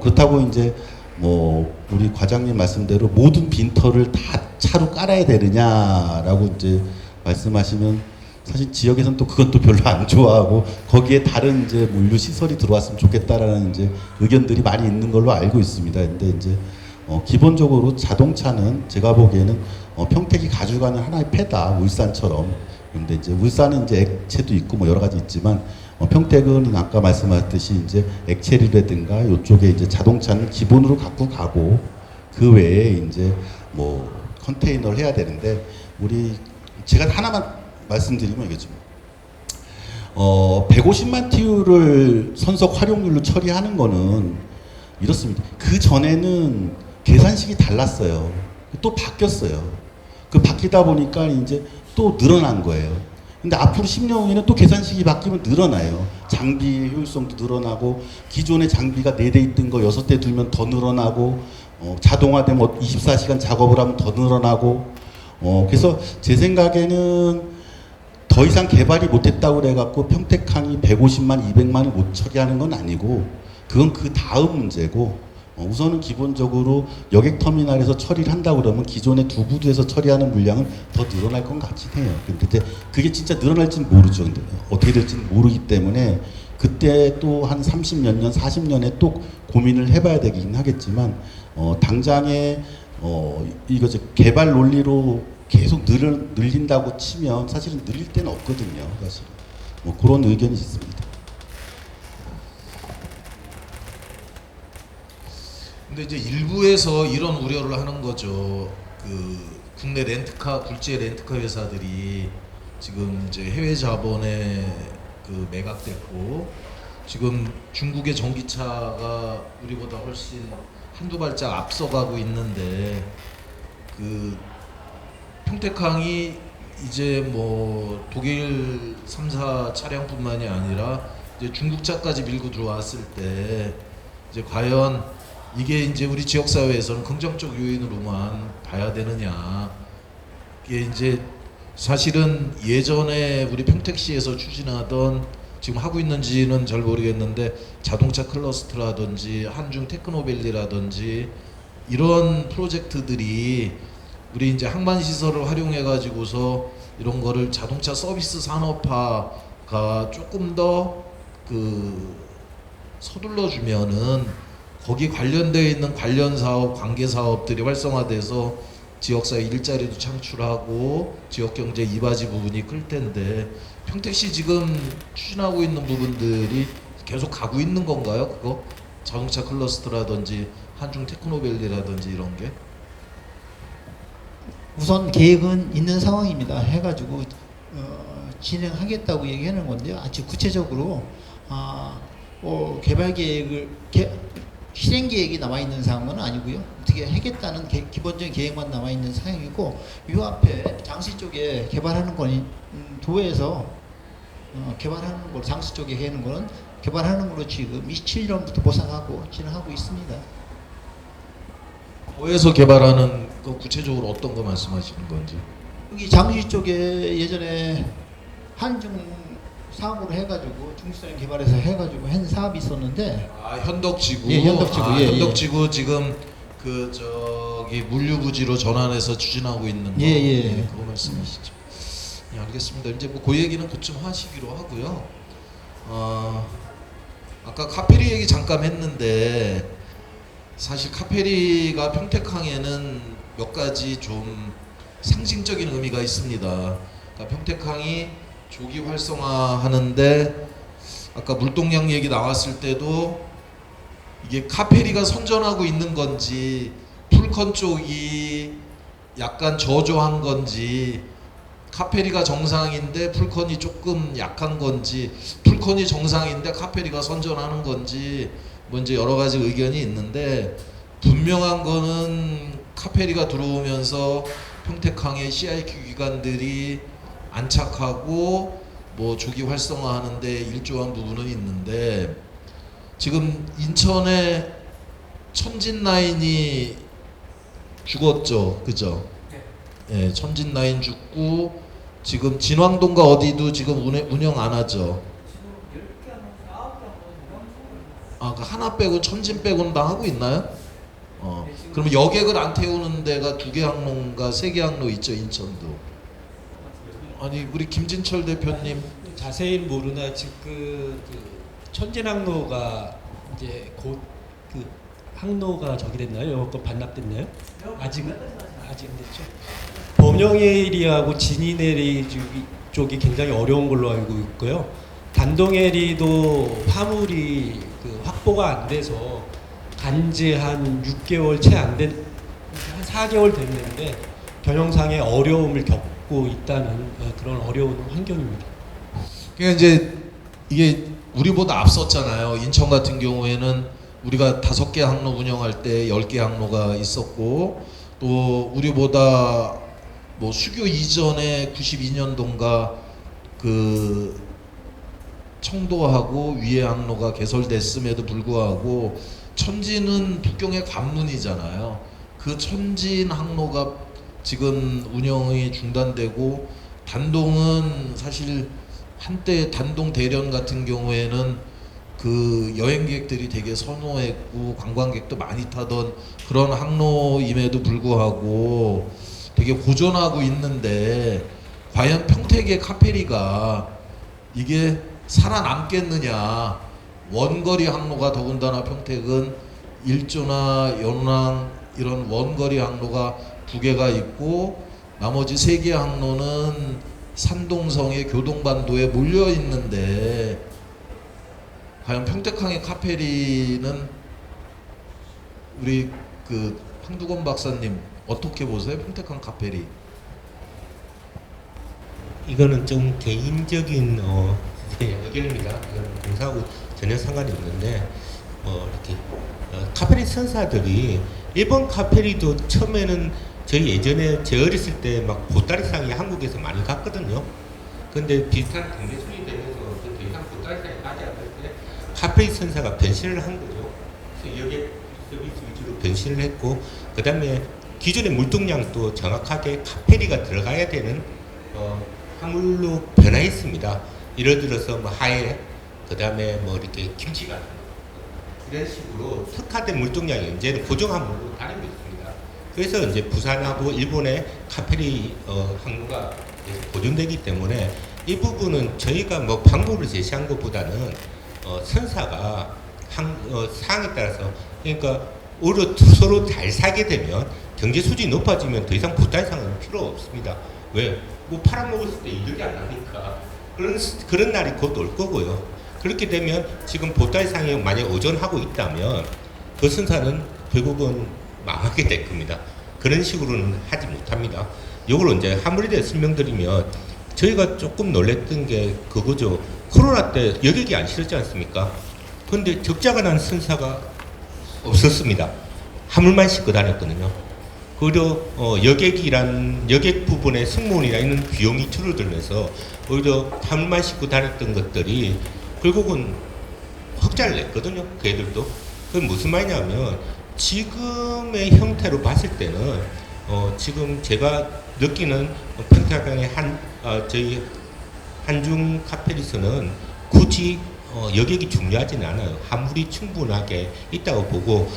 그렇다고 이제 뭐 우리 과장님 말씀대로 모든 빈터를 다 차로 깔아야 되느냐라고 이제 말씀하시면 사실 지역에서는 또 그것도 별로 안 좋아하고 거기에 다른 이제 물류 시설이 들어왔으면 좋겠다라는 이제 의견들이 많이 있는 걸로 알고 있습니다. 근데 이제 기본적으로 자동차는 제가 보기에는 평택이 가져가는 하나의 패다, 울산처럼. 근데 이제 울산은 이제 액체도 있고 뭐 여러 가지 있지만 평택은 아까 말씀하셨듯이 이제 액체류라든가 이쪽에 이제 자동차는 기본으로 갖고 가고 그 외에 이제 뭐 컨테이너를 해야 되는데 제가 하나만 말씀드리면 이거죠. 150만 TU를 선석 활용률로 처리하는 거는 이렇습니다. 그 전에는 계산식이 달랐어요. 또 바뀌었어요. 그 바뀌다 보니까 이제 또 늘어난 거예요. 근데 앞으로 10년 후에는 또 계산식이 바뀌면 늘어나요. 장비 효율성도 늘어나고 기존의 장비가 4대 있던 거 6대 두면 더 늘어나고 자동화되면 24시간 작업을 하면 더 늘어나고 그래서 제 생각에는 더 이상 개발이 못했다고 그래갖고 평택항이 150만, 200만을 못 처리하는 건 아니고 그건 그 다음 문제고 우선은 기본적으로 여객터미널에서 처리를 한다고 그러면 기존의 두 부두에서 처리하는 물량은 더 늘어날 것 같긴 해요. 근데 그게 진짜 늘어날지는 모르죠. 근데 어떻게 될지는 모르기 때문에 그때 또 한 30몇 년, 40년에 또 고민을 해봐야 되긴 하겠지만 당장에 이거 개발 논리로 계속 늘린다고 치면 사실은 늘릴 데는 없거든요. 사실 뭐 그런 의견이 있습니다. 근데 이제 일부에서 이런 우려를 하는 거죠. 그 국내 렌트카 굴지의 렌트카 회사들이 지금 이제 해외 자본에 그 매각됐고 지금 중국의 전기차가 우리보다 훨씬 한두 발짝 앞서가고 있는데 그 평택항이 이제 뭐 독일 3사 차량뿐만이 아니라 이제 중국차까지 밀고 들어왔을 때 이제 과연 이게 이제 우리 지역 사회에서는 긍정적 요인으로만 봐야 되느냐. 이게 이제 사실은 예전에 우리 평택시에서 추진하던 지금 하고 있는지는 잘 모르겠는데 자동차 클러스터라든지 한중 테크노밸리라든지 이런 프로젝트들이 우리 이제 항만 시설을 활용해 가지고서 이런 거를 자동차 서비스 산업화가 조금 더 그 서둘러 주면은 거기 관련되어 있는 관련 사업, 관계 사업들이 활성화돼서 지역사회 일자리도 창출하고 지역 경제 이바지 부분이 클 텐데 평택시 지금 추진하고 있는 부분들이 계속 가고 있는 건가요? 그거 자동차 클러스터라든지 한중 테크노밸리라든지 이런 게? 우선 계획은 있는 상황입니다. 해가지고 진행하겠다고 얘기하는 건데요. 아주 구체적으로 개발 계획을 실행 계획이 남아 있는 상황은 아니고요. 어떻게 하겠다는 기본적인 계획만 남아 있는 상황이고 이 앞에 장시 쪽에 개발하는 거는 도에서 개발하는 걸 장시 쪽에 하는 거는 개발하는 걸로 지금 27년부터 보상하고 진행하고 있습니다. 도에서 개발하는 거 구체적으로 어떤 거 말씀하시는 건지? 여기 장시 쪽에 예전에 한중 사업으로 해가지고 중수사님 개발해서 해가지고 한 사업이 있었는데 현덕지구. 예, 현덕지구. 현덕지구 지금 그 저기 물류부지로 전환해서 추진하고 있는 거. 예. 그거 말씀이시죠. 예, 알겠습니다. 이제 뭐 그 얘기는 곧좀 하시기로 하고요. 아까 카페리 얘기 잠깐 했는데 사실 카페리가 평택항에는 몇 가지 좀 상징적인 의미가 있습니다. 그러니까 평택항이 조기 활성화하는데 아까 물동량 얘기 나왔을 때도 이게 카페리가 선전하고 있는 건지 풀컨 쪽이 약간 저조한 건지 카페리가 정상인데 풀컨이 조금 약한 건지 풀컨이 정상인데 카페리가 선전하는 건지 뭐 이제 여러 가지 의견이 있는데 분명한 거는 카페리가 들어오면서 평택항의 CIQ 기관들이 안착하고 뭐 조기 활성화하는데 일조한 부분은 있는데 지금 인천에 천진 라인이 죽었죠, 그죠? 예, 천진 라인 죽고 지금 진왕동과 어디도 지금 운영 안 하죠. 아, 그 하나 빼고 천진 빼고는 다 하고 있나요? 그러면 여객을 안 태우는 데가 2개 항로인가 3개 항로 있죠, 인천도. 아니 우리 김진철 대표님 자세히는 모르나 지금 그 천진항로가 이제 곧 그 항로가 저기 됐나요? 여권 반납됐나요? 아직은 안 됐죠. 범영해리하고 진인해리 쪽이 굉장히 어려운 걸로 알고 있고요. 단동해리도 화물이 그 확보가 안 돼서 간지 한 6개월 채 안 된, 한 4개월 됐는데 경영상의 어려움을 겪고 있다는 그런 어려운 환경입니다. 그러니까 이제 이게 우리보다 앞섰잖아요. 인천 같은 경우에는 우리가 5개 항로 운영할 때 10개 항로가 있었고, 또 우리보다 뭐 수교 이전에 92년도인가 그 청도하고 위에 항로가 개설됐음에도 불구하고 천진은 북경의 관문이잖아요. 그 천진 항로가 지금 운영이 중단되고, 단동은 사실 한때 단동 대련 같은 경우에는 그 여행객들이 되게 선호했고 관광객도 많이 타던 그런 항로임에도 불구하고 되게 고전하고 있는데, 과연 평택의 카페리가 이게 살아남겠느냐. 원거리 항로가 더군다나 평택은 일조나 연랑 이런 원거리 항로가 2개가 있고, 나머지 3개 항로는 산동성의 교동반도에 몰려 있는데, 과연 평택항의 카페리는 우리 그 황두건 박사님 어떻게 보세요? 평택항 카페리. 이거는 좀 개인적인 의견입니다. 이거는 공사하고 전혀 상관이 없는데 이렇게 카페리 선사들이 일본 카페리도 처음에는 저희 예전에 제 어렸을 때 막 보따리상이 한국에서 많이 갔거든요. 근데 비슷한 경제 수준이 되면서 더 이상 보따리상이 가지 않을 때 카페리 선사가 변신을 한 거죠. 그래서 여객 서비스 위주로 변신을 했고, 그 다음에 기존의 물동량도 정확하게 카페리가 들어가야 되는 화물로 변화했습니다. 예를 들어서 뭐 하해, 그 다음에 뭐 이렇게 김치 같은 이런 식으로 특화된 물동량이 이제는 고정한 물로 다니고 있습니다. 그래서 이제 부산하고 일본의 카페리 항로가 보존되기 때문에 이 부분은 저희가 뭐 방법을 제시한 것보다는 선사가 사항에 따라서, 그러니까 오히려 서로 잘 살게 되면 경제 수준이 높아지면 더 이상 보따리상은 필요 없습니다. 왜? 뭐 팔아먹었을 때 이득이 안 나니까. 그런 날이 곧 올 거고요. 그렇게 되면 지금 보따리상이 만약 의존하고 있다면 그 선사는 결국은 망하게 될 겁니다. 그런 식으로는 하지 못합니다. 이걸 이제 화물에 대해 설명드리면, 저희가 조금 놀랬던 게 그거죠. 코로나 때 여객이 안 실었지 않습니까? 그런데 적자가 난 선사가 없었습니다. 화물만 싣고 다녔거든요. 그리고 여객 부분에 승무원이나 있는 비용이 줄어들면서 오히려 화물만 싣고 다녔던 것들이 결국은 흑자를 냈거든요. 그 애들도. 그게 무슨 말이냐면, 지금의 형태로 봤을 때는 지금 제가 느끼는 평택항의 저희 한중 카페리스는 굳이 여객이 중요하지는 않아요. 화물이 충분하게 있다고 보고,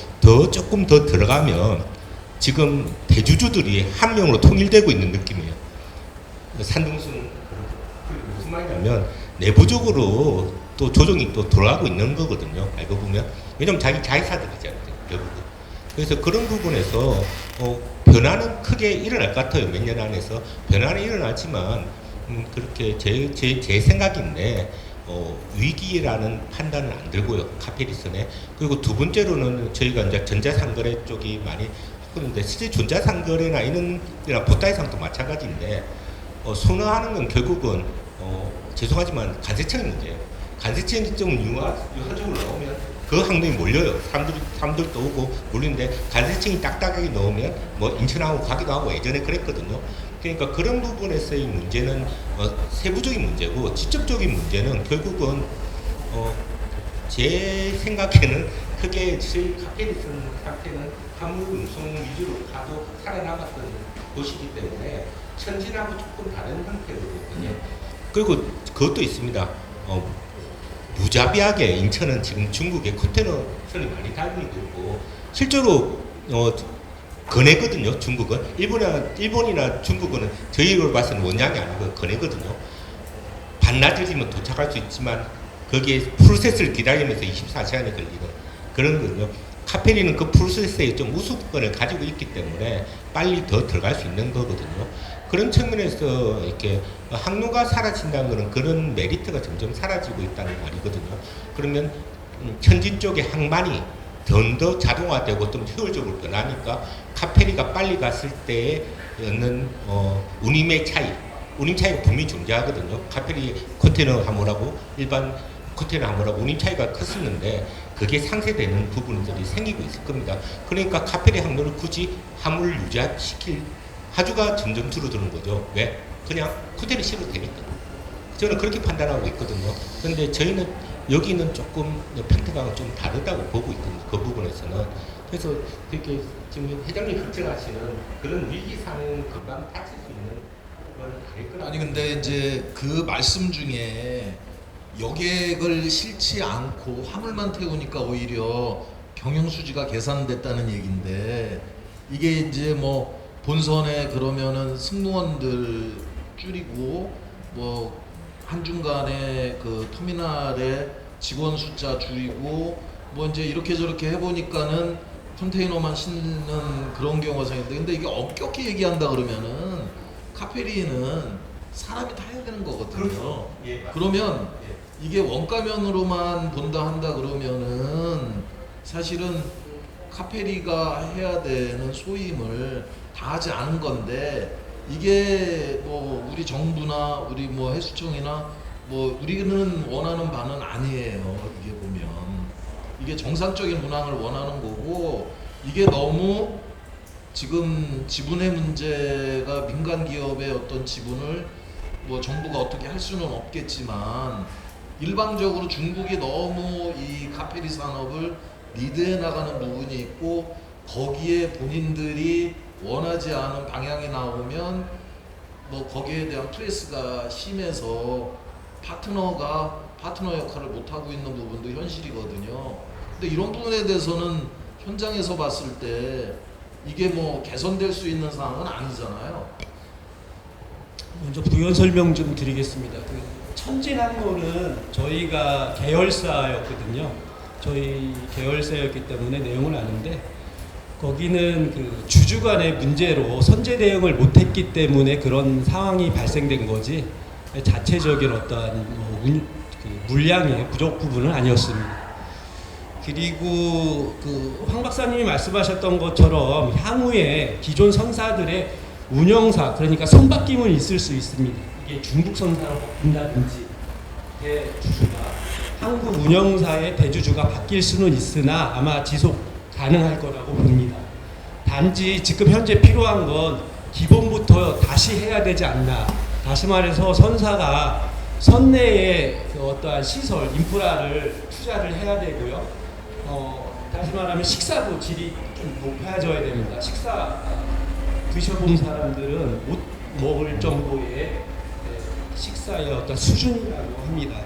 조금 더 들어가면 지금 대주주들이 한 명으로 통일되고 있는 느낌이에요. 산둥순, 무슨 말이냐면 내부적으로 또 조정이 또 돌아가고 있는 거거든요. 알고 보면. 왜냐면 자기사들이잖아요, 결국은. 그래서 그런 부분에서 변화는 크게 일어날 것 같아요. 몇 년 안에서 변화는 일어나지만 그렇게 제 생각인데 위기라는 판단은 안 들고요, 카페리선에. 그리고 두 번째로는 저희가 이제 전자상거래 쪽이 많이 그런데 실제 전자상거래나 이런 보따리상도 마찬가지인데, 선호하는 건 결국은 죄송하지만 관세청의 문제예요. 관세청이 좀 유화적으로 나오면 그 항로에 몰려요. 사람들도 오고 몰리는데, 관세청이 딱딱하게 넣으면 뭐 인천하고 가기도 하고 예전에 그랬거든요. 그러니까 그런 부분에서의 문제는 세부적인 문제고, 직접적인 문제는 결국은 제 생각에는 크게 저희 카페리선 상태는 화물 운송 위주로 가도 살아남았던 곳이기 때문에 천진하고 조금 다른 형태거든요. 그리고 그것도 있습니다. 무자비하게 인천은 지금 중국에 컨테이너선이 많이 다니고 있고 실제로 거래거든요. 중국은 일본이나 중국은 저희로 봐서는 원양이 아니고 거래거든요. 반나절이면 도착할 수 있지만 거기에 프로세스를 기다리면서 24시간이 걸리는 그런 거든요. 카페리는 그 프로세스에 좀 우수권을 가지고 있기 때문에 빨리 더 들어갈 수 있는 거거든요. 그런 측면에서 이렇게 항로가 사라진다는 것은 그런 메리트가 점점 사라지고 있다는 말이거든요. 그러면 천진 쪽의 항만이 좀 더 자동화되고 좀 효율적으로 변하니까 카페리가 빨리 갔을 때에는 운임의 차이, 운임 차이가 분명히 존재하거든요. 카페리 컨테이너 화물하고 일반 컨테이너 화물하고 운임 차이가 컸었는데 그게 상쇄되는 부분들이 생기고 있을 겁니다. 그러니까 카페리 항로를 굳이 화물을 유지시킬 하주가 점점 줄어드는 거죠. 왜? 그냥 컨테이너 실어도 되니까. 저는 그렇게 판단하고 있거든요. 그런데 저희는 여기는 조금 평택하고 좀 다르다고 보고 있거든요. 그 부분에서는. 그래서 이렇게 지금 회장님 걱정하시는 그런 위기상은 금방 닥칠 수 있는 건 아닐 거라고. 아니 근데 이제 그 말씀 중에 여객을 실지 않고 화물만 태우니까 오히려 경영수지가 계산됐다는 얘기인데 이게 이제 뭐 본선에 그러면은 승무원들 줄이고 뭐 한중간에 그 터미널에 직원 숫자 줄이고 뭐 이제 이렇게 저렇게 해보니까는 컨테이너만 싣는 그런 경우가 생겼는데 근데 이게 엄격히 얘기한다 그러면은 카페리는 사람이 타야 되는 거거든요. 그렇죠. 예, 그러면 이게 원가면으로만 본다 한다 그러면은 사실은 카페리가 해야 되는 소임을 다 하지 않은 건데 이게 뭐 우리 정부나 우리 뭐 해수청이나 뭐 우리는 원하는 바는 아니에요. 이게 보면 이게 정상적인 운항을 원하는 거고 이게 너무 지금 지분의 문제가 민간 기업의 어떤 지분을 뭐 정부가 어떻게 할 수는 없겠지만 일방적으로 중국이 너무 이 카페리 산업을 리드해 나가는 부분이 있고 거기에 본인들이 원하지 않은 방향이 나오면 뭐 거기에 대한 프레스가 심해서 파트너 역할을 못 하고 있는 부분도 현실이거든요. 근데 이런 부분에 대해서는 현장에서 봤을 때 이게 뭐 개선될 수 있는 상황은 아니잖아요. 먼저 부연 설명 좀 드리겠습니다. 그 천진항로는 저희가 계열사였거든요. 저희 계열사였기 때문에 내용을 아는데 거기는 그 주주 간의 문제로 선제 대응을 못했기 때문에 그런 상황이 발생된 거지 자체적인 어떠한 그 물량의 부족 부분은 아니었습니다. 그리고 그 황 박사님이 말씀하셨던 것처럼 향후에 기존 선사들의 운영사 그러니까 손바뀜은 있을 수 있습니다. 이게 중국 선사로 바뀐다든지 대주주가 한국 운영사의 대주주가 바뀔 수는 있으나 아마 지속 가능할 거라고 봅니다. 단지 지금 현재 필요한 건 기본부터 다시 해야 되지 않나. 다시 말해서 선사가 선내에 그 어떠한 시설, 인프라를 투자를 해야 되고요. 다시 말하면 식사도 질이 좀 높아져야 됩니다. 식사 드셔본 사람들은 못 먹을 정도의 식사의 어떤 수준이라고 합니다.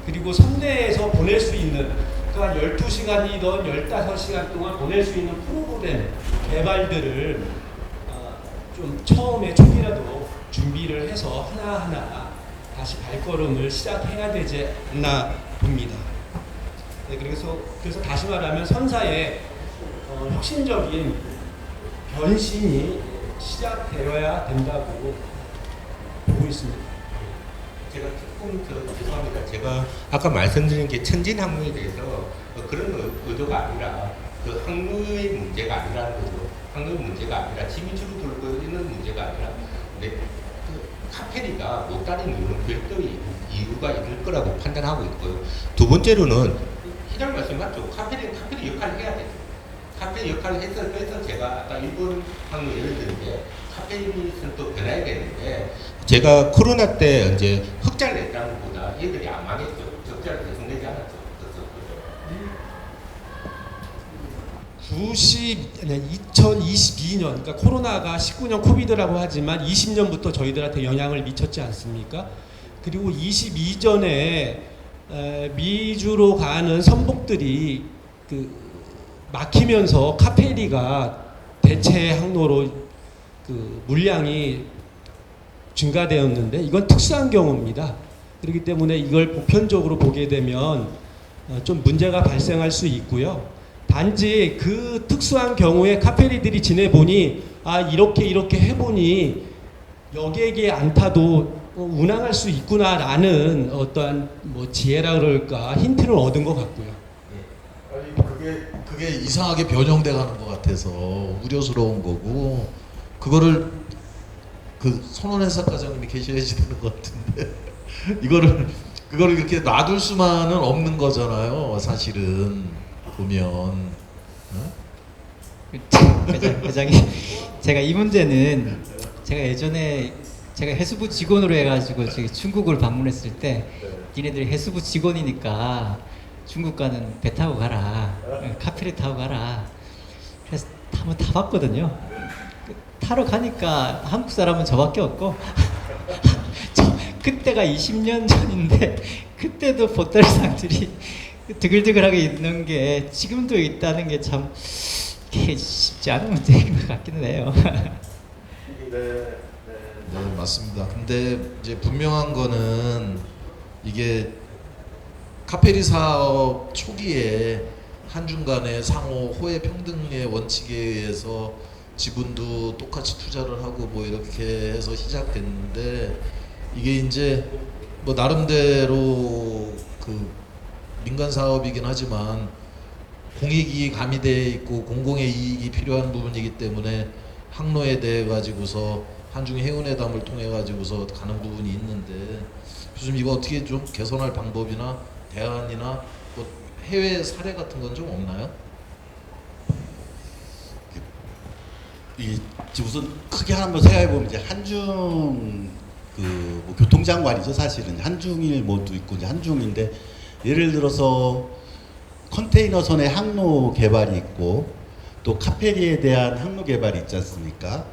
그리고 선내에서 보낼 수 있는 그러니까 12시간이든 15시간 동안 보낼 수 있는 프로그램 개발들을 좀 처음에 초기라도 준비를 해서 하나하나 다시 발걸음을 시작해야 되지 않나 봅니다. 네, 그래서 다시 말하면 선사의 혁신적인 변신이 시작되어야 된다고 보고 있습니다. 제가 조금 더 죄송합니다. 제가 아까 말씀드린 게 천진 항로에 대해서 그런 의도가 아니라 그 항로의 문제가 아니라는 거죠. 항로의 문제가 아니라 짐이 줄어들고 있는 문제가 아니라 근데 그 카페리가 못 다른 이유는 별도의 이유가 있을 거라고 판단하고 있고요. 두 번째로는 회장 말씀 맞죠? 카페리 역할을 해야 되죠. 카페리 역할을 해서 제가 아까 일본 항로 예를 들는데 카페리는 또 변해야 되는데 제가 코로나 때 이제 흑자를 냈다는 것보다 얘들이 안 망했죠. 적자를 계속 내지 않았죠. 2022년, 그러니까 코로나가 19년 코비드라고 하지만 20년부터 저희들한테 영향을 미쳤지 않습니까? 그리고 22전에 미주로 가는 선복들이 그 막히면서 카페리가 대체 항로로 그 물량이 증가되었는데 이건 특수한 경우입니다. 그렇기 때문에 이걸 보편적으로 보게 되면 좀 문제가 발생할 수 있고요. 단지 그 특수한 경우에 카페리들이 지내보니 아 이렇게 해보니 여객에 안 타도 운항할 수 있구나라는 어떠한 뭐 지혜라 그럴까 힌트를 얻은 것 같고요. 아니 그게 이상하게 변형돼 가는 것 같아서 우려스러운 거고 그거를 그 손원회사 과장님이 계셔야지 되는 것 같은데 그거를 이렇게 놔둘 수만은 없는 거잖아요. 사실은 보면 회장님, 제가 이 문제는 제가 예전에 제가 해수부 직원으로 해가지고 저기 중국을 방문했을 때 니네들이 해수부 직원이니까 중국 가는 배 타고 가라, 카페리 타고 가라. 그래서 한번 타봤거든요. 타러 가니까 한국 사람은 저밖에 없고 그때가 20년 전인데 그때도 보따리상들이 드글드글하게 있는 게 지금도 있다는 게 참 쉽지 않은 문제인 것 같기는 해요. 네, 맞습니다. 근데 이제 분명한 거는 이게 카페리 사업 초기에 한중 간의 상호 호혜 평등의 원칙에 의해서 지분도 똑같이 투자를 하고 뭐 이렇게 해서 시작됐는데 이게 이제 뭐 나름대로 그 민간 사업이긴 하지만 공익이 가미되어 있고 공공의 이익이 필요한 부분이기 때문에 항로에 대해 가지고서 한중 해운회담을 통해 가지고서 가는 부분이 있는데 교수님 이거 어떻게 좀 개선할 방법이나 대안이나 뭐 해외 사례 같은 건 좀 없나요? 이 우선 크게 한번 생각해 보면 이제 한중 뭐 교통장관이죠 사실은 한중일 뭐도 있고 이제 한중인데 예를 들어서 컨테이너선의 항로 개발이 있고 또 카페리에 대한 항로 개발이 있지 않습니까?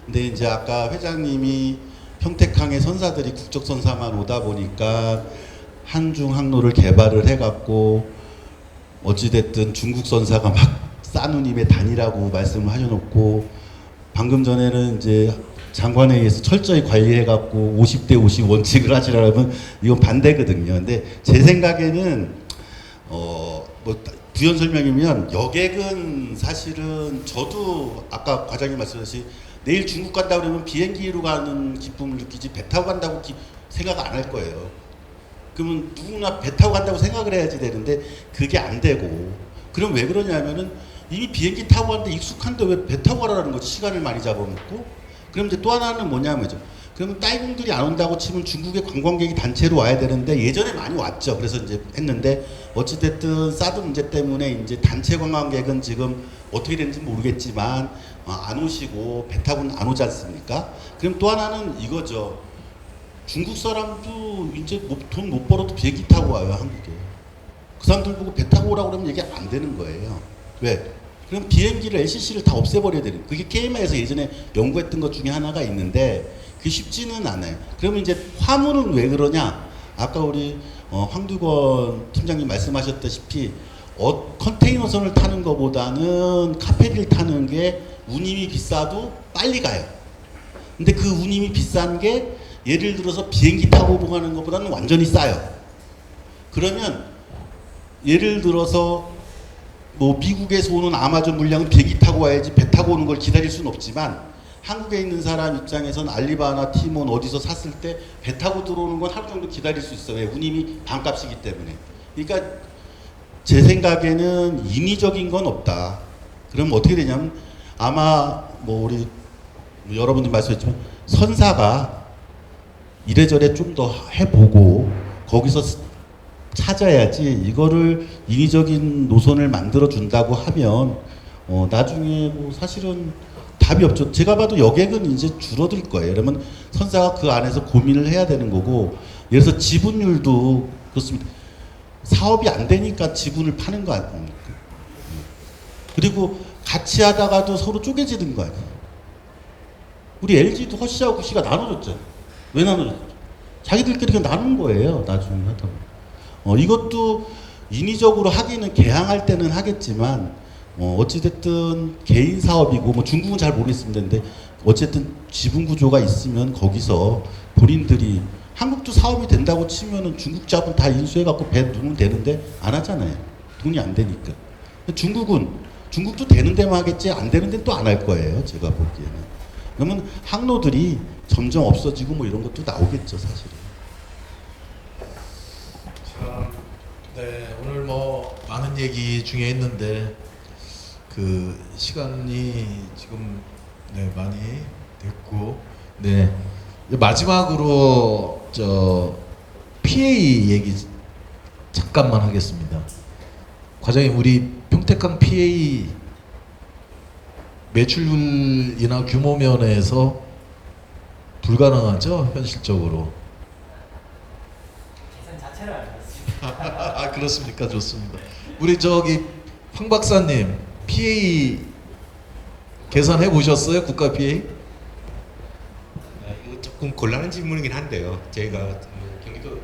근데 이제 아까 회장님이 평택항의 선사들이 국적 선사만 오다 보니까 한중 항로를 개발을 해갖고 어찌됐든 중국 선사가 막 싸누님의 단이라고 말씀을 하셔놓고 방금 전에는 이제 장관회의에서 철저히 관리해갖고 50대 50 원칙을 하시라면 이건 반대거든요. 근데 제 생각에는 뭐 부연 설명이면 여객은 사실은 저도 아까 과장님 말씀하신 내일 중국 간다 그러면 비행기로 가는 기쁨을 느끼지 배 타고 간다고 생각 안 할 거예요. 그러면 누구나 배 타고 간다고 생각을 해야지 되는데 그게 안 되고 그럼 왜 그러냐면은 이미 비행기 타고 가는데 익숙한데 왜 배 타고 가라는 거지 시간을 많이 잡아먹고 그럼 이제 또 하나는 뭐냐면요. 그러면 따이공들이 안 온다고 치면 중국의 관광객이 단체로 와야 되는데 예전에 많이 왔죠. 그래서 이제 했는데 어찌됐든 사드 문제 때문에 이제 단체 관광객은 지금 어떻게 되는지 모르겠지만 안 오시고 배 타고는 안 오지 않습니까? 그럼 또 하나는 이거죠. 중국 사람도 이제 돈 못 벌어도 비행기 타고 와요 한국에. 그 사람들 보고 배 타고 오라고 그러면 얘기 안 되는 거예요. 왜? 그럼 비행기를 LCC를 다 없애버려야 되는. 그게 KMA에서 예전에 연구했던 것 중에 하나가 있는데 그게 쉽지는 않아요. 그러면 이제 화물은 왜 그러냐? 아까 우리 황두건 팀장님 말씀하셨다시피 컨테이너선을 타는 것보다는 카페리를 타는 게 운임이 비싸도 빨리 가요. 근데 그 운임이 비싼 게 예를 들어서 비행기 타고 가는 것보다는 완전히 싸요. 그러면 예를 들어서 뭐 미국에서 오는 아마존 물량은 비행기 타고 와야지 배 타고 오는 걸 기다릴 수는 없지만 한국에 있는 사람 입장에선 알리바나 티몬 어디서 샀을 때 배 타고 들어오는 건 하루 정도 기다릴 수 있어요. 운임이 반값이기 때문에. 그러니까 제 생각에는 인위적인 건 없다. 그럼 어떻게 되냐면 아마 뭐 우리 여러분들 말씀했지만 선사가 이래저래 좀 더 해보고 거기서 찾아야지 이거를 인위적인 노선을 만들어 준다고 하면 나중에 뭐 사실은 답이 없죠. 제가 봐도 여객은 이제 줄어들 거예요. 그러면 선사가 그 안에서 고민을 해야 되는 거고 예를 들어서 지분율도 그렇습니다. 사업이 안 되니까 지분을 파는 거 아닙니까? 그리고 같이 하다가도 서로 쪼개지는 거 아니에요. 우리 LG도 허씨하고 구씨가 나눠줬잖아요. 왜 나눠줬죠? 자기들끼리 그냥 나눈 거예요. 나중에 하다 보면. 이것도 인위적으로 하기는 개항할 때는 하겠지만 어찌됐든 개인 사업이고 뭐 중국은 잘 모르겠습니다. 근데 어쨌든 지분 구조가 있으면 거기서 본인들이 한국도 사업이 된다고 치면은 중국 자본 다 인수해갖고 배 누르면 되는데 안 하잖아요. 돈이 안 되니까. 중국도 되는 데만 하겠지 안 되는 데는 또 안 할 거예요. 제가 보기에는. 그러면 항로들이 점점 없어지고 뭐 이런 것도 나오겠죠, 사실은. 참, 네, 오늘 뭐 많은 얘기 중에 했는데 그 시간이 지금 네, 많이 됐고, 네, 마지막으로 저 PA 얘기 잠깐만 하겠습니다. 과장님, 우리 평택항 PA 매출이나 규모 면에서 불가능하죠, 현실적으로. 계산 자체를 알고 있습니다. 아, 그렇습니까? 좋습니다. 우리 저기 황 박사님, PA 계산해 보셨어요? 국가 PA? 이거 조금 곤란한 질문이긴 한데요. 제가 경기도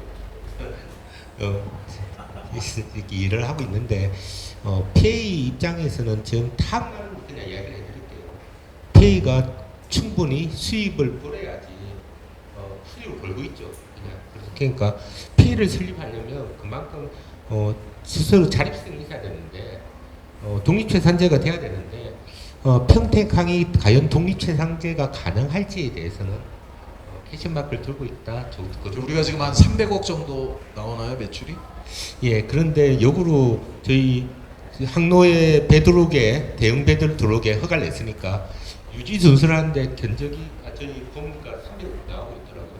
이렇게 일을 하고 있는데 PA 입장에서는 지금 탐나는 거 그냥 이야기를 해드릴게요. PA가 충분히 수입을 벌어야지 수입을 벌고 있죠. 그러니까 PA를 설립하려면 그만큼 스스로 자립성이 있어야 되는데 독립채산제가 돼야 되는데 평택항이 과연 독립채산제가 가능할지에 대해서는 캐션마크를 들고 있다. 우리가 지금 한 300억 정도 나오나요, 매출이? 예, 그런데 역으로 저희 항로에 배 들어오게 대형 배들 들어오게 허가를 냈으니까 유지 순수하는데 견적이 저희 보니까 300억 나오고 있더라고요.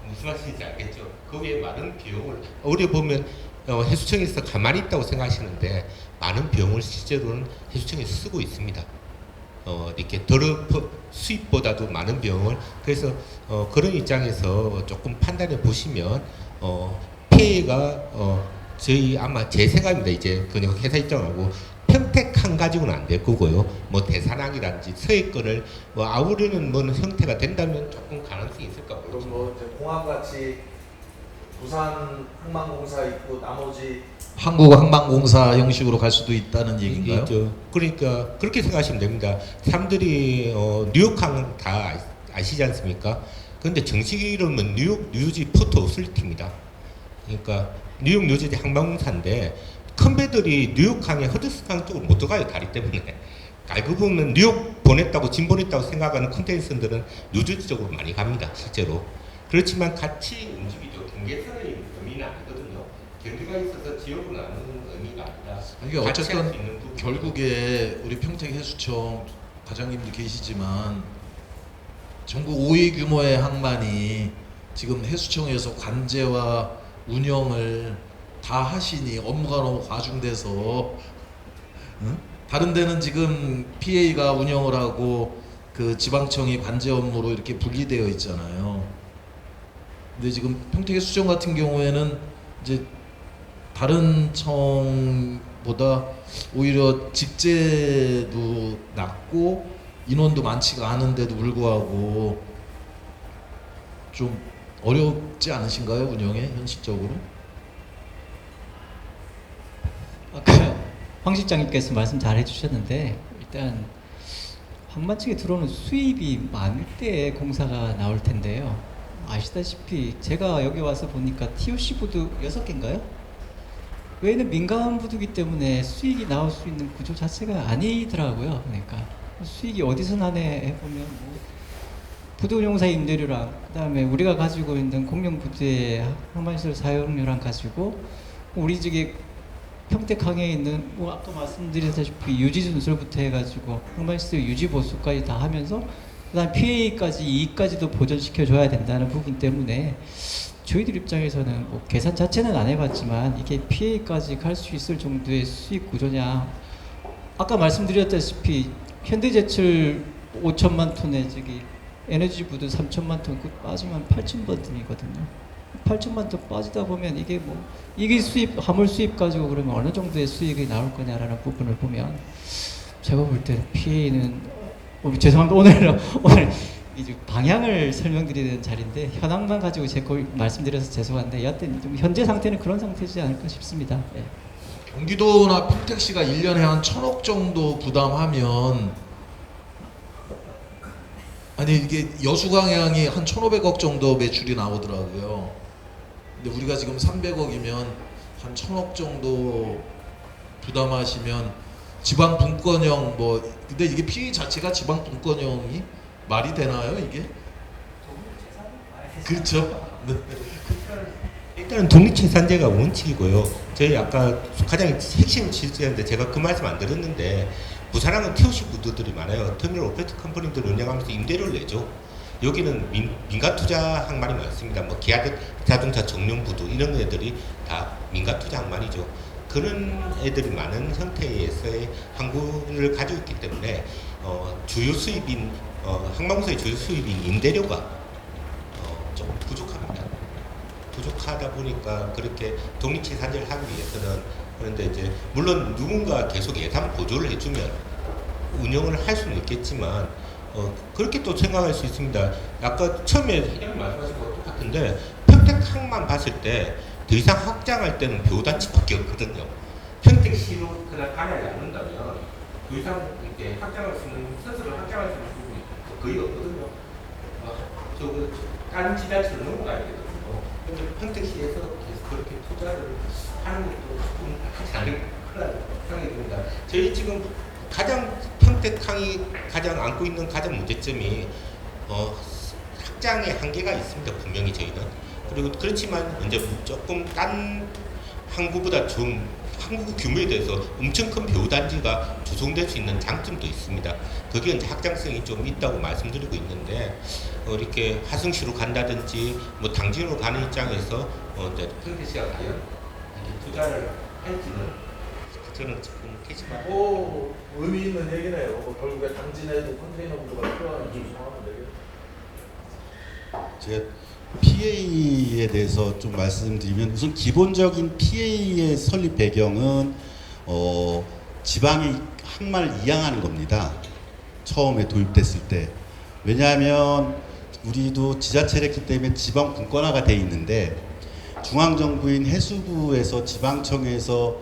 무슨 말씀인지 알겠죠? 거기에 많은 비용을 어려 보면 해수청에서 가만히 있다고 생각하시는데 많은 비용을 실제로는 해수청에서 쓰고 있습니다. 이렇게 수입보다도 많은 비용을 그래서 그런 입장에서 조금 판단해 보시면 PA가 저희 아마 제 생각입니다. 이제 그냥 회사 입장하고 평택항 가지고는 안 될 거고요. 뭐 대산항이라든지 서해권을 뭐 아우르는 뭐 형태가 된다면 조금 가능성이 있을까 보죠. 그럼 뭐 이제 공항같이 부산 항만공사 있고 나머지 한국 항만공사 형식으로 갈 수도 있다는 얘기인가요? 있죠. 그러니까 그렇게 생각하시면 됩니다. 사람들이 뉴욕항 다 아시지 않습니까? 그런데 정식 이름은 뉴욕 뉴지 포트 오슬리티입니다. 그러니까 뉴욕 뉴저지 항만공사인데 큰 배들이 뉴욕항에 허드슨강 쪽으로 못 들어가요. 다리 때문에. 알고 보면 뉴욕 보냈다고 짐 보냈다고 생각하는 컨테이너들은 뉴저지 쪽으로 많이 갑니다. 실제로. 그렇지만 같이 움직이죠. 경계선의 의미는 아니거든요. 경계가 있어서 지역으로 나누는 의미가 아니라 이게 같이 어쨌든 할수 있는 부분. 결국에 우리 평택해수청 과장님도 계시지만 전국 5위 규모의 항만이 지금 해수청에서 관제와 운영을 다 하시니 업무가 너무 과중돼서 응? 다른 데는 지금 PA가 운영을 하고 그 지방청이 관제 업무로 이렇게 분리되어 있잖아요. 근데 지금 평택해수청 같은 경우에는 이제 다른 청보다 오히려 직제도 낮고 인원도 많지가 않은데도 불구하고 좀 어렵지 않으신가요, 운영에 현실적으로? 아까 황 실장님께서 말씀 잘 해주셨는데 일단 항만 측에 들어오는 수입이 많을 때 공사가 나올 텐데요. 아시다시피 제가 여기 와서 보니까 TOC 부두 6개인가요? 외에는 민간 부두기 때문에 수익이 나올 수 있는 구조 자체가 아니더라고요. 그러니까 수익이 어디서 나네 해보면 뭐 부두 운용사 임대료랑 그다음에 우리가 가지고 있는 공영 부두의 항만시설 사용료랑 가지고 우리 저기 평택항에 있는 뭐 아까 말씀드렸다시피 유지 준설부터 해가지고 항만시설 유지 보수까지 다 하면서 그다음 PA까지 이익까지도 보전시켜줘야 된다는 부분 때문에 저희들 입장에서는 뭐 계산 자체는 안 해봤지만 이게 PA까지 갈 수 있을 정도의 수익 구조냐 아까 말씀드렸다시피 현대제철 5천만 톤에 저기 에너지 부두 3천만 톤 그 빠지면 8천만 톤이거든요. 8천만 톤 빠지다 보면 이게 뭐 이게 수입 화물 수입 가지고 그러면 어느 정도의 수익이 나올 거냐라는 부분을 보면 제가 볼 때 PA는 죄송합니다. 오늘 이제 방향을 설명드리는 자리인데 현황만 가지고 제가 말씀드려서 죄송한데 여하튼 좀 현재 상태는 그런 상태지 않을까 싶습니다. 예. 경기도나 평택시가 1년에 한 1,000억 정도 부담하면, 아니 이게 여수광양이 한 1,500억 정도 매출이 나오더라고요. 근데 우리가 지금 300억이면 한 1,000억 정도 부담하시면 지방 분권형 뭐, 근데 이게 PA 자체가 지방 분권형이 말이 되나요 이게? 그렇죠. 네. 일단은 독립생산제가 원칙이고요. 저희 아까 가장 핵심 실수였는데 제가 그 말씀 안 드렸는데, 부산항은 TOC 구도들이 많아요. 터미널 오페레이터 컴퍼니들 운영하면서 임대료를 내죠. 여기는 민간 투자 항만이 많습니다. 뭐 기아 자동차 정년 부두 이런 애들이 다 민간 투자 항만이죠. 그런 애들이 많은 형태에서의 항구를 가지고 있기 때문에 주요 수입인 항공사의 주요 수입인 임대료가 좀 부족합니다. 부족하다 보니까 그렇게 독립체산제를 하기 위해서는, 그런데 이제 물론 누군가 계속 예산 보조를 해주면 운영을 할 수는 있겠지만 그렇게 또 생각할 수 있습니다. 아까 처음에 회장님 말씀하신 것 똑같은데, 평택항만 봤을 때 더 이상 확장할 때는 배우단지밖에 없거든요. 평택시로 그냥 가려지 않는다면 더 이상 이렇게 확장할 수 있는, 스스로 확장할 수 있는 부분이 거의 없거든요. 저거 다른 지자체로 넘어가야 되거든요. 평택시에서 계속 그렇게 투자를 하는 것도 조금 하지 않을까 생각이 듭니다. 저희 지금 가장 평택항이 가장 안고 있는 가장 문제점이 확장의 한계가 있습니다. 분명히 저희는. 그리고 그렇지만 이제 조금 딴 항구보다 좀 항구 규모에 대해서 엄청 큰 배후단지가 조성될 수 있는 장점도 있습니다. 그게 이제 확장성이 좀 있다고 말씀드리고 있는데, 이렇게 화성시로 간다든지 뭐 당진으로 가는 입장에서 이제 평택시가 과연 이렇게 투자를 할지는 저는 조금 캐치만. 오, 의미 있는 얘기네요. 결국에 당진에도 컨테이너 구도가 필요한 상황인데. 제가 PA에 대해서 좀 말씀드리면, 우선 기본적인 PA의 설립 배경은 지방의 항만을 이양하는 겁니다. 처음에 도입됐을 때. 왜냐하면 우리도 지자체를 했기 때문에 지방 분권화가 돼 있는데, 중앙정부인 해수부에서 지방청에서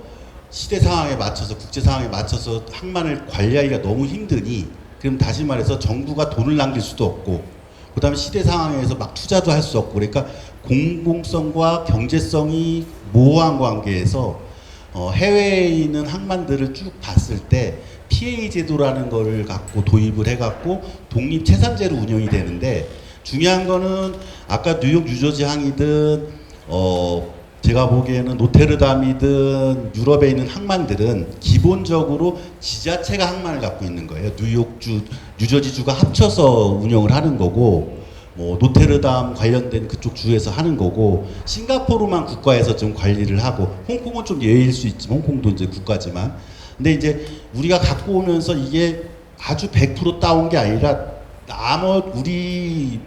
시대 상황에 맞춰서, 국제 상황에 맞춰서 항만을 관리하기가 너무 힘드니, 그럼 다시 말해서 정부가 돈을 남길 수도 없고, 그 다음에 시대 상황에서 막 투자도 할 수 없고, 그러니까 공공성과 경제성이 모호한 관계에서 해외에 있는 항만들을 쭉 봤을 때 PA 제도라는 거를 갖고 도입을 해갖고 독립 채산제로 운영이 되는데, 중요한 거는 아까 뉴욕 뉴저지 항이든 제가 보기에는 노테르담이든 유럽에 있는 항만들은 기본적으로 지자체가 항만을 갖고 있는 거예요. 뉴욕주, 뉴저지주가 합쳐서 운영을 하는 거고, 뭐 노테르담 관련된 그쪽 주에서 하는 거고, 싱가포르만 국가에서 좀 관리를 하고, 홍콩은 좀 예외일 수 있지만, 홍콩도 이제 국가지만. 근데 이제 우리가 갖고 오면서 이게 아주 100% 따온 게 아니라 우리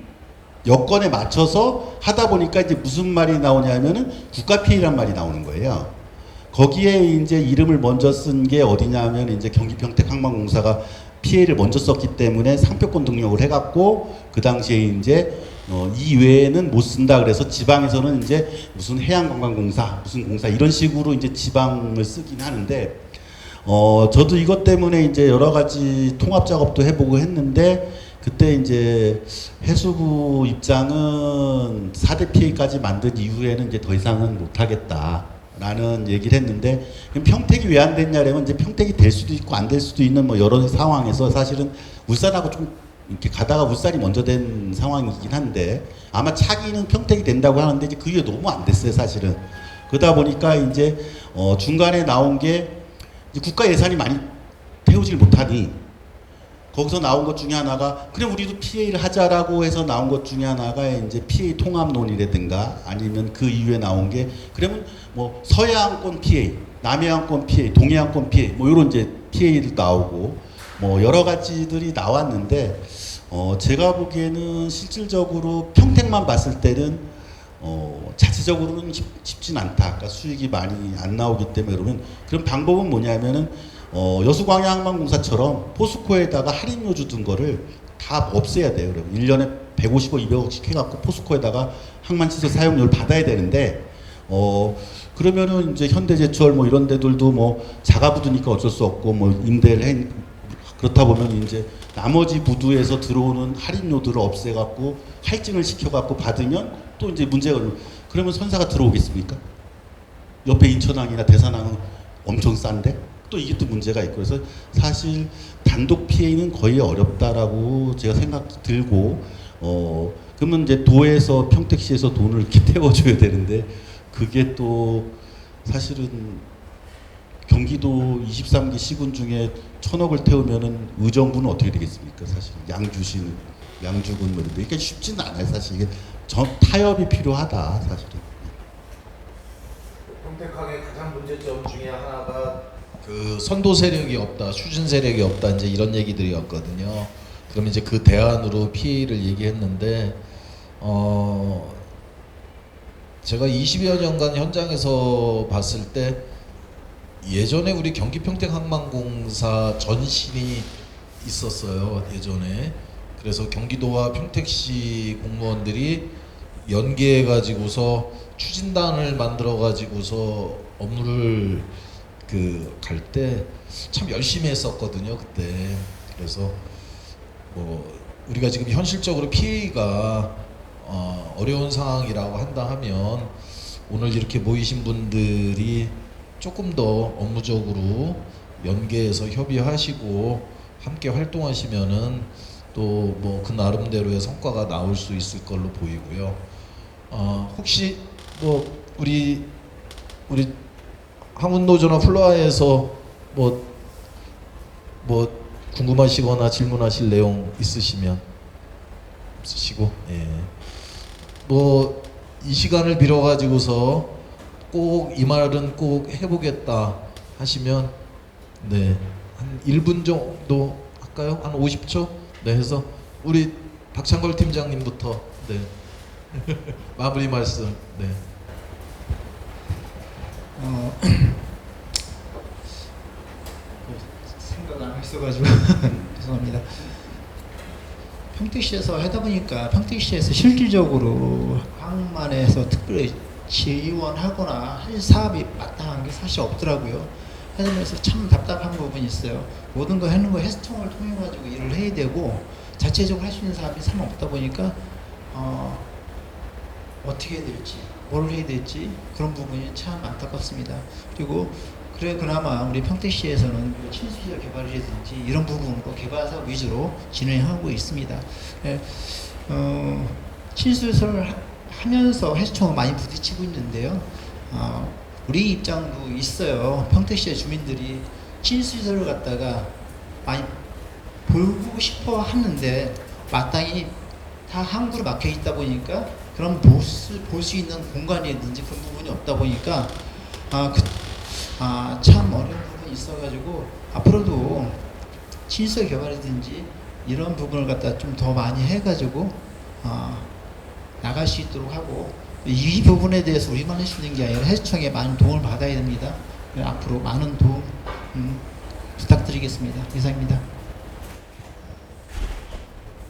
여건에 맞춰서 하다 보니까 이제 무슨 말이 나오냐면은 국가 PA란 말이 나오는 거예요. 거기에 이제 이름을 먼저 쓴 게 어디냐면 이제 경기 평택항만공사가 PA를 먼저 썼기 때문에 상표권 등록을 해갖고, 그 당시에 이제 이 외에는 못 쓴다 그래서 지방에서는 이제 무슨 해양관광공사, 무슨 공사 이런 식으로 이제 지방을 쓰긴 하는데, 저도 이것 때문에 이제 여러 가지 통합 작업도 해보고 했는데, 그때 이제 해수부 입장은 4대 PA까지 만든 이후에는 이제 더 이상은 못하겠다라는 얘기를 했는데, 그럼 평택이 왜 안 됐냐면, 이제 평택이 될 수도 있고 안 될 수도 있는 뭐 여러 상황에서 사실은 울산하고 좀 이렇게 가다가 울산이 먼저 된 상황이긴 한데, 아마 차기는 평택이 된다고 하는데 이제 그게 너무 안 됐어요, 사실은. 그러다 보니까 이제 중간에 나온 게 이제 국가 예산이 많이 태우질 못하니, 거기서 나온 것 중에 하나가 그냥 우리도 PA를 하자라고 해서 나온 것 중에 하나가 이제 PA 통합론이라든가, 아니면 그 이후에 나온 게 그러면 뭐 서해안권 PA, 남해안권 PA, 동해안권 PA 뭐 이런 이제 PA도 나오고 뭐 여러 가지들이 나왔는데, 제가 보기에는 실질적으로 평택만 봤을 때는 자체적으로는 쉽진 않다. 그러니까 수익이 많이 안 나오기 때문에, 그러면 그런 방법은 뭐냐면은 여수광양항만공사처럼 포스코에다가 할인료 준 거를 다 없애야 돼요. 그럼 1년에 150억, 200억씩 해갖고 포스코에다가 항만시설 사용료를 받아야 되는데, 그러면은 이제 현대제철 뭐 이런 데들도 뭐 자가부두니까 어쩔 수 없고 뭐 임대를 해, 그렇다 보면 이제 나머지 부두에서 들어오는 할인료들을 없애갖고 할증을 시켜갖고 받으면 또 이제 문제가, 그러면 선사가 들어오겠습니까? 옆에 인천항이나 대산항은 엄청 싼데 또 이게 또 문제가 있고, 그래서 사실 단독 피해는 거의 어렵다라고 제가 생각 들고, 그러면 이제 도에서 평택시에서 돈을 이렇게 태워줘야 되는데, 그게 또 사실은 경기도 23기 시군 중에 1,000억을 태우면은 의정부는 어떻게 되겠습니까? 사실 양주군 뭐 이런데 이게 쉽지는 않아요. 사실 이게 타협이 필요하다 사실은. 평택항의 가장 문제점 중에 하나가 그 선도 세력이 없다, 추진 세력이 없다, 이제 이런 얘기들이었거든요. 그럼 이제 그 대안으로 피해를 얘기했는데, 제가 20여 년간 현장에서 봤을 때 예전에 우리 경기 평택항만공사 전신이 있었어요. 예전에. 그래서 경기도와 평택시 공무원들이 연계해 가지고서 추진단을 만들어 가지고서 업무를 갈 때 참 열심히 했었거든요, 그때. 그래서 뭐 우리가 지금 현실적으로 피해가 어려운 상황이라고 한다 하면 오늘 이렇게 모이신 분들이 조금 더 업무적으로 연계해서 협의하시고 함께 활동하시면은 또 뭐 그 나름대로의 성과가 나올 수 있을 걸로 보이고요. 혹시 뭐 우리 항운노조나 플로아에서 뭐 궁금하시거나 질문하실 내용 있으시면 없으시고, 예. 뭐 이 시간을 빌어 가지고서 꼭 이 말은 꼭 해보겠다 하시면, 네, 한 1분 정도 할까요? 한 50초? 네, 해서 우리 박창걸 팀장님부터, 네. 마무리 말씀. 네. 생각 안 했어가지고 죄송합니다. 평택시에서 하다 보니까 평택시에서 실질적으로 항만에서 특별히 지원하거나 할 사업이 마땅한 게 사실 없더라고요. 하면서 참 답답한 부분이 있어요. 모든 거 하는 거 해수통을 통해 가지고 일을 해야 되고 자체적으로 할 수 있는 사업이 참 없다 보니까 어떻게 해야 될지, 뭘 해야 될지 그런 부분이 참 안타깝습니다. 그리고 그나마 우리 평택시에서는 친수시설 개발이라든지 이런 부분으로 개발 사업 위주로 진행하고 있습니다. 친수시설을 하면서 해수통을 많이 부딪히고 있는데요. 우리 입장도 있어요. 평택시의 주민들이 친수시설을 갖다가 많이 보고 싶어 하는데 마땅히 다 항구로 막혀 있다 보니까 그런 볼 수 있는 공간이든지 그런 부분이 없다 보니까 참 어려운 부분이 있어가지고 앞으로도 친수시설 개발이든지 이런 부분을 갖다 좀 더 많이 해가지고 나갈 수 있도록 하고, 이 부분에 대해서 우리만 할 수 있는 게 아니라 해수청에 많은 도움을 받아야 됩니다. 앞으로 많은 도움 부탁드리겠습니다. 이상입니다.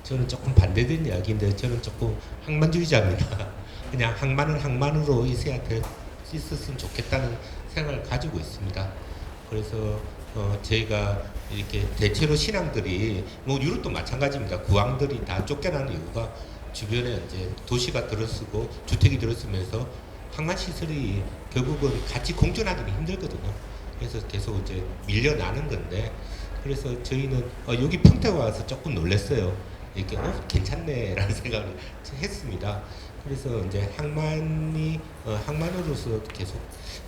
저는 조금 반대된 이야기인데 저는 조금 항만주의자입니다. 그냥 항만은 항만으로 있었으면 좋겠다는 생각을 가지고 있습니다. 그래서 저희가 이렇게 대체로 신항들이 뭐 유럽도 마찬가지입니다. 구항들이 다 쫓겨나는 이유가 주변에 이제 도시가 들어서고 주택이 들어서면서 항만 시설이 결국은 같이 공존하기는 힘들거든요. 그래서 계속 이제 밀려나는 건데, 그래서 저희는 여기 평택 와서 조금 놀랐어요. 이렇게 괜찮네라는 생각을 했습니다. 그래서 이제 항만이 항만으로서 계속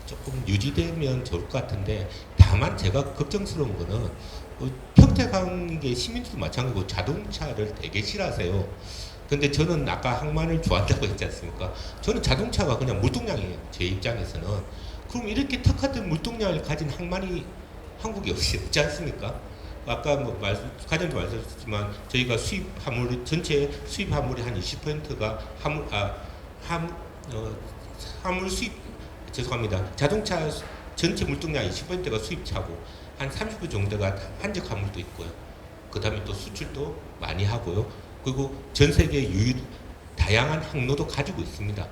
조금 유지되면 좋을 것 같은데, 다만 제가 걱정스러운 거는 평택항의 시민들도 마찬가지고 자동차를 되게 싫어하세요. 근데 저는 아까 항만을 좋아한다고 했지 않습니까? 저는 자동차가 그냥 물동량이에요. 제 입장에서는. 그럼 이렇게 특화된 물동량을 가진 항만이 한국에 없지 않습니까? 아까 과장도 말씀하셨지만 저희가 수입 화물, 전체 수입 화물의 한 20%가 화물 수입, 죄송합니다. 자동차 전체 물동량 20%가 수입차고 한 30% 정도가 한적 화물도 있고요. 그 다음에 또 수출도 많이 하고요. 그리고 전 세계 다양한 항로도 가지고 있습니다.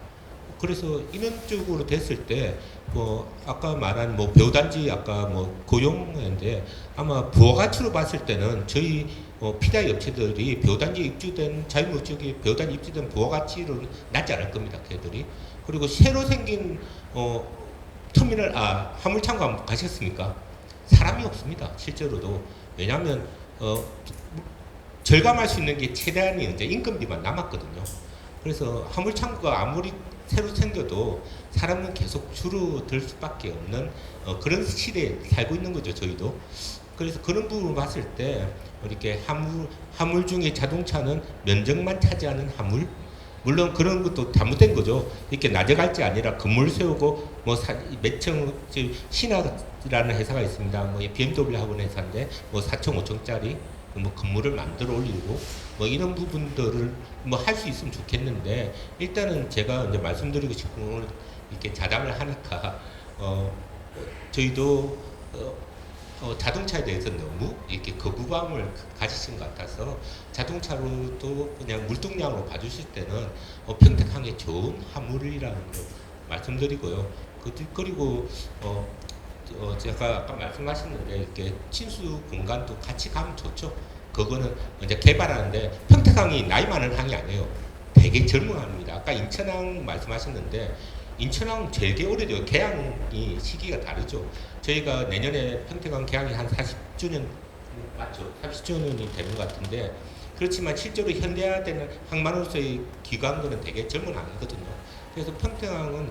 그래서 이런 쪽으로 됐을 때, 아까 말한 배우단지 아까 고용인데 아마 부가가치로 봤을 때는 저희 피다 업체들이 배우단지 입주된 자유무역지역에 배우단지 입주된 부가가치로는 낮지 않을 겁니다. 걔들이. 그리고 새로 생긴 터미널 화물창고 한번 가셨습니까? 사람이 없습니다. 실제로도. 왜냐하면 절감할 수 있는 게 최대한이 이제 인건비만 남았거든요. 그래서 화물창고가 아무리 새로 생겨도 사람은 계속 줄어들 수밖에 없는 그런 시대에 살고 있는 거죠, 저희도. 그래서 그런 부분을 봤을 때 이렇게 화물 중에 자동차는 면적만 차지하는 화물, 물론 그런 것도 잘못된 거죠. 이렇게 낮에 갈 게 아니라 건물 세우고 매청 신화라는 회사가 있습니다. BMW 하고 회사인데 4층 5층짜리 건물을 만들어 올리고 이런 부분들을 할 수 있으면 좋겠는데, 일단은 제가 이제 말씀드리고 싶은 건 이렇게 자담을 하니까 저희도 자동차에 대해서 너무 이렇게 거부감을 가지신 것 같아서 자동차로도 그냥 물동량으로 봐주실 때는 평택항에 좋은 화물이라는 거 말씀드리고요. 그리고 제가 아까 말씀하셨는데 이렇게 친수 공간도 같이 가면 좋죠. 그거는 이제 개발하는데 평택항이 나이 많은 항이 아니에요. 되게 젊은 항입니다. 아까 인천항 말씀하셨는데 인천항 되게 오래돼요. 개항이 시기가 다르죠. 저희가 내년에 평택항 개항이 한 40주년 맞죠? 40주년이 되는 것 같은데, 그렇지만 실제로 현대화되는 항만으로서의 기관들은 되게 젊은 항이거든요. 그래서 평택항은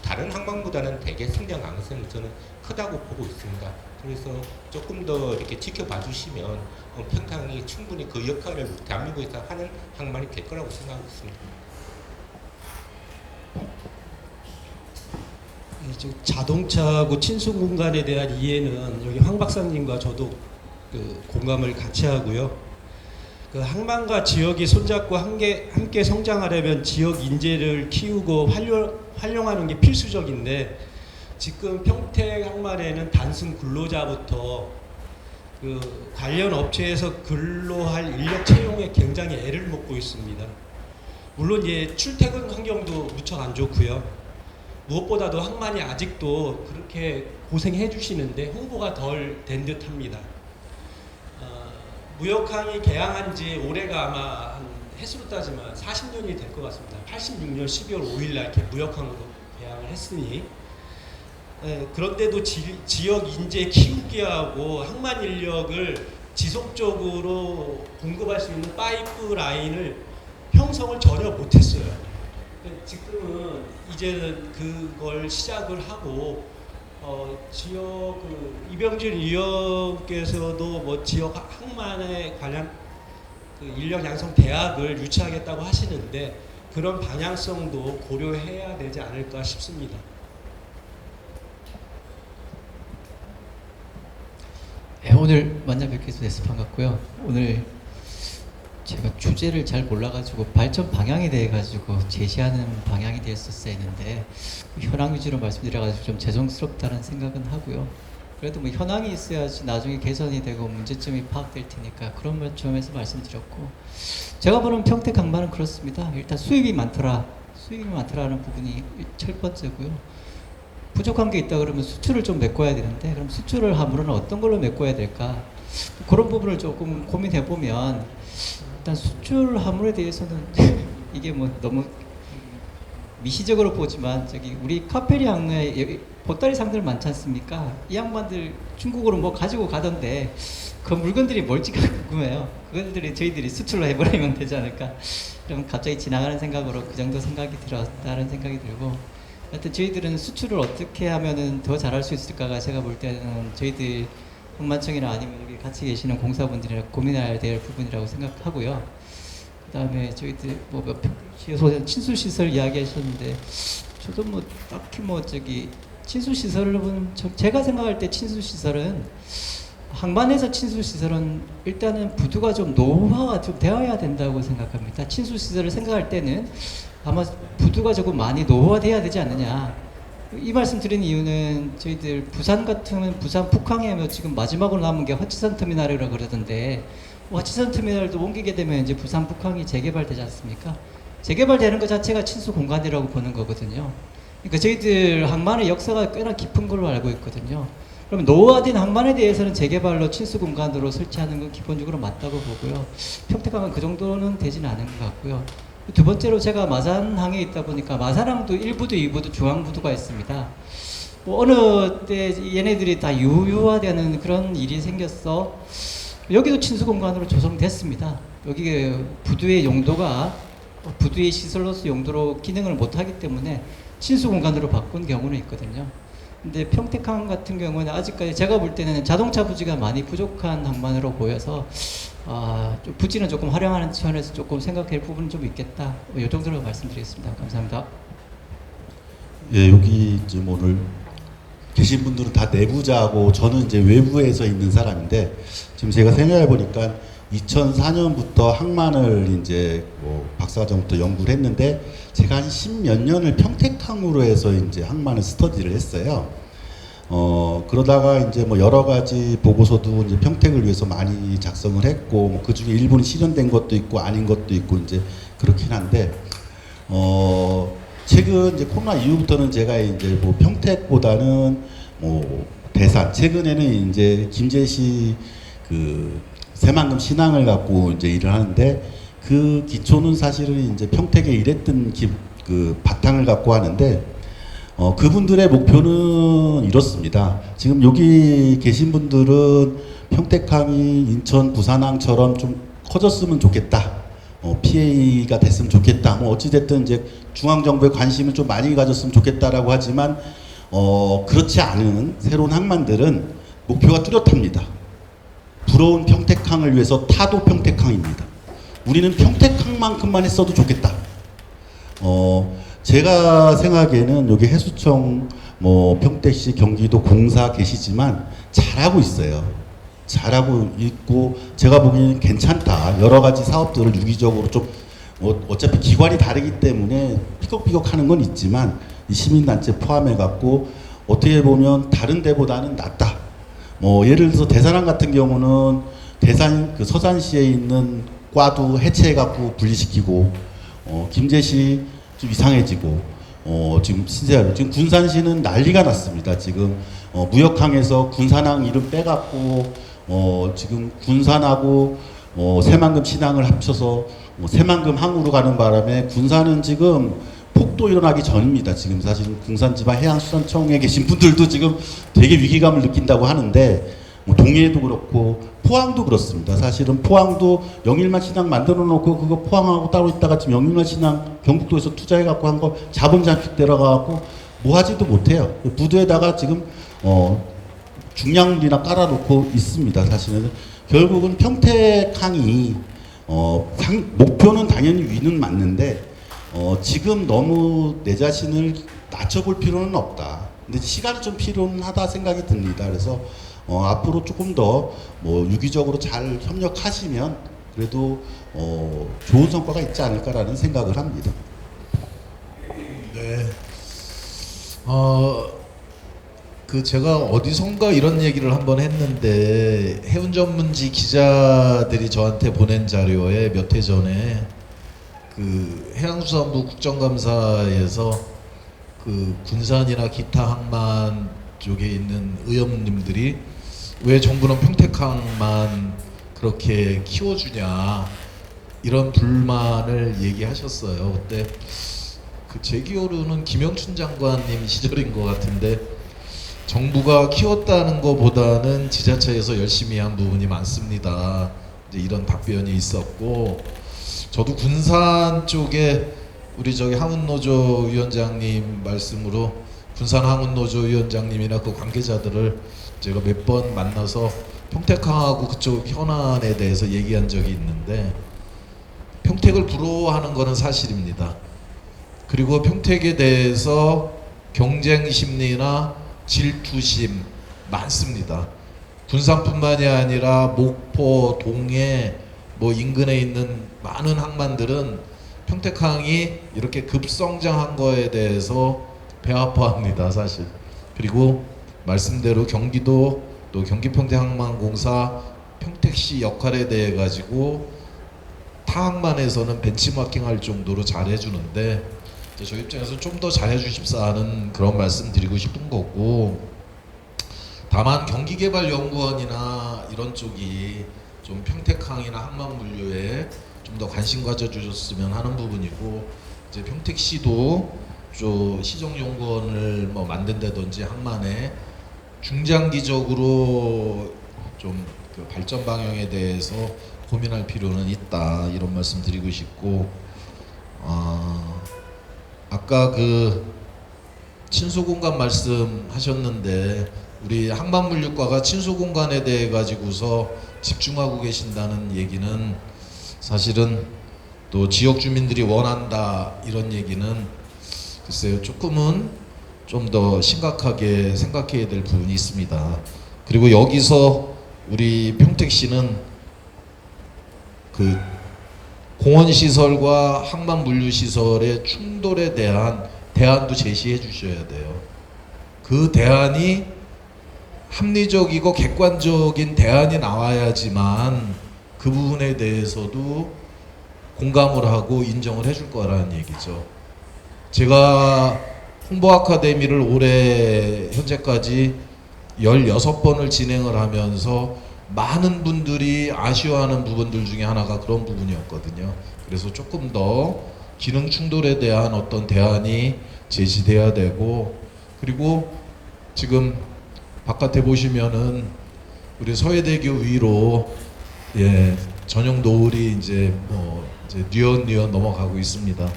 다른 항만보다는 되게 성장 가능성이 저는 크다고 보고 있습니다. 그래서 조금 더 이렇게 지켜봐 주시면 평택항이 충분히 그 역할을 대한민국에서 하는 항만이 될 거라고 생각하고 있습니다. 자동차고 친수 공간에 대한 이해는 여기 황 박사님과 저도 공감을 같이 하고요. 항만과 지역이 손잡고 함께 성장하려면 지역 인재를 키우고 활용하는 게 필수적인데, 지금 평택 항만에는 단순 근로자부터 관련 업체에서 근로할 인력 채용에 굉장히 애를 먹고 있습니다. 물론 출퇴근 환경도 무척 안 좋고요. 무엇보다도 항만이 아직도 그렇게 고생해 주시는데 홍보가 덜 된 듯합니다. 무역항이 개항한 지 올해가 아마 한 횟수로 따지면 40년이 될 것 같습니다. 86년 12월 5일 날 이렇게 무역항으로 개항을 했으니, 그런데도 지역 인재 키우기 하고 항만 인력을 지속적으로 공급할 수 있는 파이프 라인을 형성을 전혀 못했어요. 지금은 이제는 그걸 시작을 하고 지역 이병준 의원께서도 지역 항만에 관련 인력 양성 대학을 유치하겠다고 하시는데, 그런 방향성도 고려해야 되지 않을까 싶습니다. 네, 오늘 만나 뵙게 돼서 반갑고요. 오늘 제가 주제를 잘 몰라가지고 발전 방향에 대해 가지고 제시하는 방향이 됐었어야 했는데 현황 위주로 말씀드려가지고 좀 죄송스럽다는 생각은 하고요. 그래도 현황이 있어야지 나중에 개선이 되고 문제점이 파악될 테니까 그런 점에서 말씀드렸고, 제가 보는 평택 항만은 그렇습니다. 일단 수입이 많더라는 부분이 첫 번째고요. 부족한 게 있다 그러면 수출을 좀 메꿔야 되는데, 그럼 수출을 함으로는 어떤 걸로 메꿔야 될까? 그런 부분을 조금 고민해 보면, 일단 수출 화물에 대해서는 이게 너무 미시적으로 보지만 우리 카페리 항로에 보따리 상들 많지 않습니까? 이 양반들 중국으로 가지고 가던데 그 물건들이 뭘지가 궁금해요. 그것들이 저희들이 수출로 해버리면 되지 않을까? 그럼 갑자기 지나가는 생각으로 그 정도 생각이 들었다는 생각이 들고, 하여튼 저희들은 수출을 어떻게 하면은 더 잘할 수 있을까가 제가 볼 때는 저희들 항만청이나 아니면 여기 같이 계시는 공사분들이랑 고민해야 될 부분이라고 생각하고요. 그 다음에 저희들 친수시설 이야기하셨는데, 저도 딱히 친수시설은 제가 생각할 때 친수시설은 항만에서 친수시설은 일단은 부두가 좀 노후화가 좀 되어야 된다고 생각합니다. 친수시설을 생각할 때는 아마 부두가 조금 많이 노후화돼야 되지 않느냐. 이 말씀 드린 이유는 저희들 부산 같으면 부산 북항에 뭐 지금 마지막으로 남은 게 화치산 터미널이라고 그러던데 화치산 터미널도 옮기게 되면 이제 부산 북항이 재개발되지 않습니까? 재개발되는 것 자체가 친수 공간이라고 보는 거거든요. 그러니까 저희들 항만의 역사가 꽤나 깊은 걸로 알고 있거든요. 그럼 노후화된 항만에 대해서는 재개발로 친수 공간으로 설치하는 건 기본적으로 맞다고 보고요. 평택항은 그 정도는 되지는 않은 것 같고요. 두 번째로 제가 마산항에 있다 보니까 마산항도 1부도 2부도 중앙부두가 있습니다. 뭐 어느 때 얘네들이 다 유효화되는 그런 일이 생겼어. 여기도 친수공간으로 조성됐습니다. 여기 부두의 용도가 부두의 시설로서 용도로 기능을 못하기 때문에 친수공간으로 바꾼 경우는 있거든요. 근데 평택항 같은 경우는 아직까지 제가 볼 때는 자동차 부지가 많이 부족한 항만으로 보여서 좀 부지는 조금 활용하는 차원에서 조금 생각할 부분은 좀 있겠다. 이 정도로 말씀드리겠습니다. 감사합니다. 예, 여기 지금 오늘 계신 분들은 다 내부자고 저는 이제 외부에서 있는 사람인데 지금 제가 생각해 보니까 2004년부터 항만을 이제 뭐 박사과정부터 연구를 했는데 제가 한 10몇 년을 평택항으로 해서 이제 항만을 스터디를 했어요. 그러다가 이제 뭐 여러 가지 보고서도 이제 평택을 위해서 많이 작성을 했고 뭐 그 중에 일부는 실현된 것도 있고 아닌 것도 있고 이제 그렇긴 한데 최근 이제 코로나 이후부터는 제가 이제 뭐 평택보다는 뭐 대산 최근에는 이제 김제시 그 새만금 신항을 갖고 이제 일을 하는데 그 기초는 사실은 이제 평택에 일했던 그 바탕을 갖고 하는데 그분들의 목표는 이렇습니다. 지금 여기 계신 분들은 평택항이 인천 부산항처럼 좀 커졌으면 좋겠다. PA가 됐으면 좋겠다. 뭐 어찌됐든 이제 중앙정부의 관심을 좀 많이 가졌으면 좋겠다라고 하지만 그렇지 않은 새로운 항만들은 목표가 뚜렷합니다. 부러운 평택항을 위해서 타도 평택항입니다. 우리는 평택항만큼만 했어도 좋겠다. 제가 생각에는 여기 해수청, 뭐 평택시, 경기도 공사 계시지만 잘하고 있어요. 잘하고 있고 제가 보기에는 괜찮다. 여러 가지 사업들을 유기적으로 좀 어차피 기관이 다르기 때문에 삐걱삐걱하는 건 있지만 이 시민단체 포함해 갖고 어떻게 보면 다른 데보다는 낫다. 뭐 예를 들어서 대산항 같은 경우는 대산 그 서산시에 있는 과도 해체해 갖고 분리시키고 김제시 좀 이상해지고 지금 신세하고 지금 군산시는 난리가 났습니다. 지금 무역항에서 군산항 이름 빼갖고 지금 군산하고 새만금 신항을 합쳐서 새만금 항으로 가는 바람에 군산은 지금 폭도 일어나기 전입니다. 지금 사실 군산지방해양수산청에 계신 분들도 지금 되게 위기감을 느낀다고 하는데 뭐 동해도 그렇고 포항도 그렇습니다. 사실은 포항도 영일만 신항 만들어 놓고 그거 포항하고 따로 있다가 지금 영일만 신항 경북도에서 투자해 갖고 한 거 자본 잠식 들어가 갖고 뭐 하지도 못해요. 부두에다가 지금 중량물이나 깔아놓고 있습니다. 사실은 결국은 평택항이 목표는 당연히 위는 맞는데 지금 너무 내 자신을 낮춰볼 필요는 없다. 근데 시간이 좀 필요는 하다 생각이 듭니다. 그래서 앞으로 조금 더 뭐 유기적으로 잘 협력하시면 그래도 좋은 성과가 있지 않을까라는 생각을 합니다. 네. 제가 어디선가 이런 얘기를 한번 했는데 해운 전문지 기자들이 저한테 보낸 자료에 몇 해 전에 그 해양수산부 국정감사에서 그 군산이나 기타 항만 쪽에 있는 의원님들이 왜 정부는 평택항만 그렇게 키워주냐 이런 불만을 얘기하셨어요. 그때 제 기억으로는 김영춘 장관님 시절인 것 같은데 정부가 키웠다는 것보다는 지자체에서 열심히 한 부분이 많습니다. 이제 이런 답변이 있었고 저도 군산 쪽에 우리 저기 항운노조 위원장님 말씀으로 군산 항운노조 위원장님이나 그 관계자들을 제가 몇 번 만나서 평택항하고 그쪽 현안에 대해서 얘기한 적이 있는데 평택을 부러워하는 것은 사실입니다. 그리고 평택에 대해서 경쟁 심리나 질투심 많습니다. 군산뿐만이 아니라 목포, 동해 뭐 인근에 있는 많은 항만들은 평택항이 이렇게 급성장한 거에 대해서 배 아파합니다, 사실. 그리고 말씀대로 경기도 또 경기평택항만공사 평택시 역할에 대해 가지고 타항만에서는 벤치마킹할 정도로 잘해주는데 저희 입장에서 좀 더 잘해주십사 하는 그런 말씀 드리고 싶은 거고, 다만 경기개발연구원이나 이런 쪽이 좀 평택항이나 항만물류에 좀 더 관심 가져주셨으면 하는 부분이고, 이제 평택시도 좀 시정연구원을 뭐 만든다든지 항만에 중장기적으로 좀 그 발전 방향에 대해서 고민할 필요는 있다, 이런 말씀 드리고 싶고, 아까 그 친소공간 말씀하셨는데 우리 항만물류과가 친소공간에 대해 가지고서 집중하고 계신다는 얘기는 사실은 또 지역 주민들이 원한다, 이런 얘기는 글쎄요, 조금은 좀 더 심각하게 생각해야 될 부분이 있습니다. 그리고 여기서 우리 평택시는 그 공원시설과 항만물류시설의 충돌에 대한 대안도 제시해 주셔야 돼요. 그 대안이 합리적이고 객관적인 대안이 나와야지만 그 부분에 대해서도 공감을 하고 인정을 해줄 거라는 얘기죠. 제가 홍보 아카데미를 올해 현재까지 16번을 진행을 하면서 많은 분들이 아쉬워하는 부분들 중에 하나가 그런 부분이었거든요. 그래서 조금 더 기능 충돌에 대한 어떤 대안이 제시돼야 되고, 그리고 지금 바깥에 보시면은 우리 서해대교 위로 전용 노을이 이제 뉘엿뉘엿 넘어가고 있습니다.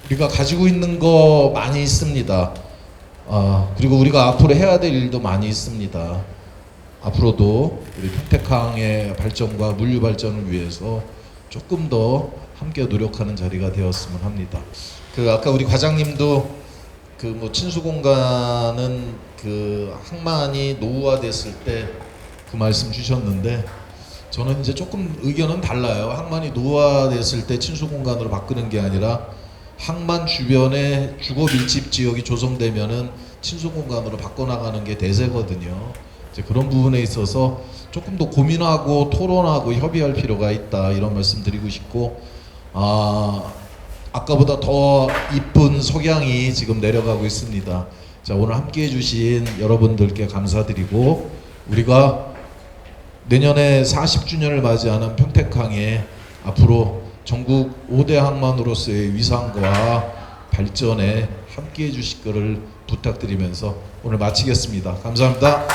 우리가 가지고 있는 거 많이 있습니다. 그리고 우리가 앞으로 해야 될 일도 많이 있습니다. 앞으로도 우리 평택항의 발전과 물류 발전을 위해서 조금 더 함께 노력하는 자리가 되었으면 합니다. 그 아까 우리 과장님도 그 뭐 친수공간은 그 항만이 노후화됐을 때 그 말씀 주셨는데, 저는 이제 조금 의견은 달라요. 항만이 노후화됐을 때 친수공간으로 바꾸는 게 아니라 항만 주변에 주거 밀집 지역이 조성되면은 친수공간으로 바꿔나가는 게 대세거든요. 이제 그런 부분에 있어서 조금 더 고민하고 토론하고 협의할 필요가 있다, 이런 말씀 드리고 싶고, 아까보다 더 이쁜 석양이 지금 내려가고 있습니다. 자, 오늘 함께 해주신 여러분들께 감사드리고, 우리가 내년에 40주년을 맞이하는 평택항에 앞으로 전국 5대 항만으로서의 위상과 발전에 함께 해주실 것을 부탁드리면서 오늘 마치겠습니다. 감사합니다.